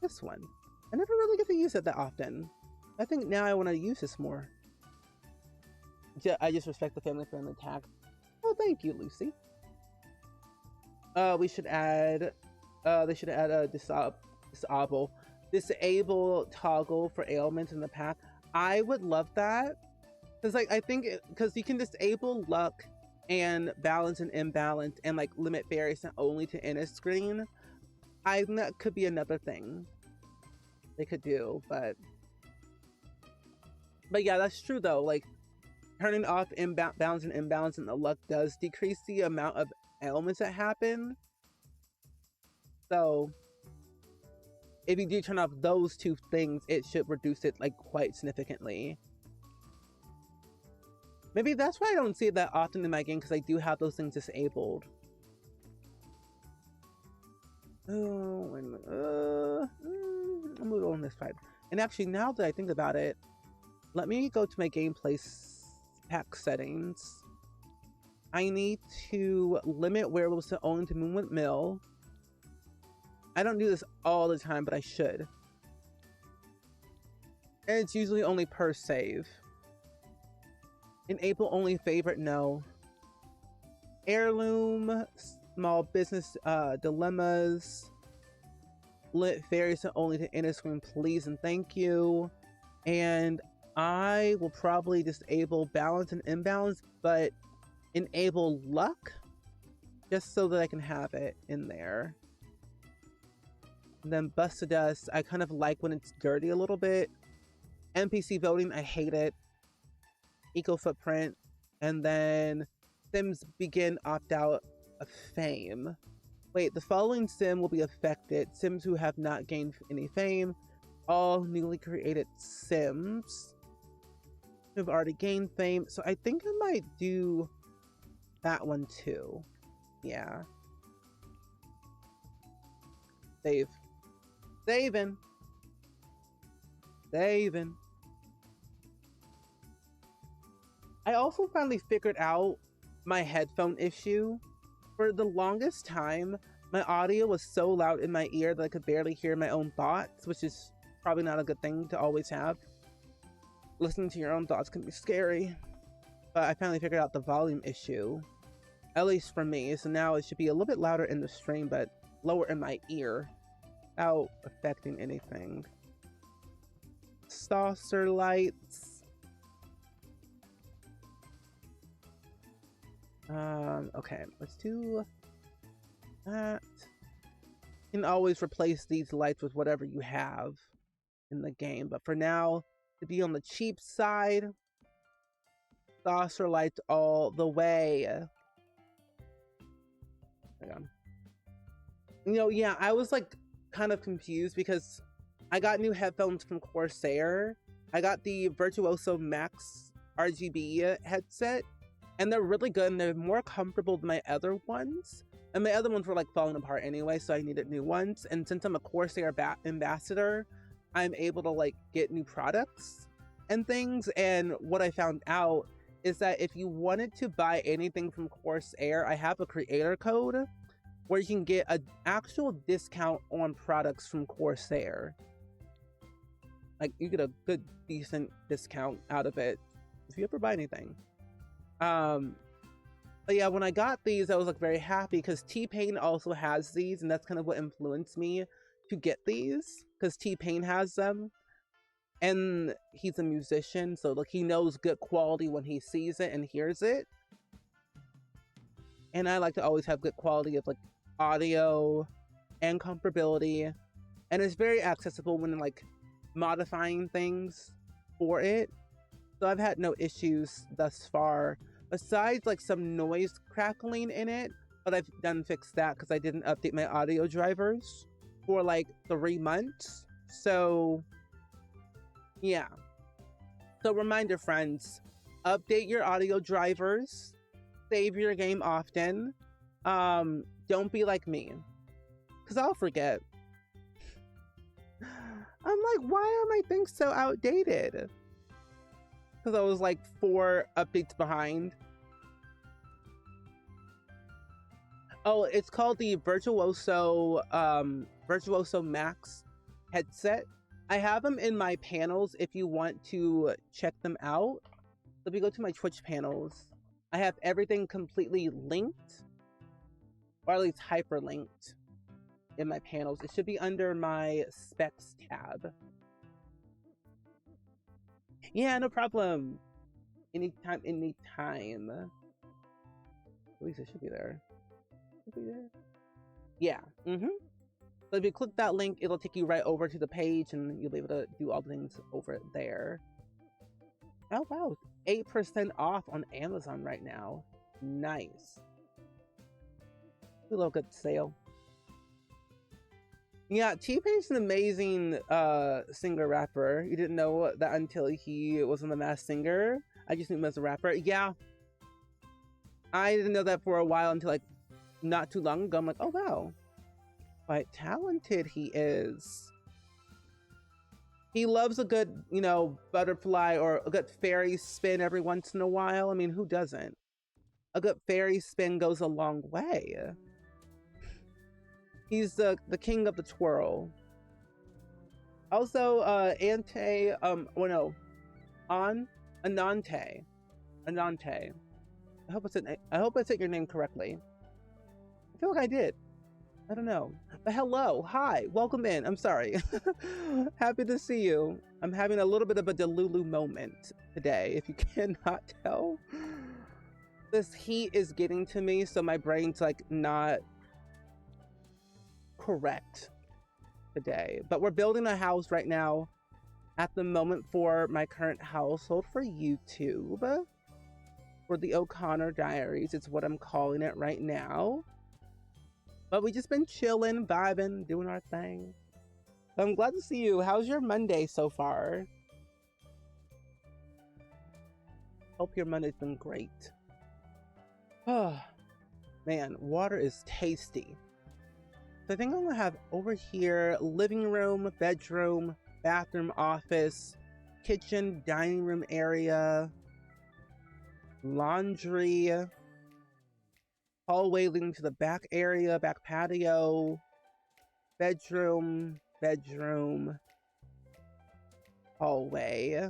this one. I never really get to use it that often. I think now I want to use this more. I just respect the family-friendly tag. Oh, thank you, Lucy. We should add. They should add a disable. disable toggle for ailments in the pack. I would love that. Because like I think because you can disable luck and balance and imbalance and like limit variation only to inner screen. I think that could be another thing they could do, but yeah, that's true though. Like turning off balance and imbalance and the luck does decrease the amount of ailments that happen. So if you do turn off those two things, it should reduce it like quite significantly. Maybe that's why I don't see it that often in my game, because I do have those things disabled. Oh, wait a minute. I'll move on this side. And actually, now that I think about it, let me go to my gameplay pack settings. I need to limit werewolves to only to Moonwood Mill. I don't do this all the time, but I should. And it's usually only per save. Enable only favorite, no. Heirloom, small business dilemmas. Lit varies only to inner screen, please and thank you. And I will probably disable balance and imbalance, but enable luck just so that I can have it in there. And then Busted Dust, I kind of like when it's dirty a little bit. NPC voting, I hate it. Eco footprint, and then Sims begin opt out of fame. Wait, the following sim will be affected: Sims who have not gained any fame, all newly created Sims who have already gained fame. So I think I might do that one too. Yeah. Save. Saving. Saving. I also finally figured out my headphone issue. For the longest time, my audio was so loud in my ear that I could barely hear my own thoughts, which is probably not a good thing to always have. Listening to your own thoughts can be scary. But I finally figured out the volume issue, at least for me. So now it should be a little bit louder in the stream, but lower in my ear, without affecting anything. Saucer lights. Okay, let's do that. You can always replace these lights with whatever you have in the game, but for now, to be on the cheap side, saucer lights all the way. You know, yeah, I was like kind of confused because I got new headphones from Corsair. I got the Virtuoso Max RGB headset, and they're really good and they're more comfortable than my other ones. And my other ones were like falling apart anyway, so I needed new ones. And since I'm a Corsair ambassador, I'm able to like get new products and things. And what I found out is that if you wanted to buy anything from Corsair, I have a creator code where you can get an actual discount on products from Corsair. Like you get a good, decent discount out of it if you ever buy anything. But yeah, when I got these, I was like very happy because T-Pain also has these, and that's kind of what influenced me to get these, because T-Pain has them and he's a musician, so like he knows good quality when he sees it and hears it. And I like to always have good quality of like audio and comfortability, and it's very accessible when like modifying things for it. So I've had no issues thus far, besides like some noise crackling in it, but I've done fixed that because I didn't update my audio drivers for like 3 months. So yeah. So reminder, friends, update your audio drivers, save your game often. Don't be like me, because I'll forget. I'm like, why are my things so outdated? Because I was like 4 updates behind. Oh, it's called the Virtuoso Max headset. I have them in my panels if you want to check them out. So if you go to my Twitch panels, I have everything completely linked, or at least hyperlinked, in my panels. It should be under my specs tab. Yeah, no problem. Anytime, anytime. At least it should be there. Should be there. Yeah. So if you click that link, it'll take you right over to the page and you'll be able to do all the things over there. Oh wow, 8% off on Amazon right now. Nice. A little good sale. Yeah, T-Pain's an amazing singer rapper. You didn't know that until he was on The Masked Singer. I just knew him as a rapper. Yeah. I didn't know that for a while until like not too long ago. I'm like, oh wow. Quite talented he is. He loves a good, you know, butterfly or a good fairy spin every once in a while. I mean, who doesn't? A good fairy spin goes a long way. He's the king of the twirl. Also, Anante, Anante. I hope I said your name correctly. I feel like I did. I don't know. But hello, hi, welcome in. I'm sorry. Happy to see you. I'm having a little bit of a Delulu moment today, if you cannot tell. This heat is getting to me, so my brain's like not correct today. But we're building a house right now at the moment for my current household for YouTube. For the O'Connor Diaries, it's what I'm calling it right now. But we just been chilling, vibing, doing our thing. So I'm glad to see you. How's your Monday so far? Hope your Monday's been great. Oh, man, water is tasty. So I think I'm gonna have over here living room, bedroom, bathroom, office, kitchen, dining room area, laundry, hallway leading to the back area, back patio, bedroom, hallway.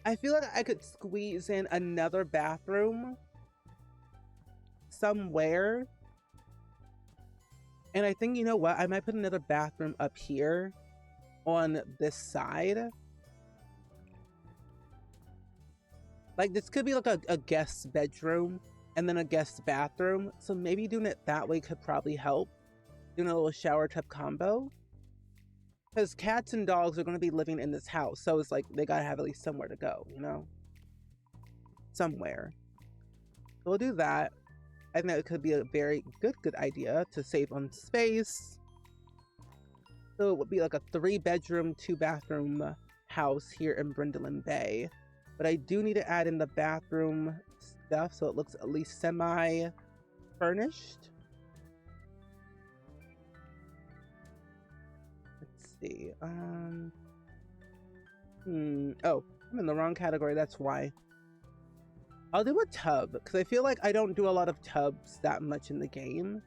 I feel like I could squeeze in another bathroom somewhere. And I think, you know what? I might put another bathroom up here on this side. Like, this could be like a guest bedroom and then a guest bathroom. So maybe doing it that way could probably help. Doing a little shower tub combo. Because cats and dogs are going to be living in this house. So it's like they got to have at least somewhere to go, you know? Somewhere. So we'll do that. I think it could be a very good idea to save on space. So it would be like a 3-bedroom, 2-bathroom house here in Brindleland Bay. But I do need to add in the bathroom stuff so it looks at least semi-furnished. Let's see. Oh, I'm in the wrong category, that's why. I'll do a tub, because I feel like I don't do a lot of tubs that much in the game.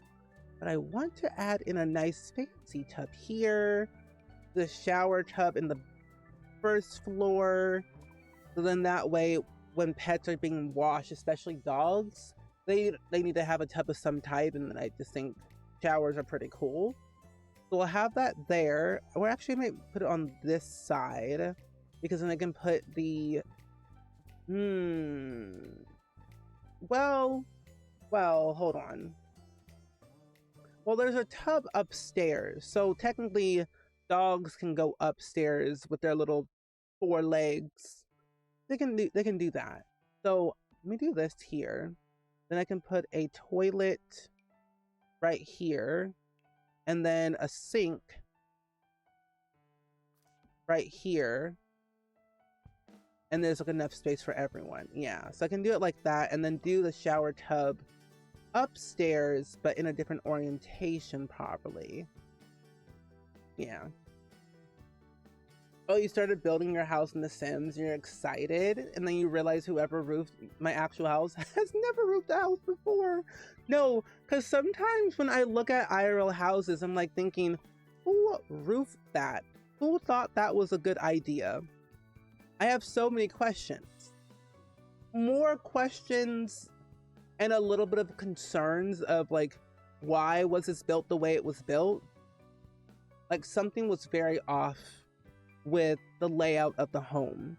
But I want to add in a nice fancy tub here. The shower tub in the first floor. So then that way, when pets are being washed, especially dogs, they need to have a tub of some type, and then I just think showers are pretty cool. So we'll have that there. Or actually I might put it on this side, because then I can put the... Well, hold on. Well, there's a tub upstairs, so technically dogs can go upstairs with their little 4 legs. They can do that. So let me do this here. Then I can put a toilet right here, and then a sink right here. And there's like enough space for everyone. Yeah, so I can do it like that, and then do the shower tub upstairs, but in a different orientation probably. Yeah. Oh, you started building your house in The Sims, you're excited, and then you realize whoever roofed my actual house has never roofed a house before. No, because sometimes when I look at IRL houses, I'm like thinking, who roofed that? Who thought that was a good idea? I have so many questions. More questions and a little bit of concerns of like, why was this built the way it was built? Like something was very off with the layout of the home.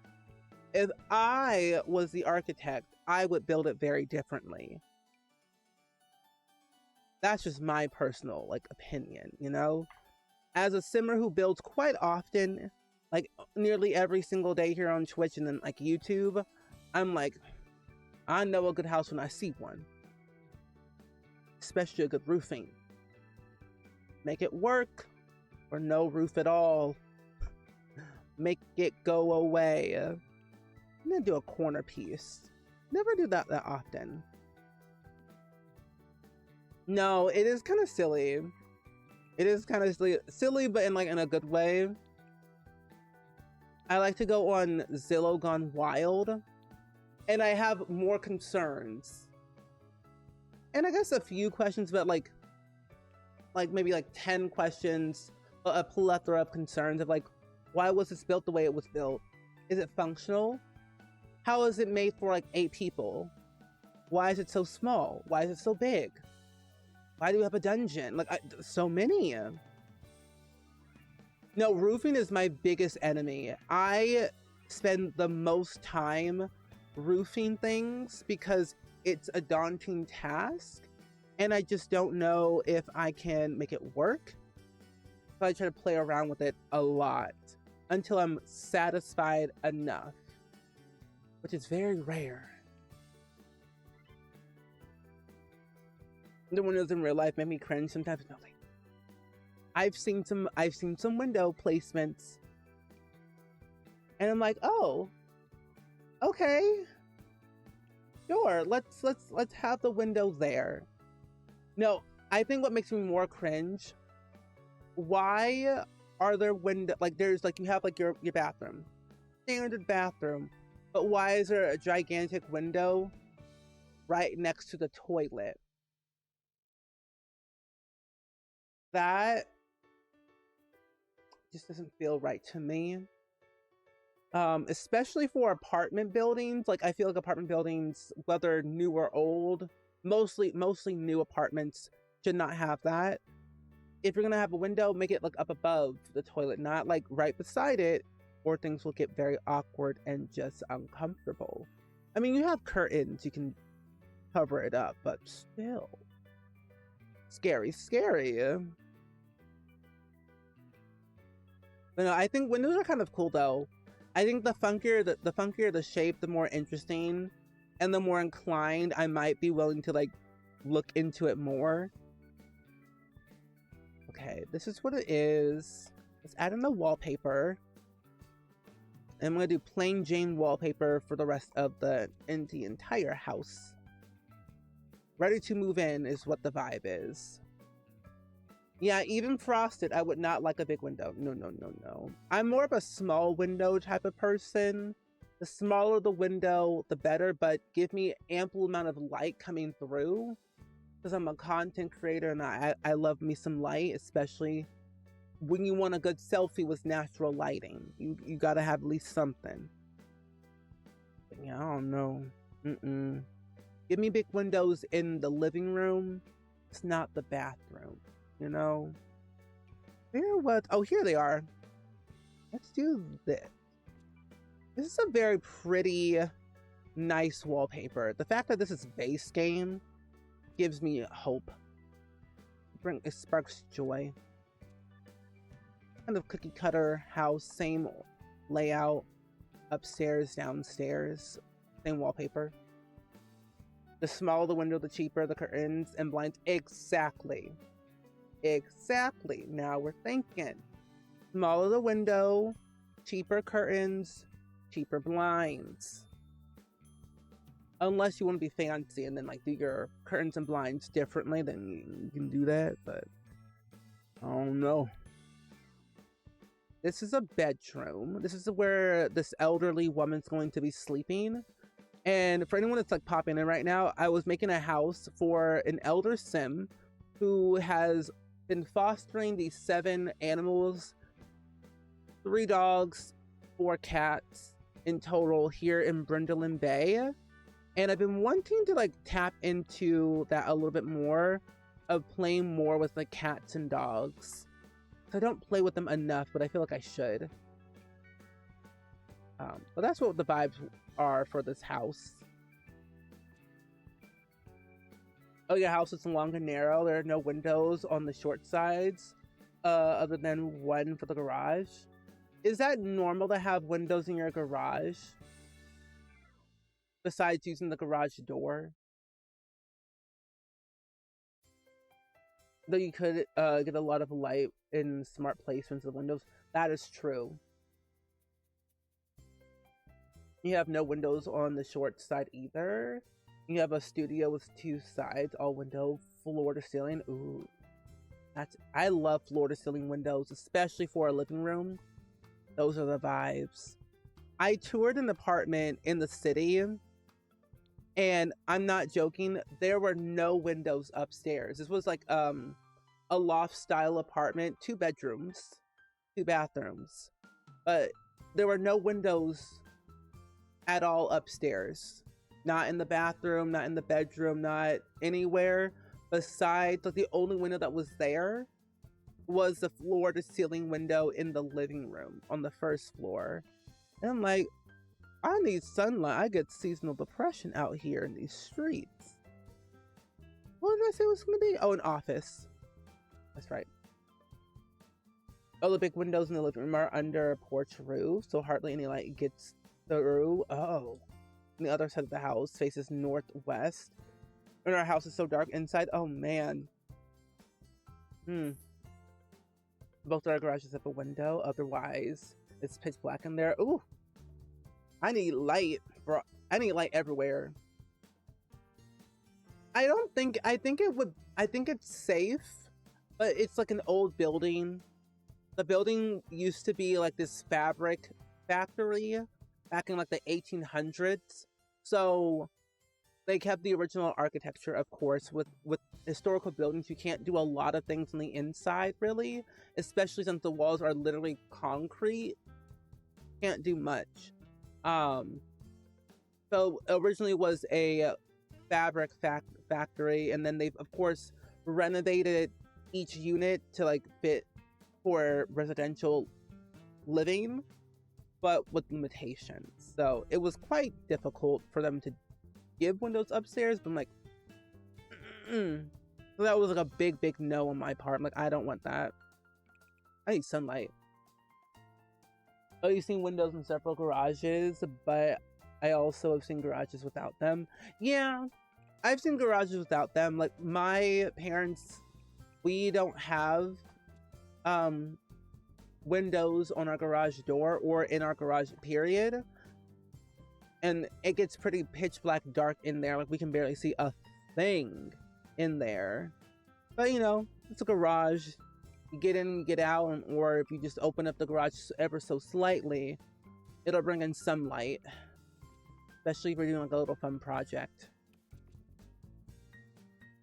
If I was the architect, I would build it very differently. That's just my personal like opinion, you know? As a simmer who builds quite often, like nearly every single day here on Twitch and then like YouTube, I'm like, I know a good house when I see one. Especially a good roofing. Make it work or no roof at all. Make it go away. I'm gonna do a corner piece. Never do that often. No, it is kind of silly. It is kind of silly, but in like in a good way. I like to go on Zillow Gone Wild, and I have more concerns. And I guess a few questions, but like maybe like 10 questions, a plethora of concerns of like, why was this built the way it was built? Is it functional? How is it made for like 8 people? Why is it so small? Why is it so big? Why do we have a dungeon? Like, so many. No, roofing is my biggest enemy. I spend the most time roofing things because it's a daunting task. And I just don't know if I can make it work. So I try to play around with it a lot until I'm satisfied enough, which is very rare. The windows in real life make me cringe sometimes. No, like, I've seen some window placements, and I'm like, oh, okay, sure. Let's have the window there. No, I think what makes me more cringe. Why are there window like there's like you have like your bathroom, standard bathroom, but why is there a gigantic window right next to the toilet? That just doesn't feel right to me. Especially for apartment buildings. Like I feel like apartment buildings, whether new or old, mostly new apartments should not have that. If you're gonna have a window, make it look up above the toilet, not like right beside it, or things will get very awkward and just uncomfortable. I mean, you have curtains, you can cover it up, but still. Scary. But no, I think windows are kind of cool though. I think the funkier the shape, the more interesting and the more inclined I might be willing to like look into it more. Okay, this is what it is. Let's add in the wallpaper. And I'm gonna do plain Jane wallpaper for the rest of the entire house. Ready to move in is what the vibe is. Yeah, even frosted, I would not like a big window. No. I'm more of a small window type of person. The smaller the window, the better, but give me ample amount of light coming through. Because I'm a content creator and I love me some light, especially when you want a good selfie with natural lighting. You gotta have at least something. But yeah, I don't know. Give me big windows in the living room. It's not the bathroom. You know, oh, here they are. Let's do this. This is a very pretty, nice wallpaper. The fact that this is base game gives me hope. It sparks joy. Kind of cookie cutter house, same layout, upstairs, downstairs, same wallpaper. The smaller the window, the cheaper the curtains and blinds. Exactly. Now we're thinking. Smaller the window, cheaper curtains, cheaper blinds. Unless you want to be fancy and then like do your curtains and blinds differently, then you can do that, but I don't know. This is a bedroom. This is where this elderly woman's going to be sleeping. And for anyone that's like popping in right now, I was making a house for an elder sim who has been fostering these 7 animals, 3 dogs, 4 cats in total here in Brindleland Bay. And I've been wanting to like tap into that a little bit more, of playing more with the cats and dogs. I don't play with them enough, but I feel like I should. But that's what the vibes are for this house. Oh, your house is long and narrow. There are no windows on the short sides, other than one for the garage. Is that normal to have windows in your garage? Besides using the garage door? Though you could get a lot of light in smart placements of windows. That is true. You have no windows on the short side either. You have a studio with 2 sides, all window, floor to ceiling. Ooh, I love floor to ceiling windows, especially for a living room. Those are the vibes. I toured an apartment in the city, and I'm not joking, there were no windows upstairs. This was like a loft style apartment, 2 bedrooms, 2 bathrooms, but there were no windows at all upstairs. Not in the bathroom, not in the bedroom, not anywhere besides, like, the only window that was there was the floor to ceiling window in the living room on the first floor. And I'm like, I need sunlight. I get seasonal depression out here in these streets. What did I say it was going to be? Oh, an office. That's right. Oh, the big windows in the living room are under a porch roof, so hardly any light gets through. Oh. And the other side of the house faces northwest. And our house is so dark inside. Oh, man. Both our garages have a window. Otherwise, it's pitch black in there. Ooh. I need light, bro. I need light everywhere. I think it's safe, but it's like an old building. The building used to be like this fabric factory back in like the 1800s. So they kept the original architecture, of course. With historical buildings, you can't do a lot of things on the inside, really, especially since the walls are literally concrete. Can't do much. So originally was a fabric factory, and then they've of course renovated each unit to like fit for residential living, but with limitations. So it was quite difficult for them to give windows upstairs, but I'm like, so that was like a big no on my part. I'm like, I don't want that. I need sunlight. Oh, you've seen windows in several garages, but I also have seen garages without them. Yeah, I've seen garages without them. Like, my parents, we don't have windows on our garage door or in our garage, period. And it gets pretty pitch black dark in there. Like, we can barely see a thing in there. But, you know, it's a garage. You get in and get out, or if you just open up the garage ever so slightly, it'll bring in some light. Especially if you're doing like a little fun project.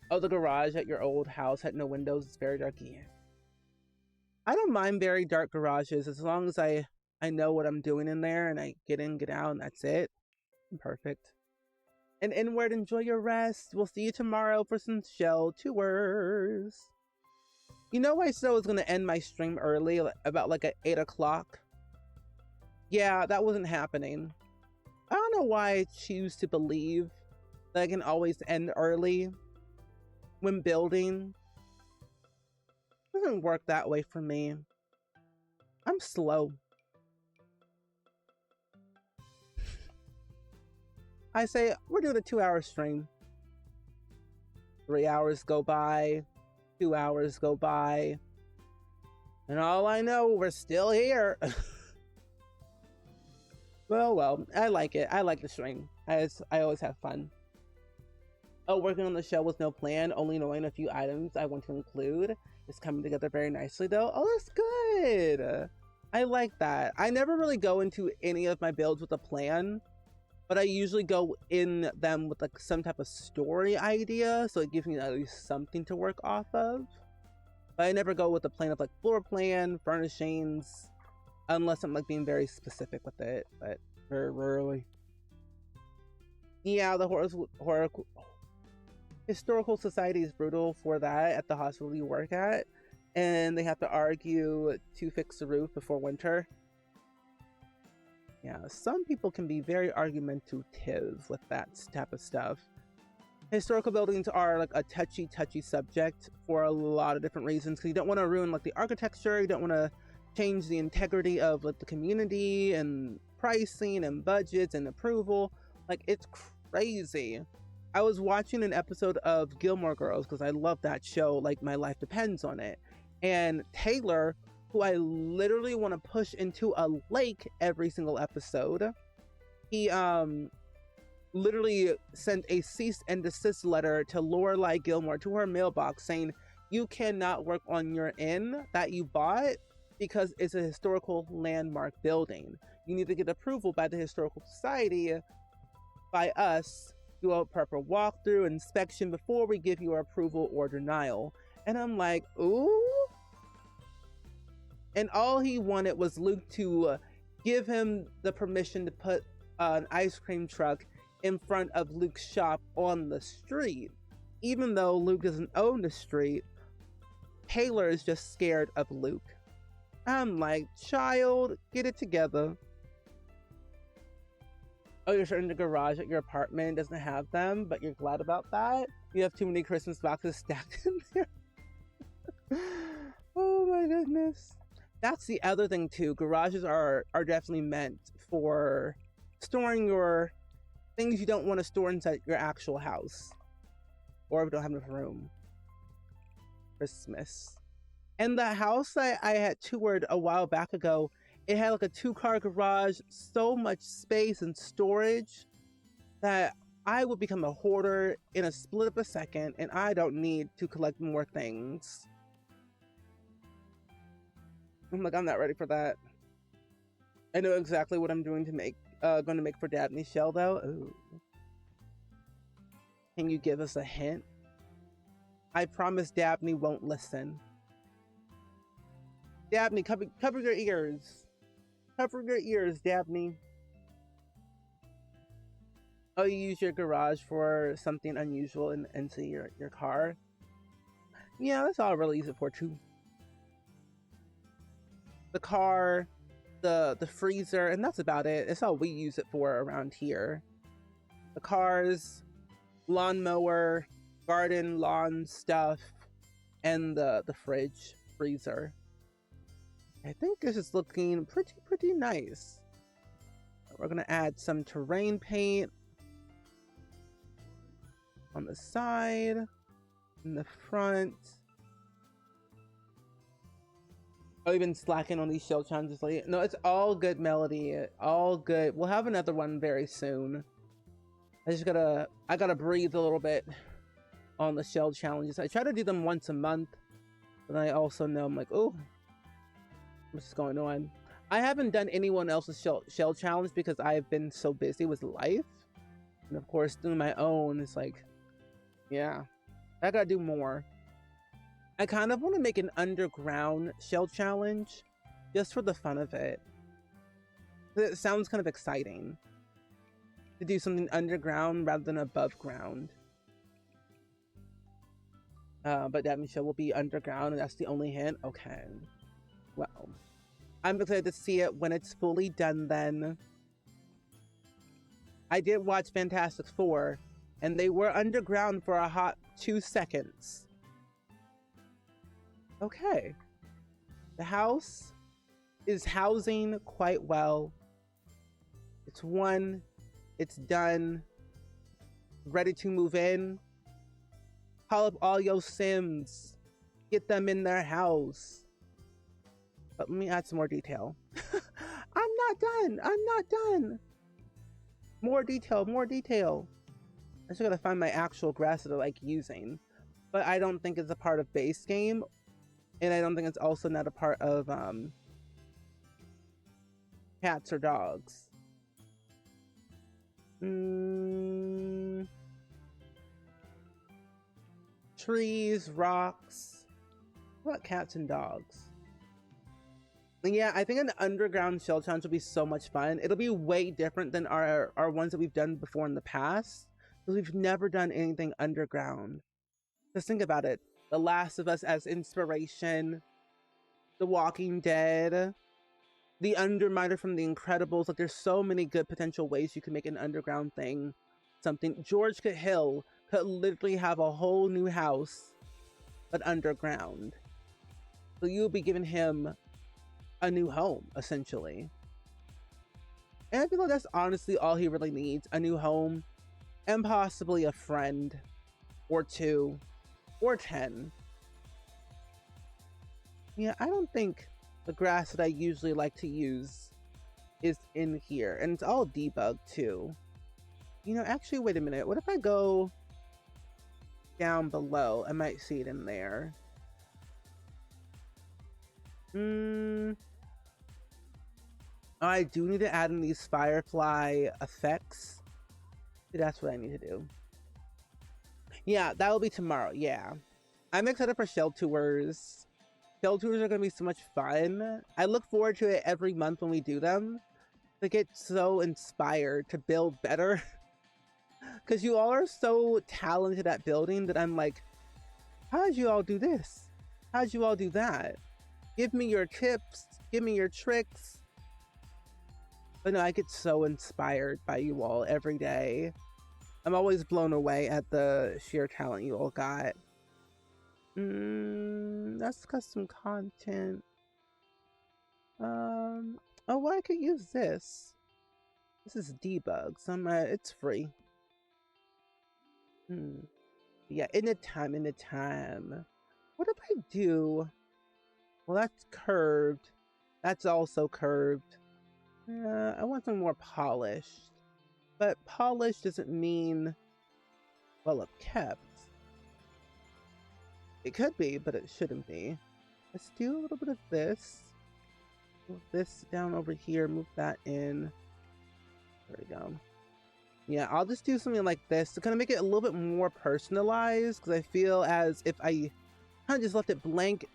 Oh, the garage at your old house had no windows. It's very dark. Yeah. I don't mind very dark garages as long as I know what I'm doing in there and I get in, get out, and that's it. I'm perfect. And inward, enjoy your rest. We'll see you tomorrow for some shell tours. You know, I said I was going to end my stream early, about like at 8 o'clock. Yeah, that wasn't happening. I don't know why I choose to believe that I can always end early when building. It doesn't work that way for me. I'm slow. I say, we're doing a 2-hour stream. 3 hours go by. 2 hours go by. And all I know, we're still here. Well, I like it. I like the stream. I always have fun. Oh, working on the show with no plan, only knowing a few items I want to include. It's coming together very nicely, though. Oh, that's good. I like that. I never really go into any of my builds with a plan, but I usually go in them with like some type of story idea, so it gives me at least something to work off of. But I never go with a plan of like floor plan, furnishings, unless I'm like being very specific with it, but very rarely. Yeah, the historical society is brutal for that at the hospital you work at. and they have to argue to fix the roof before winter. Yeah, some people can be very argumentative with that type of stuff. Historical buildings are like a touchy subject for a lot of different reasons, because you don't want to ruin like the architecture, you don't want to change the integrity of like the community and pricing and budgets and approval. Like, it's crazy. I was watching an episode of Gilmore Girls because I love that show, like my life depends on it, and Taylor, who I literally want to push into a lake every single episode, he literally sent a cease and desist letter to Lorelai Gilmore to her mailbox saying, you cannot work on your inn that you bought because it's a historical landmark building. You need to get approval by the Historical Society, by us, do a proper walkthrough inspection before we give you approval or denial. And I'm like, ooh. And all he wanted was Luke to give him the permission to put an ice cream truck in front of Luke's shop on the street. Even though Luke doesn't own the street, Taylor is just scared of Luke. I'm like, child, get it together. Oh, you're certain the garage at your apartment doesn't have them, but you're glad about that? You have too many Christmas boxes stacked in there? Oh my goodness. That's the other thing too. Garages are definitely meant for storing your things you don't want to store inside your actual house, or if you don't have enough room. Christmas. And the house I had toured a while back ago, it had like a 2-car garage, so much space and storage that I would become a hoarder in a split of a second, and I don't need to collect more things. I'm like, I'm not ready for that. I know exactly what I'm doing to make, going to make for Dabney's shell though. Ooh. Can you give us a hint? I promise Dabney won't listen. Dabney, cover your ears. Cover your ears, Dabney. Oh, you use your garage for something unusual into your car? Yeah, that's all I really use it for too. The car, the freezer, and that's about it. That's all we use it for around here. The cars, lawnmower, garden, lawn stuff, and the fridge, freezer. I think this is looking pretty nice. We're gonna add some terrain paint on the side, in the front. Oh, you've been slacking on these shell challenges lately? No, it's all good, Melody. All good. We'll have another one very soon. I gotta breathe a little bit on the shell challenges. I try to do them once a month, but I also know I'm like, oh, what's going on? I haven't done anyone else's shell challenge because I've been so busy with life. And of course, doing my own, it's like, yeah, I gotta do more. I kind of want to make an underground shell challenge just for the fun of it. It sounds kind of exciting to do something underground rather than above ground. But that show will be underground, and that's the only hint. Okay. Well, I'm excited to see it when it's fully done then. I did watch Fantastic Four, and they were underground for a hot 2 seconds. Okay. The house is housing quite well. It's won. It's done. Ready to move in. Call up all your Sims. Get them in their house. But let me add some more detail. I'm not done. I'm not done. More detail. More detail. I just gotta find my actual grass that I like using. But I don't think it's a part of base game. And I don't think it's also not a part of cats or dogs. Trees, rocks. What about cats and dogs? And yeah, I think an underground shell challenge will be so much fun. It'll be way different than our ones that we've done before in the past. Because we've never done anything underground. Just think about it. The Last of Us as inspiration, The Walking Dead, The Underminer from The Incredibles. Like, there's so many good potential ways you can make an underground thing. Something George Hill could literally have a whole new house, but underground. So you'll be giving him a new home, essentially. And I feel like that's honestly all he really needs, a new home, and possibly a friend, or 2, or 10. Yeah, I don't think the grass that I usually like to use is in here. And it's all debugged too. You know, actually, wait a minute. What if I go down below? I might see it in there. I do need to add in these firefly effects. That's what I need to do. Yeah, that will be tomorrow. Yeah. I'm excited for shell tours. Shell tours are going to be so much fun. I look forward to it every month when we do them. I get so inspired to build better. Because you all are so talented at building that I'm like, how'd you all do this? How'd you all do that? Give me your tips. Give me your tricks. But no, I get so inspired by you all every day. I'm always blown away at the sheer talent you all got. That's custom content. Oh, well, I could use this. This is debug, so it's free. Yeah, in the time. What if I do? Well, that's curved. That's also curved. I want them more polished. But polished doesn't mean well kept. It could be, but it shouldn't be. Let's do a little bit of this. Move this down over here. Move that in. There we go. Yeah, I'll just do something like this to kind of make it a little bit more personalized, because I feel as if I kind of just left it blank,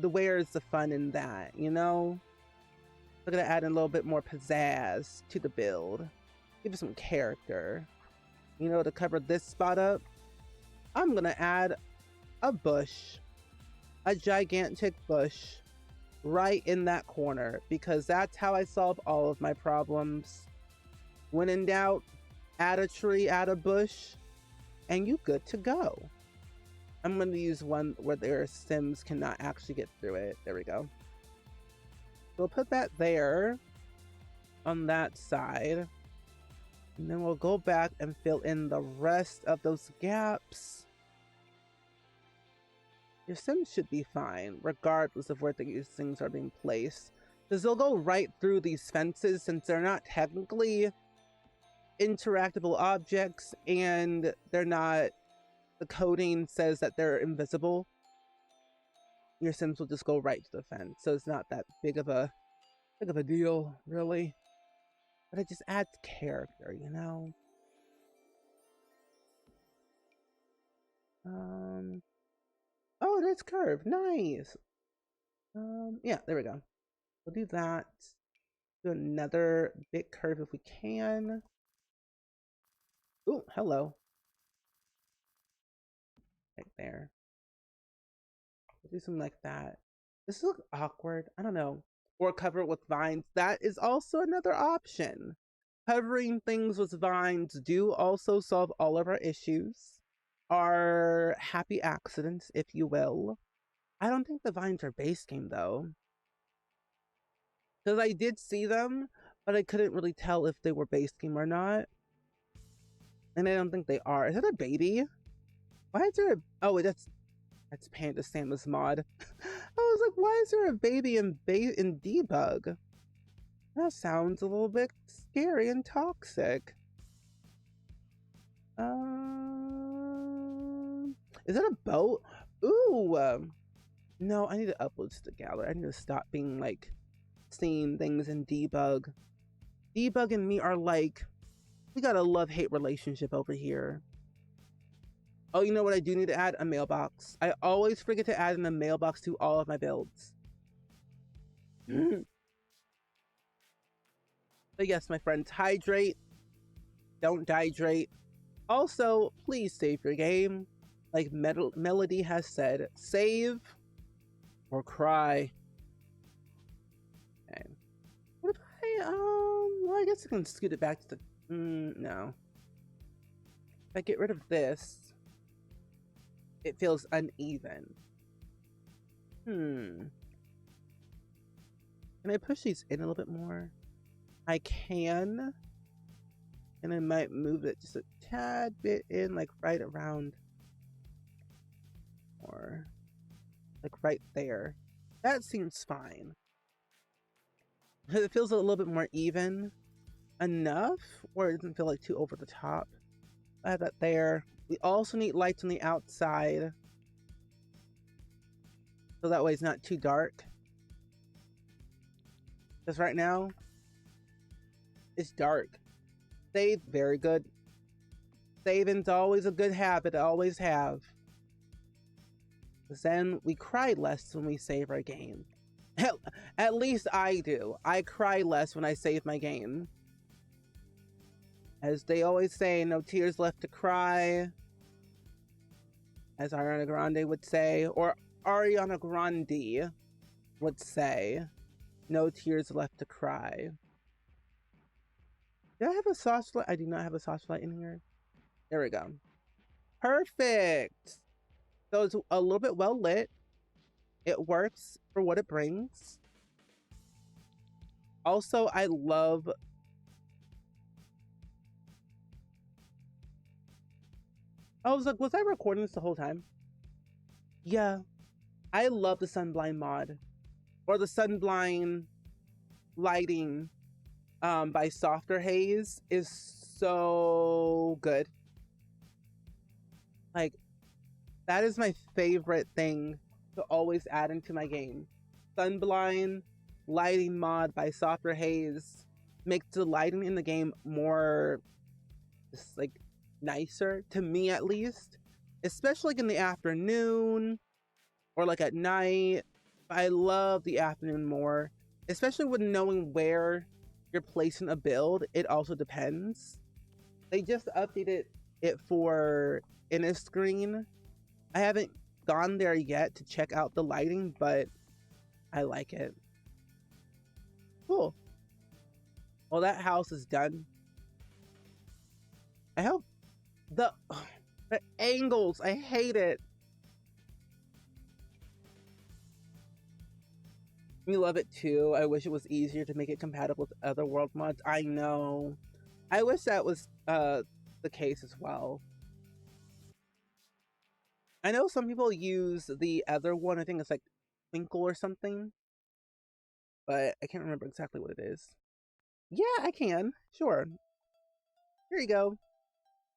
where's the fun in that, you know? We're gonna add in a little bit more pizzazz to the build. Give it some character. You know, to cover this spot up, I'm gonna add a bush. A gigantic bush right in that corner, because that's how I solve all of my problems. When in doubt, add a tree, add a bush, and you good to go. I'm going to use one where their Sims cannot actually get through it. There we go. We'll put that there on that side. And then we'll go back and fill in the rest of those gaps. Your Sims should be fine, regardless of where these things are being placed. Because they'll go right through these fences since they're not technically interactable objects, and they're not, the coding says that they're invisible. Your Sims will just go right to the fence, so it's not that big of a deal, really. But it just adds character, you know? Oh, that's curved. Nice. Yeah, there we go. We'll do that. Do another big curve if we can. Ooh, hello. Right there. We'll do something like that. This looks awkward. I don't know. Or cover it with vines. That is also another option. Covering things with vines do also solve all of our issues. Our happy accidents, if you will. I don't think the vines are base game, though. Because I did see them, but I couldn't really tell if they were base game or not. And I don't think they are. Is that a baby? Why is there a... Oh, wait, that's Panda Samus mod. I was like, why is there a baby in debug? That sounds a little bit scary and toxic. Is that a boat? Ooh. No, I need to upload to the gallery. I need to stop being like seeing things in debug. Debug and me are like, we got a love-hate relationship over here. Oh, you know what I do need to add? A mailbox. I always forget to add in a mailbox to all of my builds. But yes, my friends, hydrate. Don't dehydrate. Also, please save your game. like Melody has said, save or cry. Okay. What if well, I guess I can scoot it back to the, no. If I get rid of this, it feels uneven. Can I push these in a little bit more? I can. And I might move it just a tad bit in, like right around, or like right there. That seems fine. It feels a little bit more even enough, or it doesn't feel like too over the top. I have that there. We also need lights on the outside, so that way it's not too dark. Because right now, it's dark. Save, very good. Saving's always a good habit, I always have. Because then we cry less when we save our game. At least I do. I cry less when I save my game. As they always say, no tears left to cry. As Ariana Grande would say, or Ariana Grande would say, no tears left to cry. Do I have a sauce light? I do not have a sauce light in here. There we go. Perfect. So it's a little bit well lit. It works for what it brings. Also, I love... I was like, was I recording this the whole time? Yeah. I love the Sunblind mod. Or the Sunblind lighting by Softer Haze is so good. Like, that is my favorite thing to always add into my game. Sunblind lighting mod by Softer Haze makes the lighting in the game more just like nicer, to me at least, especially like in the afternoon or like at night. I love the afternoon more, especially with knowing where you're placing a build. It also depends. They just updated it for inner screen. I haven't gone there yet to check out the lighting, but I like it. Cool. Well, that house is done. I hope the angles, I hate it. We love it too. I wish it was easier to make it compatible with other world mods. I know. I wish that was the case as well. I know some people use the other one. I think it's like Twinkle or something. But I can't remember exactly what it is. Yeah, I can. Sure. Here you go.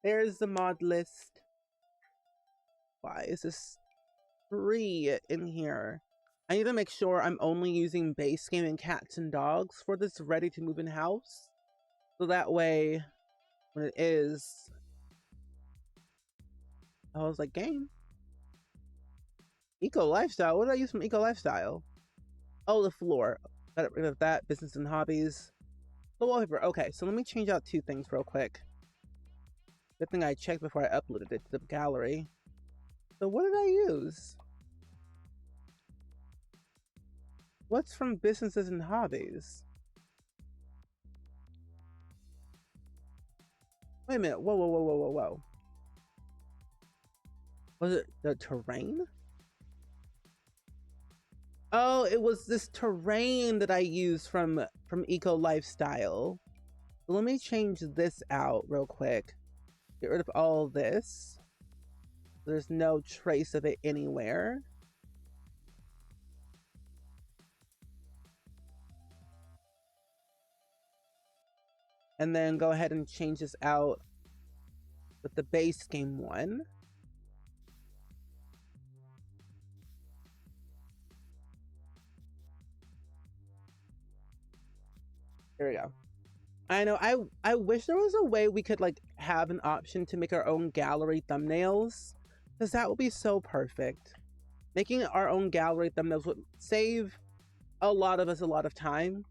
There's the mod list. Why is this free in here? I need to make sure I'm only using base game and cats and dogs for this ready to move in house. So that way, when it is, I was like, game. Eco Lifestyle? What did I use from Eco Lifestyle? Oh, the floor. Got rid of that. Business and hobbies. The wallpaper. Okay, so let me change out two things real quick. Good thing I checked before I uploaded it to the gallery. So what did I use? What's from businesses and hobbies? Wait a minute. Whoa, whoa, whoa, whoa, whoa, whoa. Was it the terrain? Oh, it was this terrain that I used from Eco Lifestyle. So let me change this out real quick. Get rid of all of this. There's no trace of it anywhere. And then go ahead and change this out with the base game one. There we go. I know, I wish there was a way we could like have an option to make our own gallery thumbnails, because that would be so perfect. Making our own gallery thumbnails would save a lot of us a lot of time,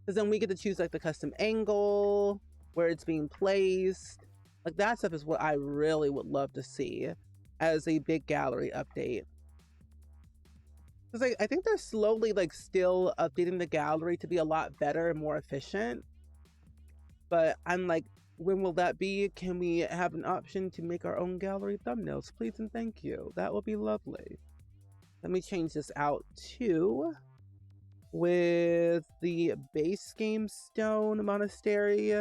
because then we get to choose like the custom angle, where it's being placed. Like that stuff is what I really would love to see. as a big gallery update. Because I think they're slowly like still updating the gallery to be a lot better and more efficient. But I'm like, when will that be? Can we have an option to make our own gallery thumbnails, please and thank you? That would be lovely. Let me change this out too. With the base game stone monastery,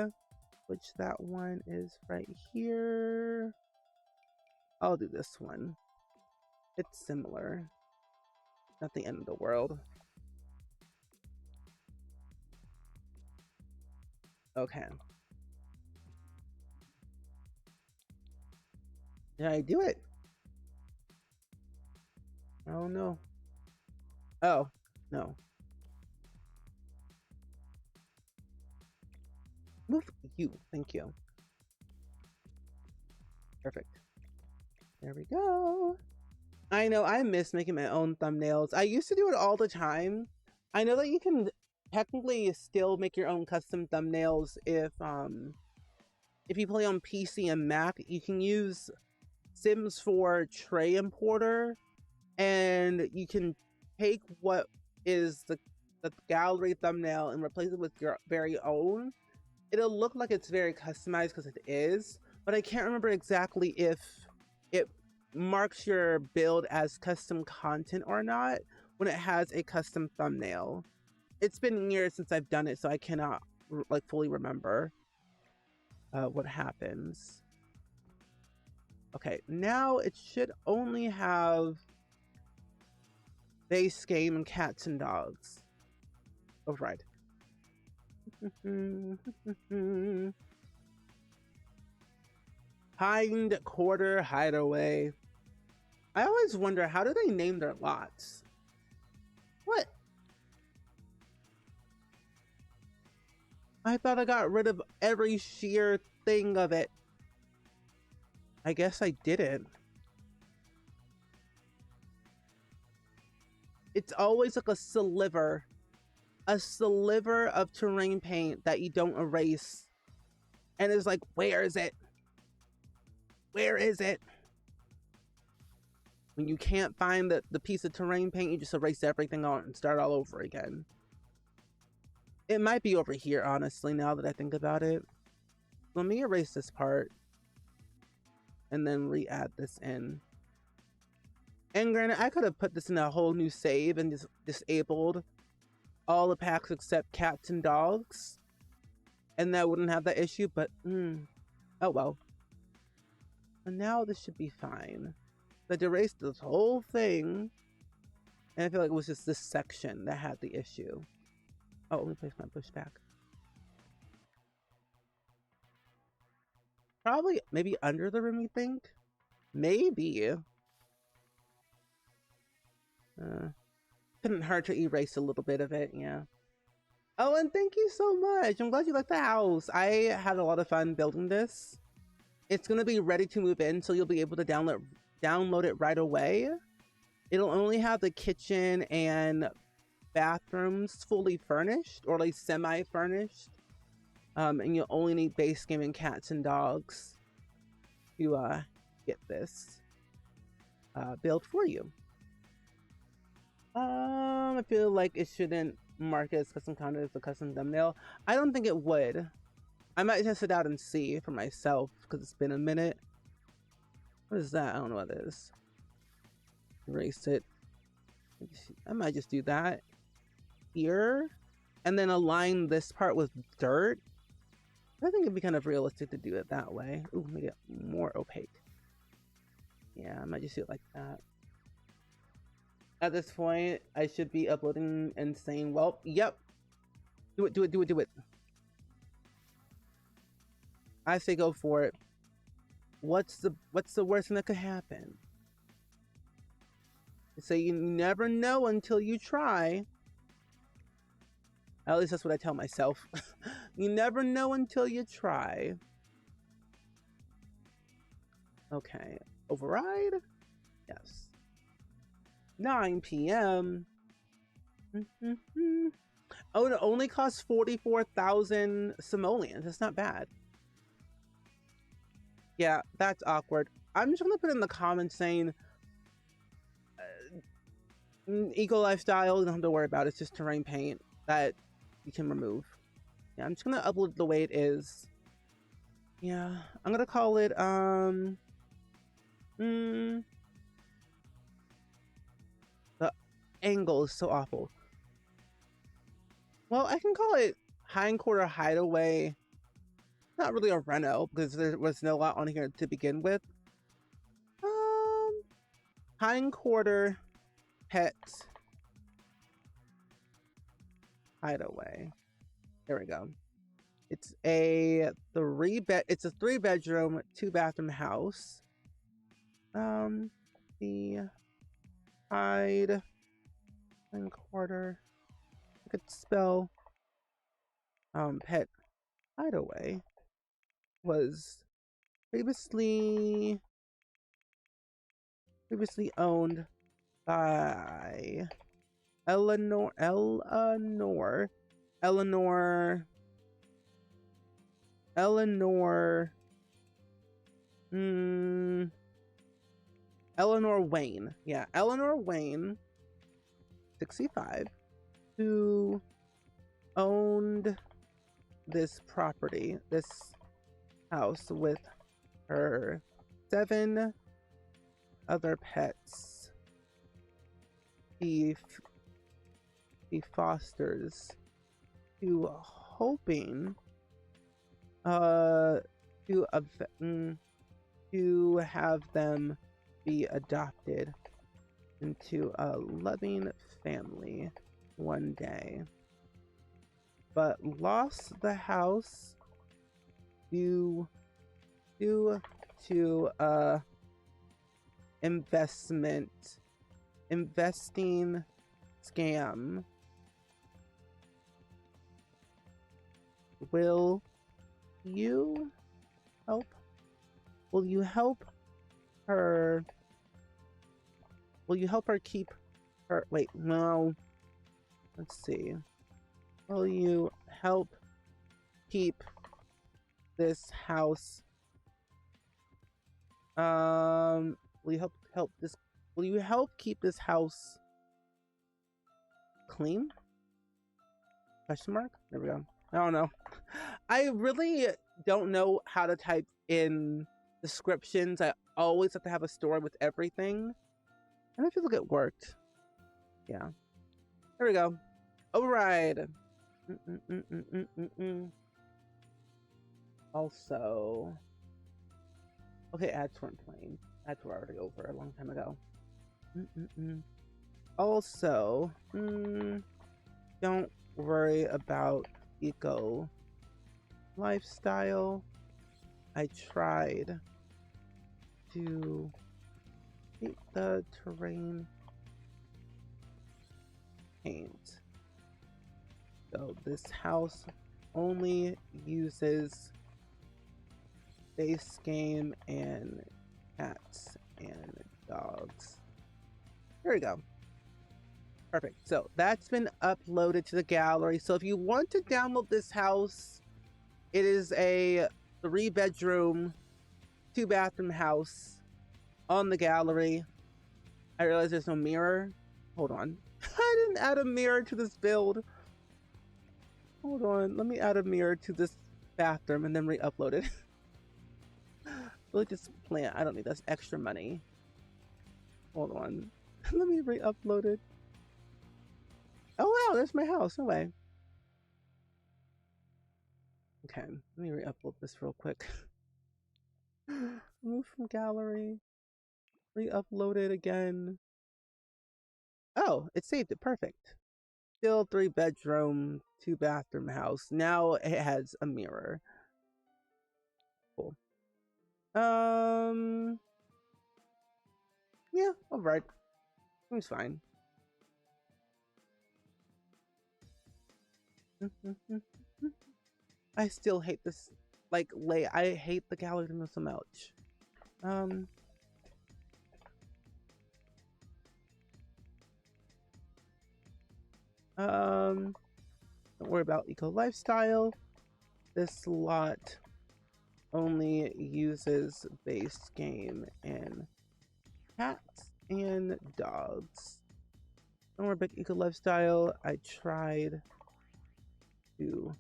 which that one is right here. I'll do this one. It's similar. Not the end of the world. Okay. Did I do it? Oh no. Oh, no. Move you. Thank you. Perfect. There we go. I know, I miss making my own thumbnails. I used to do it all the time. I know that you can technically still make your own custom thumbnails if you play on PC and Mac. You can use Sims 4 Tray Importer, and you can take what is the gallery thumbnail and replace it with your very own. It'll look like it's very customized because it is, but I can't remember exactly if it marks your build as custom content or not when it has a custom thumbnail. It's been years since I've done it, so I cannot like fully remember what happens. Okay, now it should only have base game and cats and dogs. Oh, right. Hind Quarter Hideaway. I always wonder, how do they name their lots? What? I thought I got rid of every sheer thing of it. I guess I didn't. It's always like a sliver of terrain paint that you don't erase. And it's like, where is it? Where is it? When you can't find the piece of terrain paint, you just erase everything on and start all over again. It might be over here, honestly, now that I think about it. Let me erase this part and then re-add this in. And granted, I could have put this in a whole new save and just disabled all the packs except cats and dogs, and that wouldn't have that issue, but oh well. And now this should be fine. But erased this whole thing, and I feel like it was just this section that had the issue. Oh, let me place my pushback. Probably, maybe under the room, you think? Maybe. Couldn't hurt to erase a little bit of it, yeah. Oh, and thank you so much. I'm glad you liked the house. I had a lot of fun building this. It's going to be ready to move in, so you'll be able to download it right away. It'll only have the kitchen and bathrooms fully furnished, or like semi-furnished. And you'll only need base game and cats and dogs to get this built for you. I feel like it shouldn't mark it as custom content as a custom thumbnail. I don't think it would. I might test it out and see for myself because it's been a minute. What is that? I don't know what it is. Erase it. I might just do that here and then align this part with dirt. I think it'd be kind of realistic to do it that way. Ooh, make it more opaque. Yeah, I might just do it like that. At this point, I should be uploading and saying, well, yep. Do it, do it, do it, do it. I say go for it. What's the worst thing that could happen? So you never know until you try. At least that's what I tell myself. You never know until you try. Okay. Override? Yes. 9 p.m. Oh, it only costs 44,000 simoleons. That's not bad. Yeah, that's awkward. I'm just gonna put in the comments saying eco lifestyle. You don't have to worry about it. It's just terrain paint that you can remove. Yeah, I'm just gonna upload the way it is. Yeah, I'm gonna call it the angle is so awful. Well, I can call it hindquarter hideaway. Not really a reno because there was no lot on here to begin with. Hindquarter pet hideaway. There we go. It's a three bedroom, 2-bathroom house. The hindquarter. I could spell pet hideaway was previously owned by Eleanor Wayne. Yeah, Eleanor Wayne, 65, who owned this property, this house, with her 7 other pets. He fosters, to hoping to have them be adopted into a loving family one day, but lost the house due to investing scam. Will you help? Will you help her? Will you help her keep her? Wait, no. Let's see. Will you help keep this house? Will you help this? Will you help keep this house clean? Question mark. There we go. I don't know. I really don't know how to type in descriptions. I always have to have a story with everything, and I feel like it worked. Yeah. There we go. Override. Also, okay, ads weren't playing. Ads were already over a long time ago. Also, don't worry about eco lifestyle. I tried to keep the terrain paint. So this house only uses base game and cats and dogs. There we go. Perfect. So that's been uploaded to the gallery. So if you want to download this house, it is a 3-bedroom, 2-bathroom house on the gallery. I realize there's no mirror. Hold on. I didn't add a mirror to this build. Hold on. Let me add a mirror to this bathroom and then re-upload it. Really just plant. I don't need this extra money. Hold on. Let me re-upload it. Oh wow, there's my house. No way. Okay, let me re-upload this real quick. Move from gallery. Re-upload it again. Oh, it saved it. Perfect. Still 3-bedroom, 2-bathroom house. Now it has a mirror. Cool. Yeah, alright. Seems fine. I still hate this, like, I hate the gallery so much. Don't worry about eco lifestyle. This lot only uses base game and cats and dogs. No more big eco lifestyle. I tried to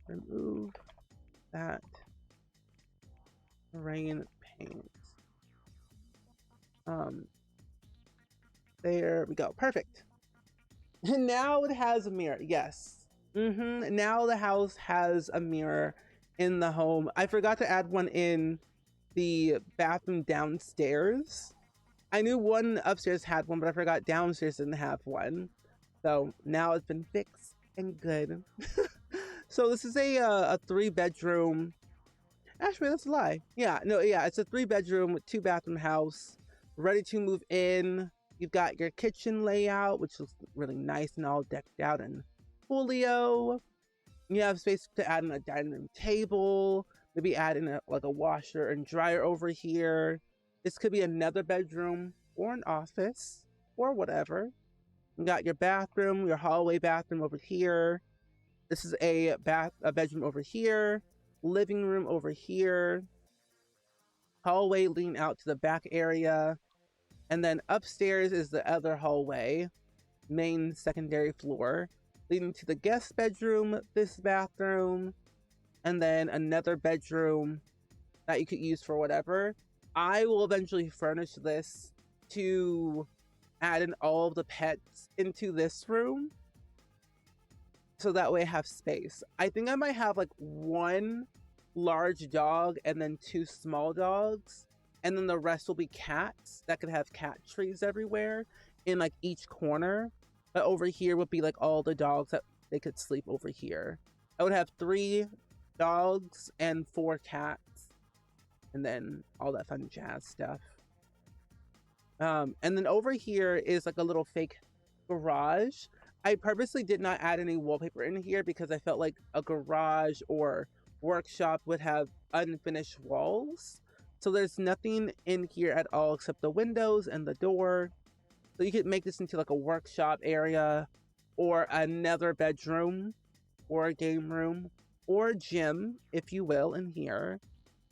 remove that rain paint. There we go. Perfect. Now it has a mirror. Yes. Now the house has a mirror in the home. I forgot to add one in the bathroom downstairs. I knew one upstairs had one, but I forgot downstairs didn't have one. So now it's been fixed and good. So this is a 3-bedroom. Actually, that's a lie. Yeah, no, yeah, it's a 3-bedroom with 2-bathroom house, ready to move in. You've got your kitchen layout, which looks really nice and all decked out in folio. You have space to add in a dining room table, maybe add in like a washer and dryer over here. This could be another bedroom or an office or whatever. You got your bathroom, your hallway bathroom over here. This is a bedroom over here, living room over here, hallway leading out to the back area, and then upstairs is the other hallway, main secondary floor, leading to the guest bedroom, this bathroom, and then another bedroom that you could use for whatever. I will eventually furnish this to add in all of the pets into this room, so that way I have space. I think I might have like one large dog and then 2 small dogs, and then the rest will be cats that could have cat trees everywhere in like each corner. But over here would be like all the dogs that they could sleep over here. I would have 3 dogs and 4 cats, and then all that fun jazz stuff. And then over here is like a little fake garage. I purposely did not add any wallpaper in here because I felt like a garage or workshop would have unfinished walls. So there's nothing in here at all except the windows and the door. So you could make this into like a workshop area or another bedroom or a game room or a gym, if you will, in here.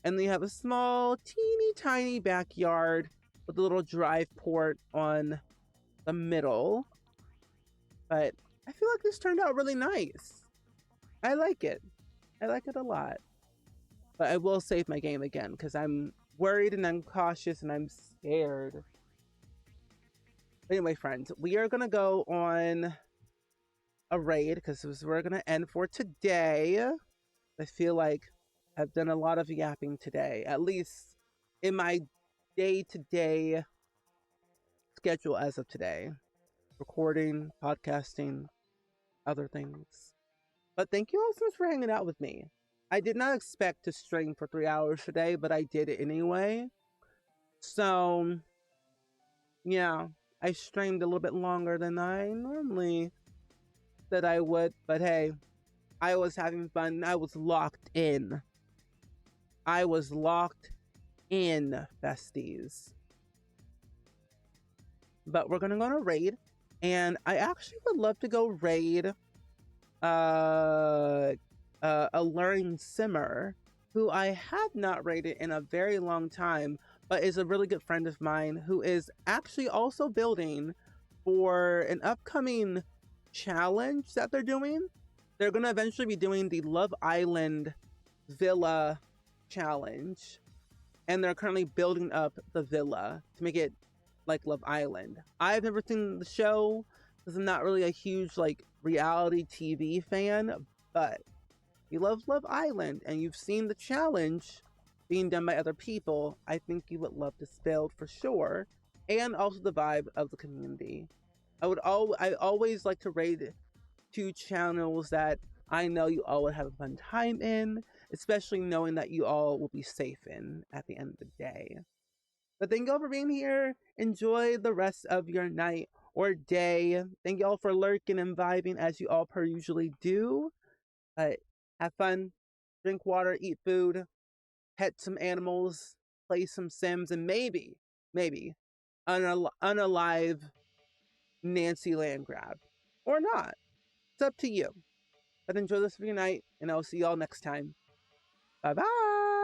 And then you have a small, teeny tiny backyard with a little drive port on the middle. But I feel like this turned out really nice. I like it. I like it a lot. But I will save my game again because I'm worried and I'm cautious and I'm scared. Anyway, friends, we are going to go on a raid because this is where we're going to end for today. I feel like I've done a lot of yapping today, at least in my day-to-day schedule as of today. Recording, podcasting, other things. But thank you all so much for hanging out with me. I did not expect to stream for 3 hours today, but I did it anyway. So, yeah, I streamed a little bit longer than I normally said I would. But hey, I was having fun. I was locked in. I was locked in, besties. But we're going to go on a raid. And I actually would love to go raid a learning simmer who I have not raided in a very long time, but is a really good friend of mine who is actually also building for an upcoming challenge that they're doing. They're going to eventually be doing the Love Island Villa challenge, and they're currently building up the villa to make it like Love Island. I've never seen the show because I'm not really a huge like reality TV fan, but you love Love Island and you've seen the challenge being done by other people, I think you would love this build for sure, and also the vibe of the community. I always like to raid 2 channels that I know you all would have a fun time in, especially knowing that you all will be safe in at the end of the day. But thank you all for being here. Enjoy the rest of your night or day. Thank you all for lurking and vibing as you all per usually do. Have fun, drink water, eat food, pet some animals, play some Sims, and maybe unalive Nancy Landgrab. Or not. It's up to you. But enjoy this for your night, and I'll see you all next time. Bye-bye!